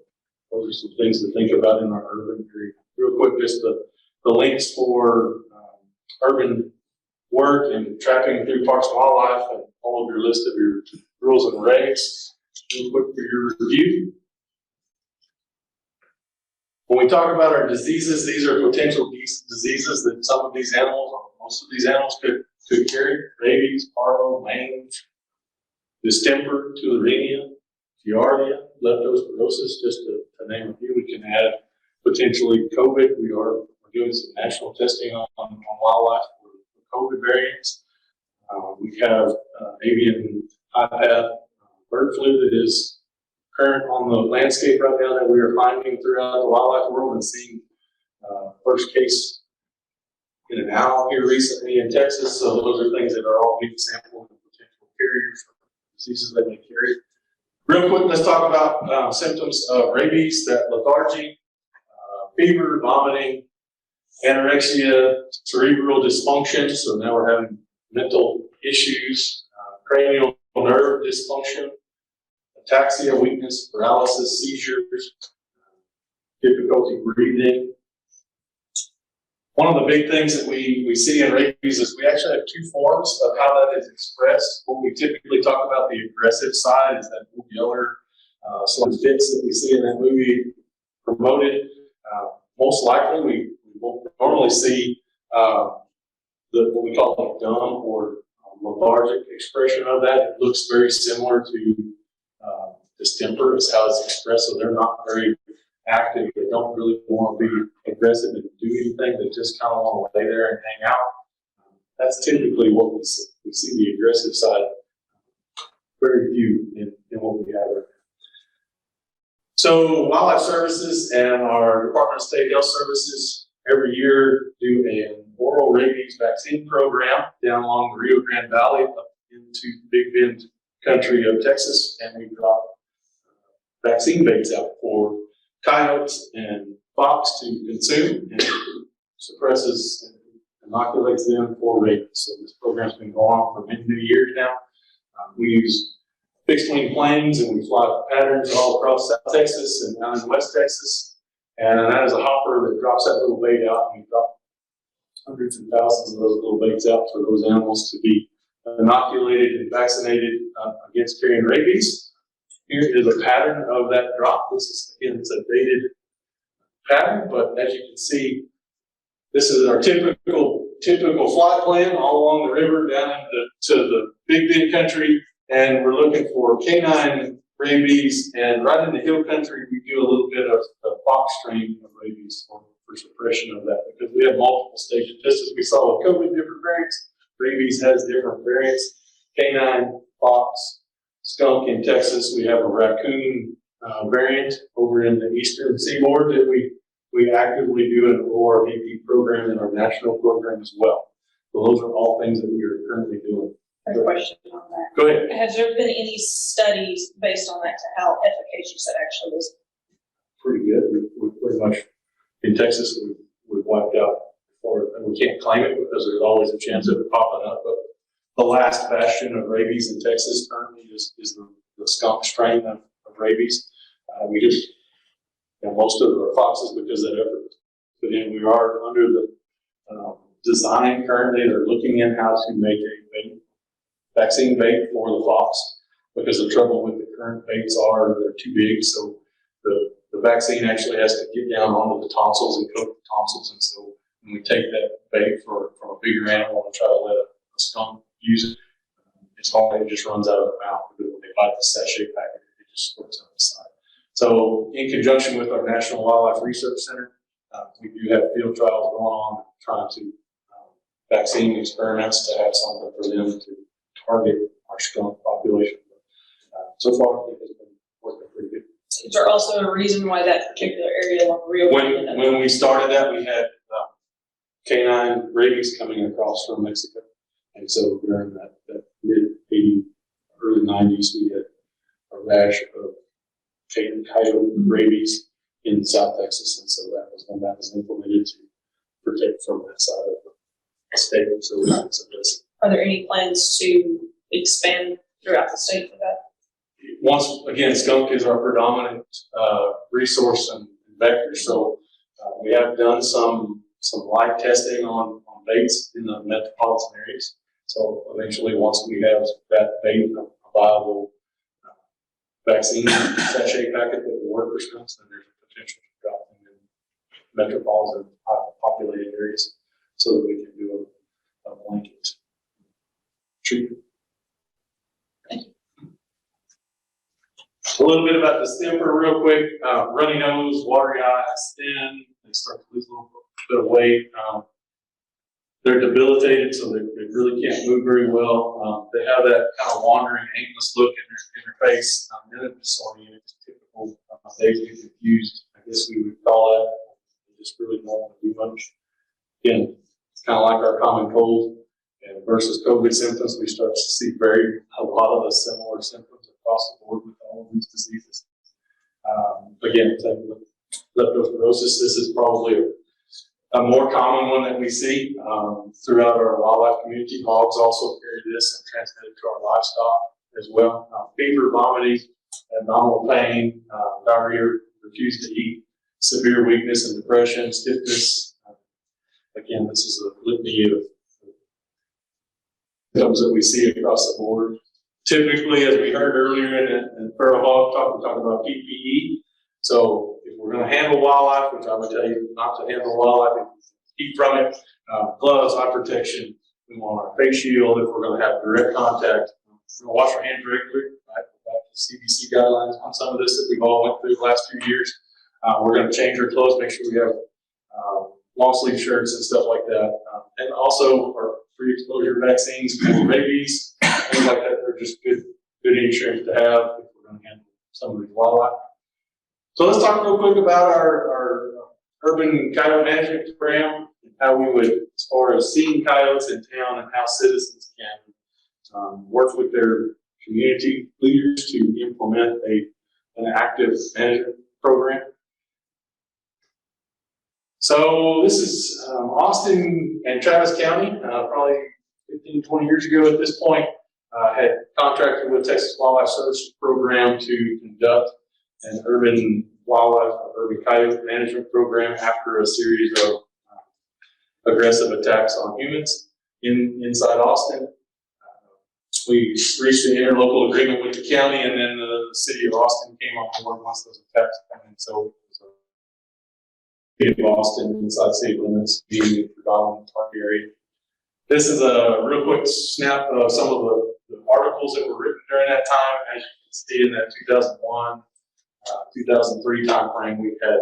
those are some things to think about in our urban area. Real quick, just the links for urban work and trapping through Parks and Wildlife and all of your list of your rules and regs. Real quick for your review. When we talk about our diseases, these are potential diseases that some of these animals, or most of these animals could carry. Rabies, parvo, mange, distemper, tularemia, giardia, leptospirosis, just to name a few. We can add potentially COVID. We're doing some national testing on wildlife for COVID variants. We have avian high path bird flu that is current on the landscape right now that we are finding throughout the wildlife world and seeing first case in an owl here recently in Texas. So those are things that are all being sampled and potential carriers for diseases they may carry. Real quick, let's talk about symptoms of rabies, that lethargy, fever, vomiting, anorexia, cerebral dysfunction. So now we're having mental issues, cranial nerve dysfunction, ataxia, weakness, paralysis, seizures, difficulty breathing. One of the big things that we see in rabies is we actually have two forms of how that is expressed. What we typically talk about, the aggressive side, is that yeller sort of fits that we see in that movie promoted. Most likely, we will normally see what we call the dumb or lethargic expression of that. It looks very similar to distemper is how it's expressed, so they're not very active. They don't really want to be aggressive and do anything. They just kind of want to lay there and hang out. That's typically what we see. We see the aggressive side very few in what we have right now. So Wildlife Services and our Department of State Health Services every year do an oral rabies vaccine program down along the Rio Grande Valley up into Big Bend country of Texas, and we drop vaccine baits out for coyotes and fox to consume, and suppresses and inoculates them for rabies. So this program's been going on for many years now. We use fixed wing planes and we fly patterns all across South Texas and down in West Texas. And that is a hopper that drops that little bait out, and we drop hundreds and thousands of those little baits out for those animals to be inoculated and vaccinated against carrying rabies. Here is a pattern of that drop. This is, again, it's a dated pattern, but as you can see, this is our typical flight plan all along the river down to the Big Bend country, and we're looking for canine rabies, and right in the hill country, we do a little bit of the fox strain of rabies for suppression of that, because we have multiple stages. Just as we saw with COVID, different variants, rabies has different variants. Canine, fox, skunk in Texas. We have a raccoon variant over in the eastern seaboard that we actively do an ORVP program in our national program as well. So those are all things that we are currently doing. I have a question on that. Go ahead. Has there been any studies based on that to how efficacious that actually is? Pretty good. We pretty much, in Texas, we've wiped out before, and we can't claim it because there's always a chance of it popping up, but the last bastion of rabies in Texas currently is the skunk strain of rabies. We just, most of our foxes, because of that effort, but then we are under the design currently. They're looking in how to make a vaccine bait for the fox, because the trouble with the current baits are they're too big, so the vaccine actually has to get down onto the tonsils and coat the tonsils, and so when we take that bait from a bigger animal and try to let a skunk use it, it's hard. It just runs out of the mouth, because when they bite the sachet packet, it just squirts out the side. So in conjunction with our National Wildlife Research Center, we do have field trials going on trying to vaccine experiments to have something for them to target our skunk population. So far, it has been working pretty good. Is there also a reason why that particular area along Rio Grande? When we started that, we had canine rabies coming across from Mexico. And so during that mid-80s, early 90s, we had a rash of coyote rabies in South Texas. And so that was when that was implemented to protect from that side of the state. So we had some risk. Are there any plans to expand throughout the state for that? Once again, skunk is our predominant resource and vector. So we have done some light testing on baits in the metropolitan areas. So eventually, once we have that bait, a viable vaccine sachet packet that will work for skunks, then there's a potential to drop them in metropolitan populated areas so that we can do a blanket treatment. A little bit about distemper real quick. Runny nose, watery eyes, thin. They start to lose a little bit of weight. they're debilitated, so they really can't move very well. They have that kind of wandering, aimless look in their face, and it's disoriented. It's typical. They get confused, I guess we would call that. They just really don't want to do much. Again, it's kind of like our common cold, and versus COVID symptoms, we start to see a lot of the similar symptoms across the board with all of these diseases. Again, leptospirosis, this is probably a more common one that we see throughout our wildlife community. Hogs also carry this and transmit it to our livestock as well. Fever, vomiting, abdominal pain, diarrhea, refuse to eat, severe weakness and depression, stiffness. Again, this is a litany of symptoms that we see across the board. Typically, as we heard earlier in Feral Hog Talk, we talk about PPE. So if we're going to handle wildlife, which I would tell you not to handle wildlife, keep from it, gloves, eye protection. We want our face shield if we're going to have direct contact. We're going to wash our hands regularly, right? Back to CDC guidelines on some of this that we've all went through the last few years. We're going to change our clothes, make sure we have long sleeve shirts and stuff like that. And also our pre-exposure vaccines for rabies, things like that. They're just good insurance to have if we're going to handle some of these wildlife. So let's talk real quick about our urban coyote management program, and how we would, as far as seeing coyotes in town and how citizens can work with their community leaders to implement an active management program. So this is Austin and Travis County, probably 15, 20 years ago at this point, had contracted with Texas Wildlife Services program to conduct an urban wildlife, urban coyote management program after a series of aggressive attacks on humans inside Austin. We reached an interlocal agreement with the county, and then the city of Austin came on board once those attacks came in. So the city of Austin, inside city limits, being the predominant target area. This is a real quick snap of some of the articles that were written during that time. As you can see in that 2001, 2003 timeframe, we had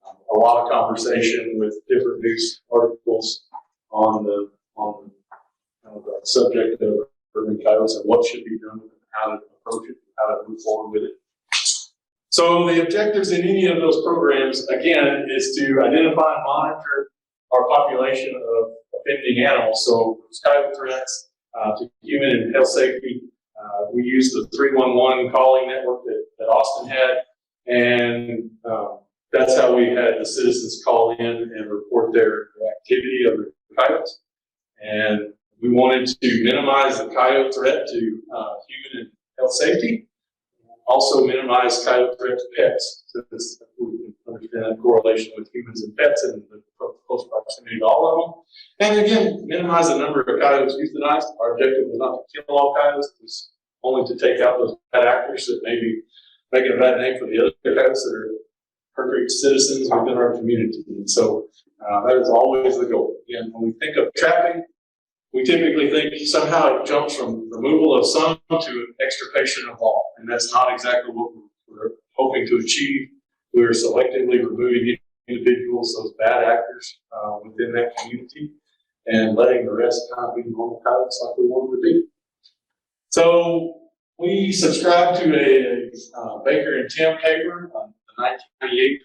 a lot of conversation with different news articles on the subject of urban coyotes and what should be done with it, how to approach it, how to move forward with it. So the objectives in any of those programs, again, is to identify and monitor our population of offending animals. So coyote threats to human and health safety. We use the 311 calling network that Austin had, and that's how we had the citizens call in and report their activity of the coyotes. And we wanted to minimize the coyote threat to human and health safety, also minimize coyote threat to pets, so we can understand that correlation with humans and pets and the close proximity to all of them. And again, minimize the number of coyotes euthanized. Our objective was not to kill all coyotes, it was only to take out those bad actors that may be making a bad name for the other coyotes that are perfect citizens within our community. And so that is always the goal. Again, when we think of trapping, we typically think somehow it jumps from removal of some to extirpation of all. And that's not exactly what we're hoping to achieve. We're selectively removing individuals, those bad actors within that community, and letting the rest kind of be normal coyotes like we want them to be. So we subscribe to a Baker and Tim paper, the 1998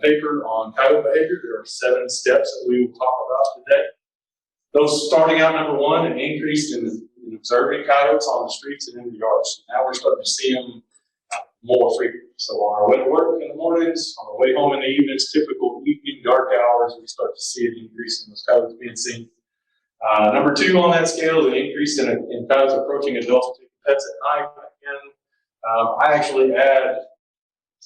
paper on coyote behavior. There are 7 steps that we will talk about today. Those starting out, number 1, an increase in observing coyotes on the streets and in the yards. Now we're starting to see them more frequently. So on our way to work in the mornings, on our way home in the evenings, typical evening dark hours, we start to see an increase in those coyotes being seen. Number 2 on that scale is an increase in coyotes approaching adults taking pets at night. Again, I actually add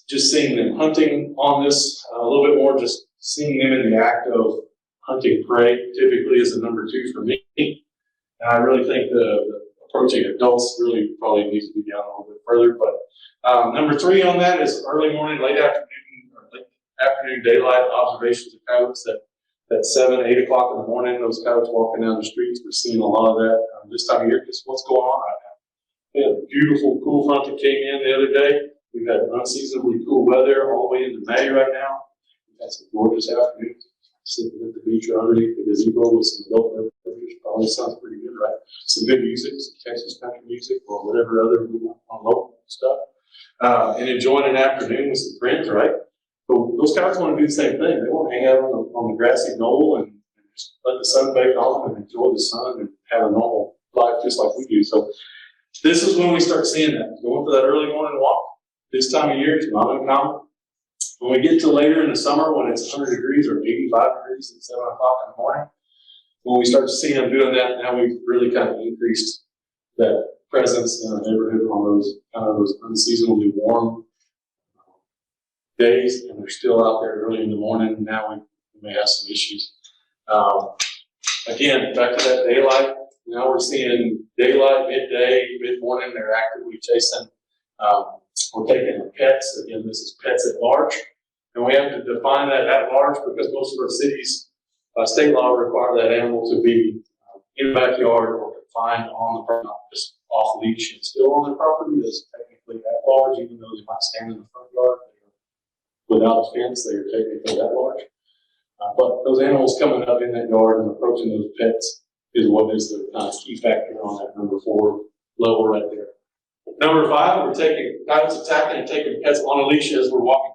just seeing them hunting on this a little bit more, just seeing them in the act of hunting prey typically is a number 2 for me. And I really think the approaching adults really probably needs to be down a little bit further. But number 3 on that is early morning, late afternoon daylight observations of coyotes at 7, 8 o'clock in the morning. Those coyotes walking down the streets, we're seeing a lot of that this time of year because what's going on right now. We had a beautiful cool front that came in the other day. We've had unseasonably cool weather all the way into May right now. We've had some gorgeous afternoons. sitting at the beach or underneath the gazebo with some adult beverages. Probably sounds pretty good, right? Some good music, some Texas country music or whatever other we want on local stuff. And enjoying an afternoon with some friends, right? But those guys want to do the same thing. They want to hang out on the grassy knoll and just let the sun bake on them and enjoy the sun and have a normal life just like we do. So this is when we start seeing that. Going for that early morning walk this time of year is not uncommon. When we get to later in the summer when it's 100 degrees or 85 degrees at 7 o'clock in the morning, when we start to see them doing that, now we've really kind of increased that presence in our neighborhood on those kind of those unseasonably warm days, and they're still out there early in the morning. Now we may have some issues. Again, back to that daylight. Now we're seeing daylight, midday, mid-morning. They're actively chasing. We're taking pets. Again, this is pets at large, and we have to define that at large because most of our cities, state law require that animal to be in the backyard or confined on the property, not just off leash and still on the property. That's technically at large, even though they might stand in the front yard. Without a fence, they are technically at large. But those animals coming up in that yard and approaching those pets is what is the kind of key factor on that number 4 level right there. Number 5, we're taking coyotes attacking and taking pets on a leash as we're walking,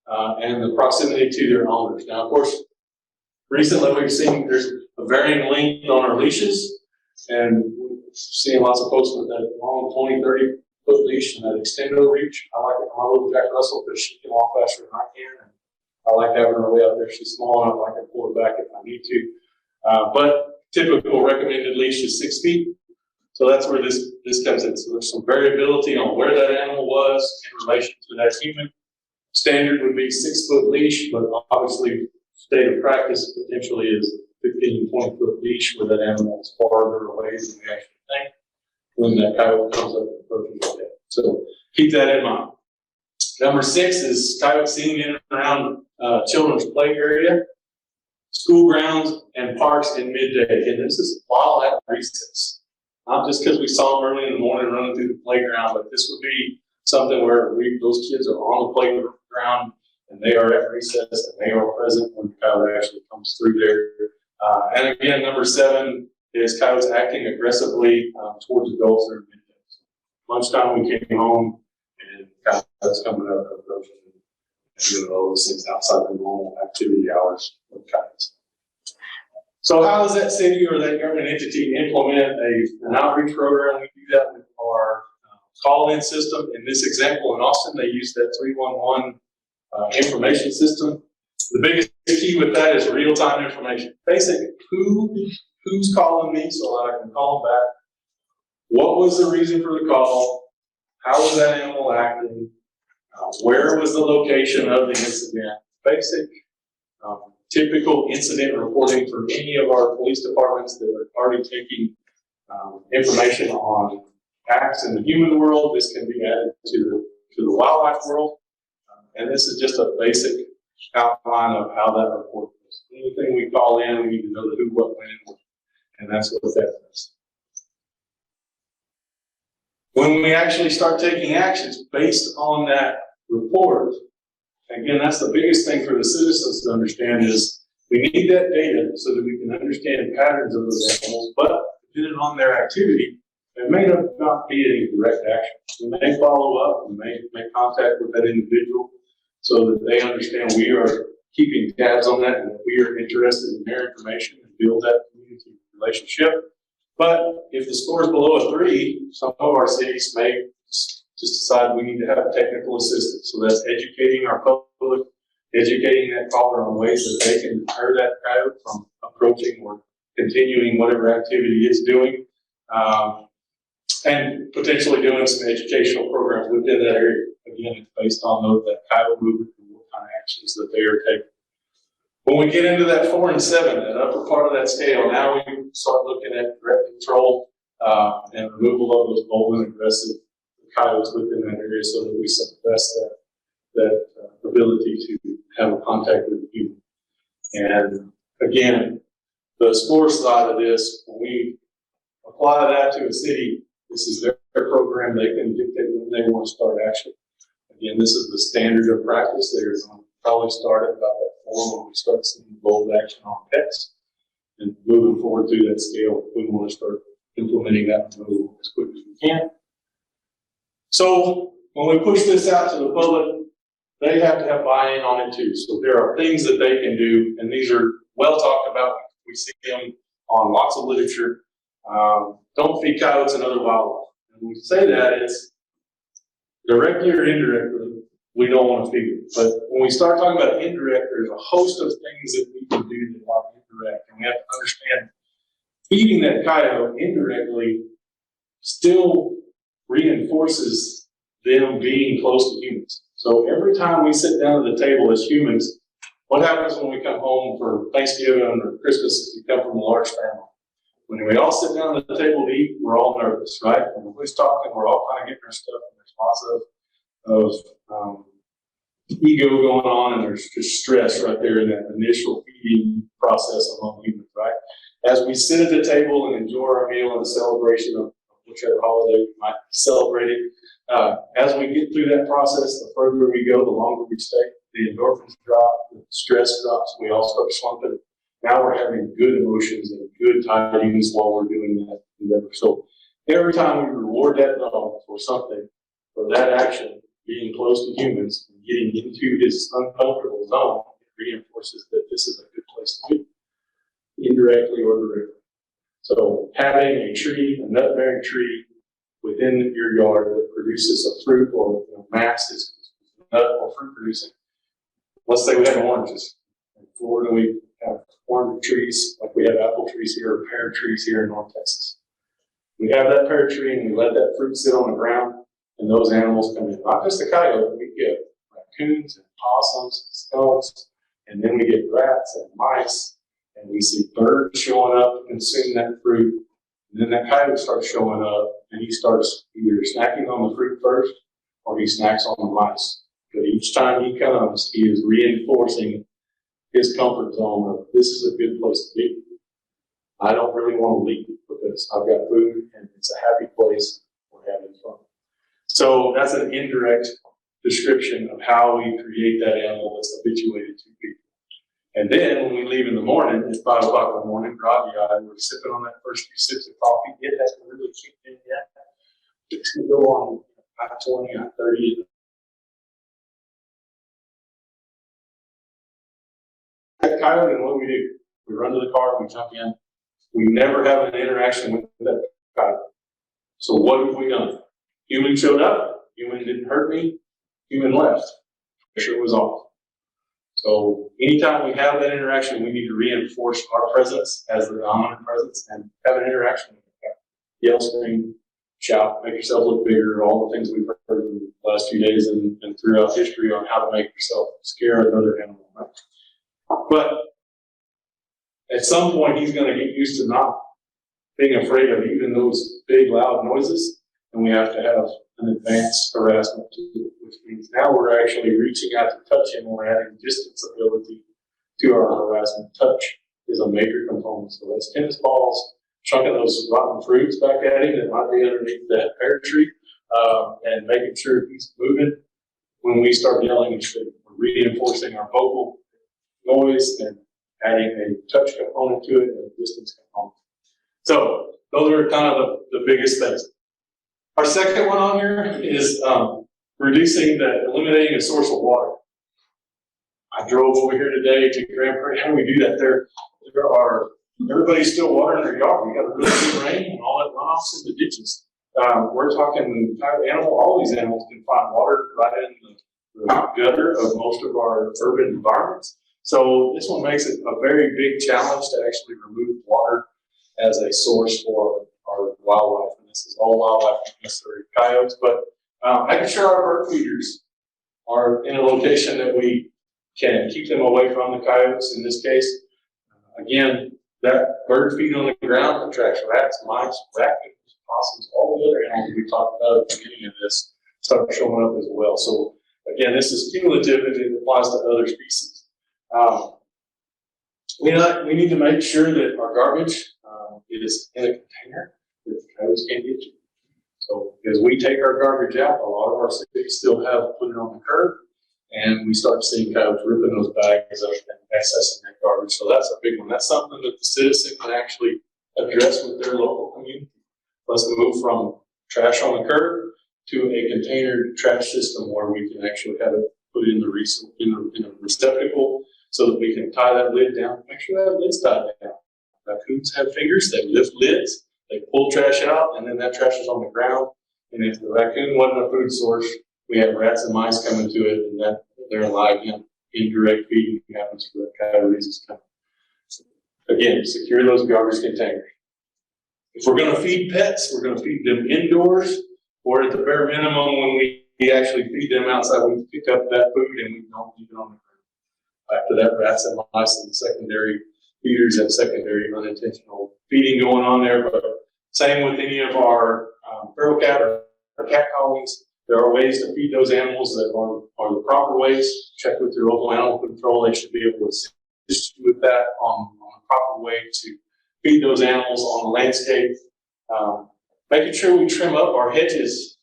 and the proximity to their owners. Now, of course, recently we've seen there's a varying length on our leashes, and we're seeing lots of folks with that long 20, 30-foot leash and that extendo reach. I like it for my little Jack Russell because she can walk faster than I can, and I like having her way out there. She's small enough I can pull her back if I need to. But typical recommended leash is 6 feet. So that's where this comes in. So there's some variability on where that animal was in relation to that human. Standard would be 6-foot leash, but obviously state of practice potentially is 15, 20-foot leash where that animal is farther away than we actually think when that coyote comes up and approaching the pet. So keep that in mind. Number 6 is coyotes seen in and around children's play area, school grounds, and parks in midday. And this is while at recess. Not just because we saw them early in the morning running through the playground, but this would be something where those kids are on the playground and they are at recess and they are present when the coyote actually comes through there. And again, number 7 is coyotes acting aggressively towards adults that are midday. Lunchtime we came home and coyotes coming up and approaching and doing all those things outside the normal activity hours of coyotes. So how does that city or that government entity implement an outreach program? We do that with our call-in system. In this example in Austin, they use that 311 information system. The biggest key with that is real-time information. Basically, who's calling me so that I can call them back? What was the reason for the call? How was that animal acting? Where was the location of the incident? Basic typical incident reporting from any of our police departments that are already taking information on acts in the human world. This can be added to the wildlife world. And this is just a basic outline of how that report goes. Anything we call in, we need to know the who, what, when, and that's what that does. When we actually start taking actions based on that report, again, that's the biggest thing for the citizens to understand is we need that data so that we can understand patterns of those animals, but depending on their activity, there may not be any direct action. We may follow up, we may make contact with that individual so that they understand we are keeping tabs on that and that we are interested in their information and build that community relationship. But if the score is below a 3, some of our cities may just decide we need to have technical assistance. So that's educating our public, educating that caller on ways that they can deter that coyote from approaching or continuing whatever activity it's doing, and potentially doing some educational programs within that area. Again, it's based on that coyote movement and what kind of actions that they are taking. When we get into that 4 and 7, that upper part of that scale, now we can start looking at threat control and removal of those bold and aggressive coyotes within that area so that we suppress that ability to have a contact with the human. And again, the score side of this, when we apply that to a city, this is their program. They can dictate when they want to start action. Again, this is the standard of practice. They're going to probably start at about that form when we start seeing bold action on pets. And moving forward through that scale, we want to start implementing that removal as quick as we can. So when we push this out to the public, they have to have buy-in on it too. So there are things that they can do, and these are well talked about. We see them on lots of literature. Don't feed coyotes and other wildlife. And when we say that, it's directly or indirectly, we don't want to feed them. But when we start talking about indirect, there's a host of things that we can do that are indirect. And we have to understand feeding that coyote indirectly still reinforces them being close to humans. So every time we sit down at the table as humans, what happens when we come home for Thanksgiving or Christmas if you come from a large family? When we all sit down at the table to eat, we're all nervous, right? And when we're talking, we're all kind of getting our stuff, and there's lots of ego going on, and there's just stress right there in that initial feeding process among humans, right? As we sit at the table and enjoy our meal and the celebration of whichever holiday we might be celebrating, as we get through that process, the further we go, the longer we stay, the endorphins drop, the stress drops, we all start slumping. Now we're having good emotions and good tidings while we're doing that endeavor. So every time we reward that dog for something, for that action, being close to humans, and getting into his uncomfortable zone, it reinforces that this is a good place to be, indirectly or directly. So having a tree, a nut-bearing tree within your yard that produces a fruit or mass is nut or fruit producing. Let's say we have oranges. In Florida, we have orange trees, like we have apple trees here, or pear trees here in North Texas. We have that pear tree and we let that fruit sit on the ground, and those animals come in. Not just the coyote, we get raccoons and possums and skunks, and then we get rats and mice, and we see birds showing up and consuming that fruit. And then that coyote starts showing up, and he starts either snacking on the fruit first, or he snacks on the mice. But each time he comes, he is reinforcing his comfort zone of this is a good place to be. I don't really want to leave because I've got food and it's a happy place. We're having fun. So that's an indirect description of how we create that animal that's habituated to people. And then when we leave in the morning, at 5 o'clock in the morning, groggy-eyed, we're sipping on that first few sips of coffee. It hasn't really kicked in yet. It's going to go on I-20, I-30. That coyote, and what we do, we run to the car, we jump in. We never have an interaction with that coyote. So what have we done? Human showed up. Human didn't hurt me. Human left. Pressure was off. So anytime we have that interaction, we need to reinforce our presence as the dominant presence and have an interaction with the coyote. Yell, scream, shout, make yourself look bigger, all the things we've heard in the last few days and throughout history on how to make yourself scare another animal. Right? But at some point, he's going to get used to not being afraid of even those big, loud noises, and we have to have an advanced harassment tool, which means now we're actually reaching out to touch him. We're adding distance ability to our harassment. Touch is a major component. So that's tennis balls, chucking those rotten fruits back at him that might be underneath that pear tree, and making sure he's moving when we start yelling and shooting. We're reinforcing our vocal noise and adding a touch component to it and a distance component. So those are kind of the biggest things. Our second one on here is eliminating a source of water. I drove over here today to Grand Prairie. How do we do that? Everybody's still watering their yard. We got a really good rain and all that runoffs in the ditches. We're talking all these animals can find water right in the gutter of most of our urban environments. So this one makes it a very big challenge to actually remove water as a source for our wildlife. And this is all wildlife, not necessarily coyotes, but making sure our bird feeders are in a location that we can keep them away from the coyotes in this case. Again, that bird feed on the ground attracts rats, mice, raccoons, possums, all the other animals we talked about at the beginning of this start showing up as well. So again, this is cumulative and it applies to other species. We need to make sure that our garbage is in a container that the coyotes can't get to. So as we take our garbage out, a lot of our cities still have put it on the curb. and we start seeing coyotes ripping those bags up and accessing that garbage. So that's a big one. That's something that the citizen can actually address with their local community. Let's move from trash on the curb to a container trash system where we can actually have it put in a receptacle so that we can tie that lid down. Make sure that lid's tied down. Raccoons have fingers, they lift lids, they pull trash out, and then that trash is on the ground. And if the raccoon wasn't a food source, we have rats and mice coming to it, and that they're alive, indirect feeding happens for the coyotes. Again, secure those garbage containers. If we're gonna feed pets, we're gonna feed them indoors, or at the bare minimum, when we actually feed them outside, we pick up that food and we don't leave it on the ground. After that, rats and mice and secondary feeders and secondary unintentional feeding going on there. But same with any of our feral cat or cat colonies. There are ways to feed those animals that are the proper ways. Check with your local animal control. They should be able to assist you with that on the proper way to feed those animals on the landscape. Making sure we trim up our hedges.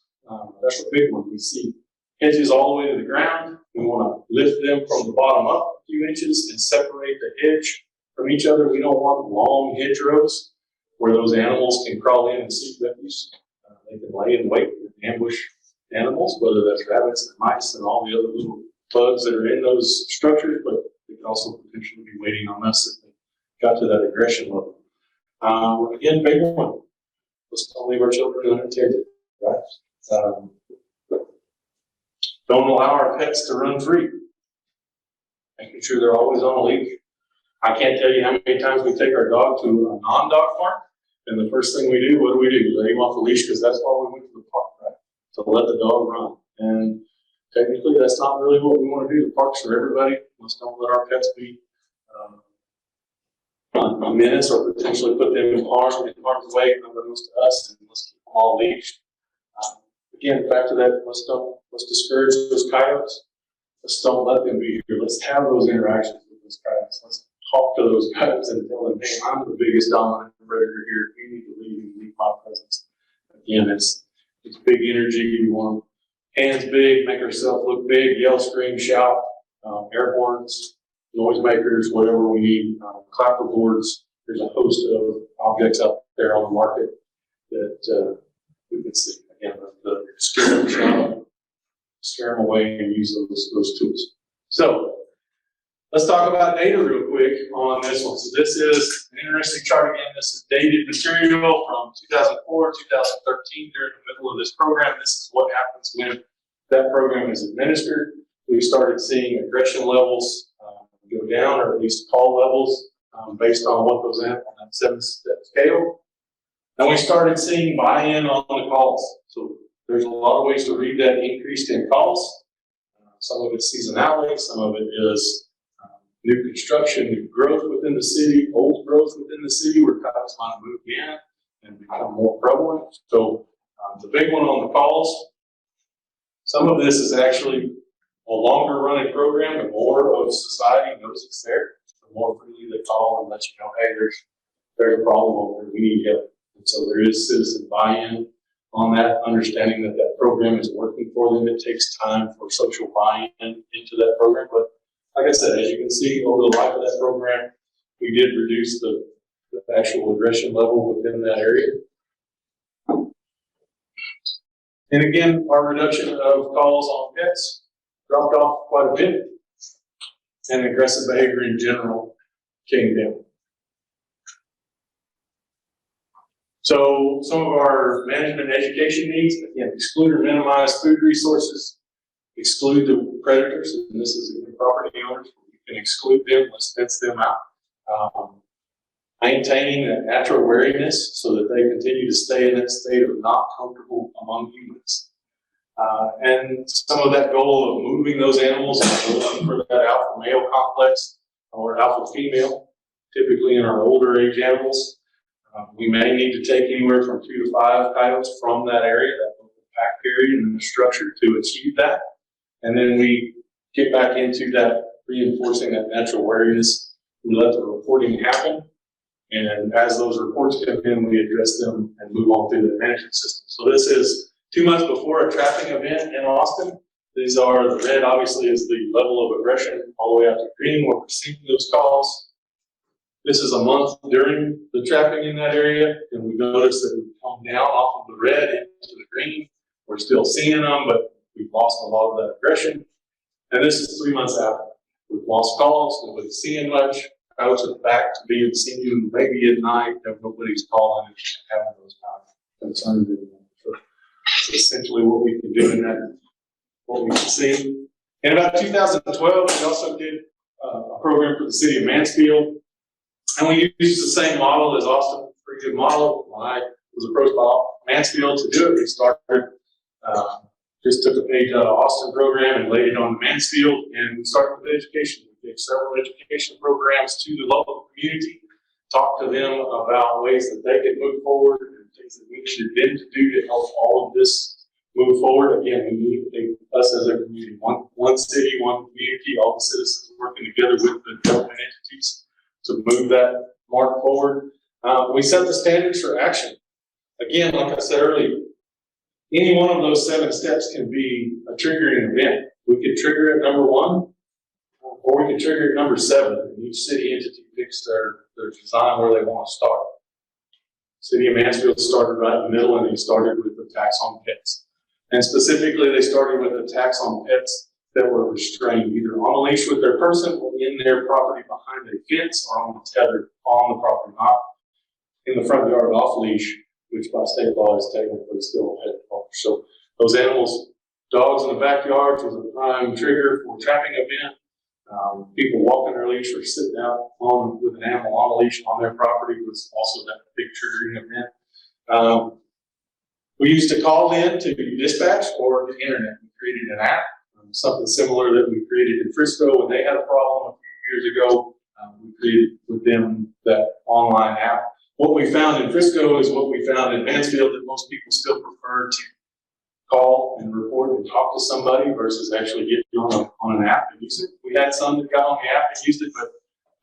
That's a big one. We see hedges all the way to the ground. We want to lift them from the bottom up a few inches and separate the hedge from each other. We don't want long hedgerows where those animals can crawl in and seek refuge. They can lay in wait and ambush animals, whether that's rabbits and mice and all the other little bugs that are in those structures, but they can also potentially be waiting on us if they got to that aggression level. Again, big one. Let's don't leave our children unattended, right? Don't allow our pets to run free. Making sure they're always on a leash. I can't tell you how many times we take our dog to a non-dog park, and the first thing we do, what do? Let him off the leash, because that's why we went to the park, right? To let the dog run. And technically, that's not really what we want to do. The park's for everybody. Let's don't let our pets be a menace or potentially put them in harm's way, unbeknownst to us, and let's keep them all leashed. Again, back to that, let's discourage those coyotes. Let's don't let them be here. Let's have those interactions with those coyotes. Let's talk to those coyotes and tell them, hey, I'm the biggest dominant predator here. You need to leave my presence. Again, it's big energy. We want hands big, make ourselves look big, yell, scream, shout, air horns, noisemakers, whatever we need, clapperboards. There's a host of objects out there on the market that we can see. Again, the scare them away and use those tools. So let's talk about data real quick on this one. So this is an interesting chart again. This is dated material from 2004, 2013 during the middle of this program. This is what happens when that program is administered. We started seeing aggression levels go down, or at least call levels, based on what goes in on that 7-step scale. And we started seeing buy-in on the calls. So there's a lot of ways to read that increase in calls. Some of it's seasonality, some of it is new construction, new growth within the city, old growth within the city where coyotes might move in and become more prevalent. So the big one on the calls, some of this is actually a longer running program. The more of society knows it's there, the more freely they call and let you know, hey, there's a problem over here, we need help. And so there is citizen buy-in on that, understanding that that program is working for them. It takes time for social buy-in into that program. But like I said, as you can see over the life of that program, we did reduce the actual aggression level within that area. And again, our reduction of calls on pets dropped off quite a bit, and aggressive behavior in general came down. So some of our management and education needs, again, exclude or minimize food resources, exclude the predators, and this is again property owners. You can exclude them, let's fence them out. Maintaining that natural wariness so that they continue to stay in that state of not comfortable among humans. And some of that goal of moving those animals for that alpha male complex or alpha female, typically in our older age animals. We may need to take anywhere from 2 to 5 coyotes from that area, that pack area and the structure to achieve that. And then we get back into that reinforcing that natural wariness. We let the reporting happen. And as those reports come in, we address them and move on through the management system. So this is 2 months before a trapping event in Austin. These are, the red obviously is the level of aggression, all the way out to green where we're seeing those calls. This is a month during the trapping in that area, and we noticed that we've come down off of the red into the green. We're still seeing them, but we've lost a lot of that aggression. And this is 3 months after. We've lost calls, nobody's seeing much. Coyotes are back to being seen maybe at night, if nobody's calling and having those kind of concerns anymore. So that's essentially what we can do in that, what we can see. In about 2012, we also did a program for the city of Mansfield. And we used the same model as Austin, pretty good model. When I was approached by Mansfield to do it, we started, just took a page out of Austin program and laid it on Mansfield, and we started with education. We did several education programs to the local community, talked to them about ways that they could move forward and things that we needed them to do to help all of this move forward. Again, we need us as a community, one city, one community, all the citizens working together with the government entities to move that mark forward. We set the standards for action. Again, like I said earlier, any one of those 7 steps can be a triggering event. We could trigger at number 1, or we could trigger at number 7. And each city entity picks their design where they want to start. City of Mansfield started right in the middle, and they started with the tax on pets. And specifically, they started with a tax on pets that were restrained, either on a leash with their person or in their property behind a fence or on a tether on the property, not in the front yard off leash, which by state law is technically still a pet park. So those animals, dogs in the backyards was a prime trigger for a trapping event. People walking their leash or sitting out on with an animal on a leash on their property was also that big triggering event. We used to call in to dispatch or the internet. We created an app, something similar that we created in Frisco when they had a problem a few years ago. We created with them that online app. What we found in Frisco is what we found in Mansfield, that most people still prefer to call and report and talk to somebody versus actually getting on an app and use it. We had some that got on the app and used it, but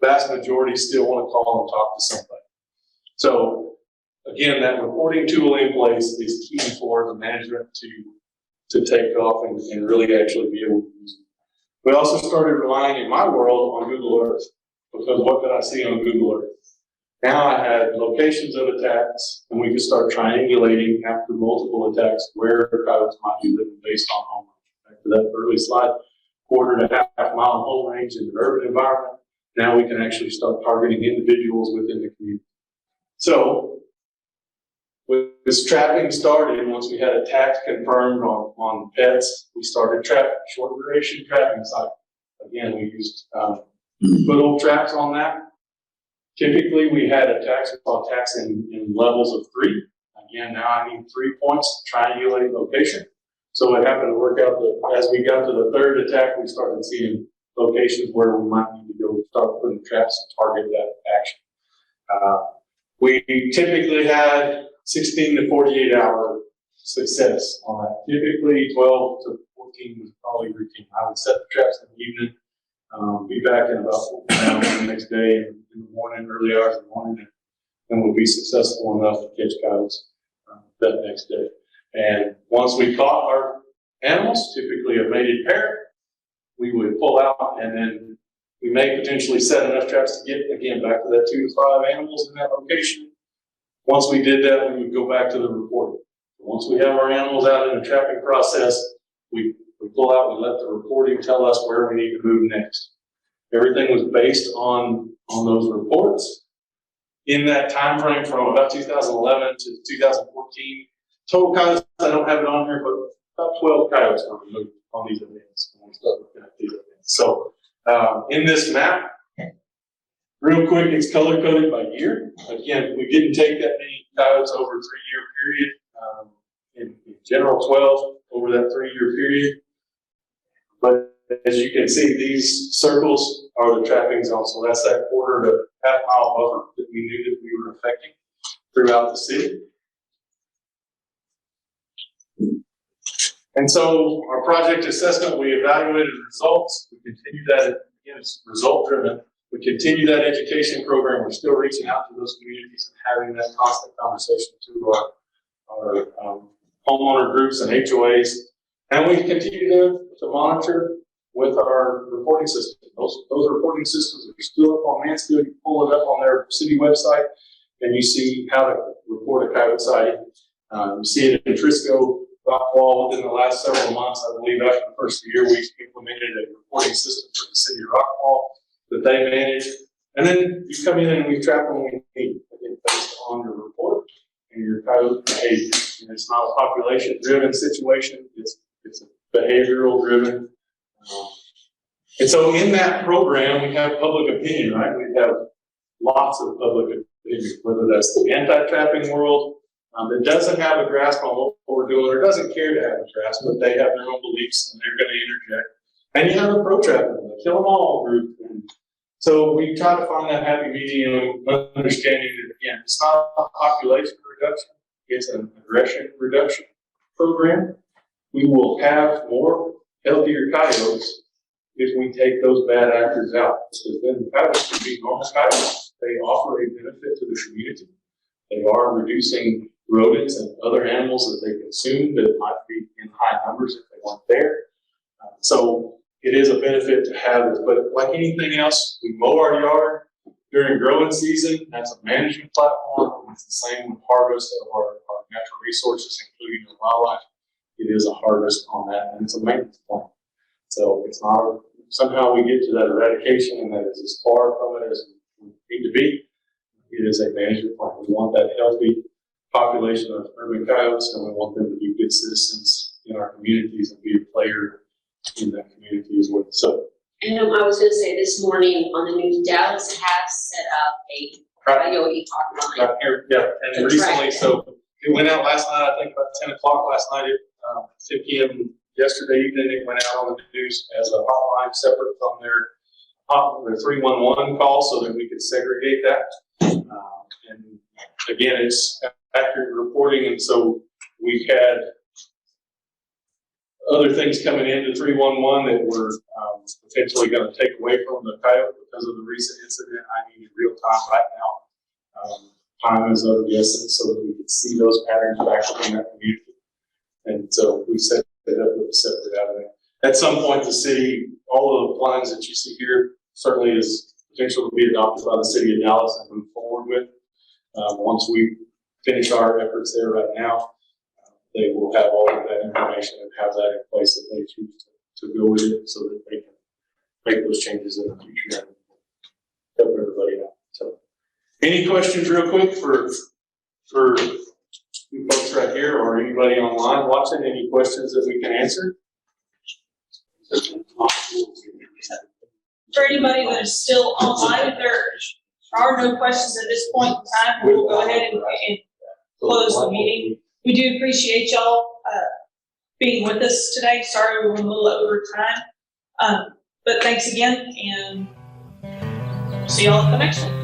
the vast majority still want to call and talk to somebody. So again, that reporting tool in place is key for the management to take off and really actually be able to use it. We also started relying in my world on Google Earth, because what could I see on Google Earth? Now I had locations of attacks, and we could start triangulating after multiple attacks where coyotes might be living based on home range. Back to that early slide, 1.5 to 1/2 mile home range in an urban environment. Now we can actually start targeting individuals within the community. So when this trapping started, once we had attacks confirmed on pets, we started trapping, short duration trapping cycle. Again, we used little traps on that. Typically, we had attacks in levels of 3. Again, now I need 3 points to triangulate location. So it happened to work out that as we got to the 3rd attack, we started seeing locations where we might need to go start putting traps to target that action. We typically had 16 to 48 hour success on that. Typically 12 to 14 was probably routine. I would set the traps in the evening, be back in about 4 hours the next day in the morning, early hours of the morning, and would be successful enough to catch coyotes that next day. And once we caught our animals, typically a mated pair, we would pull out, and then we may potentially set enough traps to get, again, back to that 2 to 5 animals in that location. Once we did that, we would go back to the reporting. Once we have our animals out in the trapping process, we pull out, we let the reporting tell us where we need to move next. Everything was based on those reports. In that time frame from about 2011 to 2014, total coyotes, I don't have it on here, but about 12 coyotes were removed on these events. When we start looking at these events. So in this map, real quick, it's color coded by year. Again, we didn't take that many coyotes over a 3-year period. In general, 12 over that 3-year period. But as you can see, these circles are the trapping zone. So that's that 1/4 to 1/2 mile buffer that we knew that we were affecting throughout the city. And so our project assessment, we evaluated the results. We continue that, again, it's result driven. We continue that education program. We're still reaching out to those communities and having that constant conversation to our homeowner groups and HOAs. And we continue to monitor with our reporting system. Those reporting systems are still up on Mansfield. You pull it up on their city website and you see how to report a coyote sighting. You see it in Trisco, Rockwall. Within the last several months, I believe after the first year, we implemented a reporting system for the city of Rockwall that they manage. And then you come in and we track when we need, again, based on your report and your coyote behavior. And it's not a population-driven situation, it's a behavioral-driven. And so in that program, we have public opinion, right? We have lots of public opinion, whether that's the anti-trapping world that doesn't have a grasp on what we're doing or doesn't care to have a grasp, but they have their own beliefs and they're going to interject. And you have the pro-trapping, the kill them all group. And so we try to find that happy medium, understanding that, again, it's not a population reduction, it's an aggression reduction program. We will have more healthier coyotes if we take those bad actors out. Because then the coyotes can be normal coyotes. They offer a benefit to the community. They are reducing rodents and other animals that they consume that might be in high numbers if they weren't there. So it is a benefit to have this, but like anything else, we mow our yard during growing season. That's a management platform. It's the same with harvest of our natural resources, including the wildlife. It is a harvest on that, and it's a maintenance plan. So it's not somehow we get to that eradication and that is as far from it as we need to be. It is a management plan. We want that healthy population of urban coyotes, and we want them to be good citizens in our communities and be a player in that community as well. So, And I was gonna say this morning on the news, Dallas has set up a coyote hotline. right here, yeah, and recently, so it went out last night, I think about 10 o'clock last night, at 10 p.m. yesterday evening, it went out on the news as a hotline separate from their 311 call so that we could segregate that. And again, it's accurate reporting, and so we've had other things coming into 311 that we're potentially going to take away from the coyote because of the recent incident. I need real time right now. Time is of the essence so that we can see those patterns back in that community. And so we set it up with a separate avenue. At some point, the city, all of the plans that you see here certainly is potential to be adopted by the city of Dallas and move forward with. Once we finish our efforts there right now, they will have all of that information and have that in place if they choose to go with it so that they can make those changes in the future and help everybody out. So, any questions real quick for you folks right here or anybody online watching? Any questions that we can answer? For anybody that is still online, if there are no questions at this point in time, we will go ahead and close the meeting. We do appreciate y'all being with us today. Sorry we were a little over time. But thanks again, and see y'all at the next one.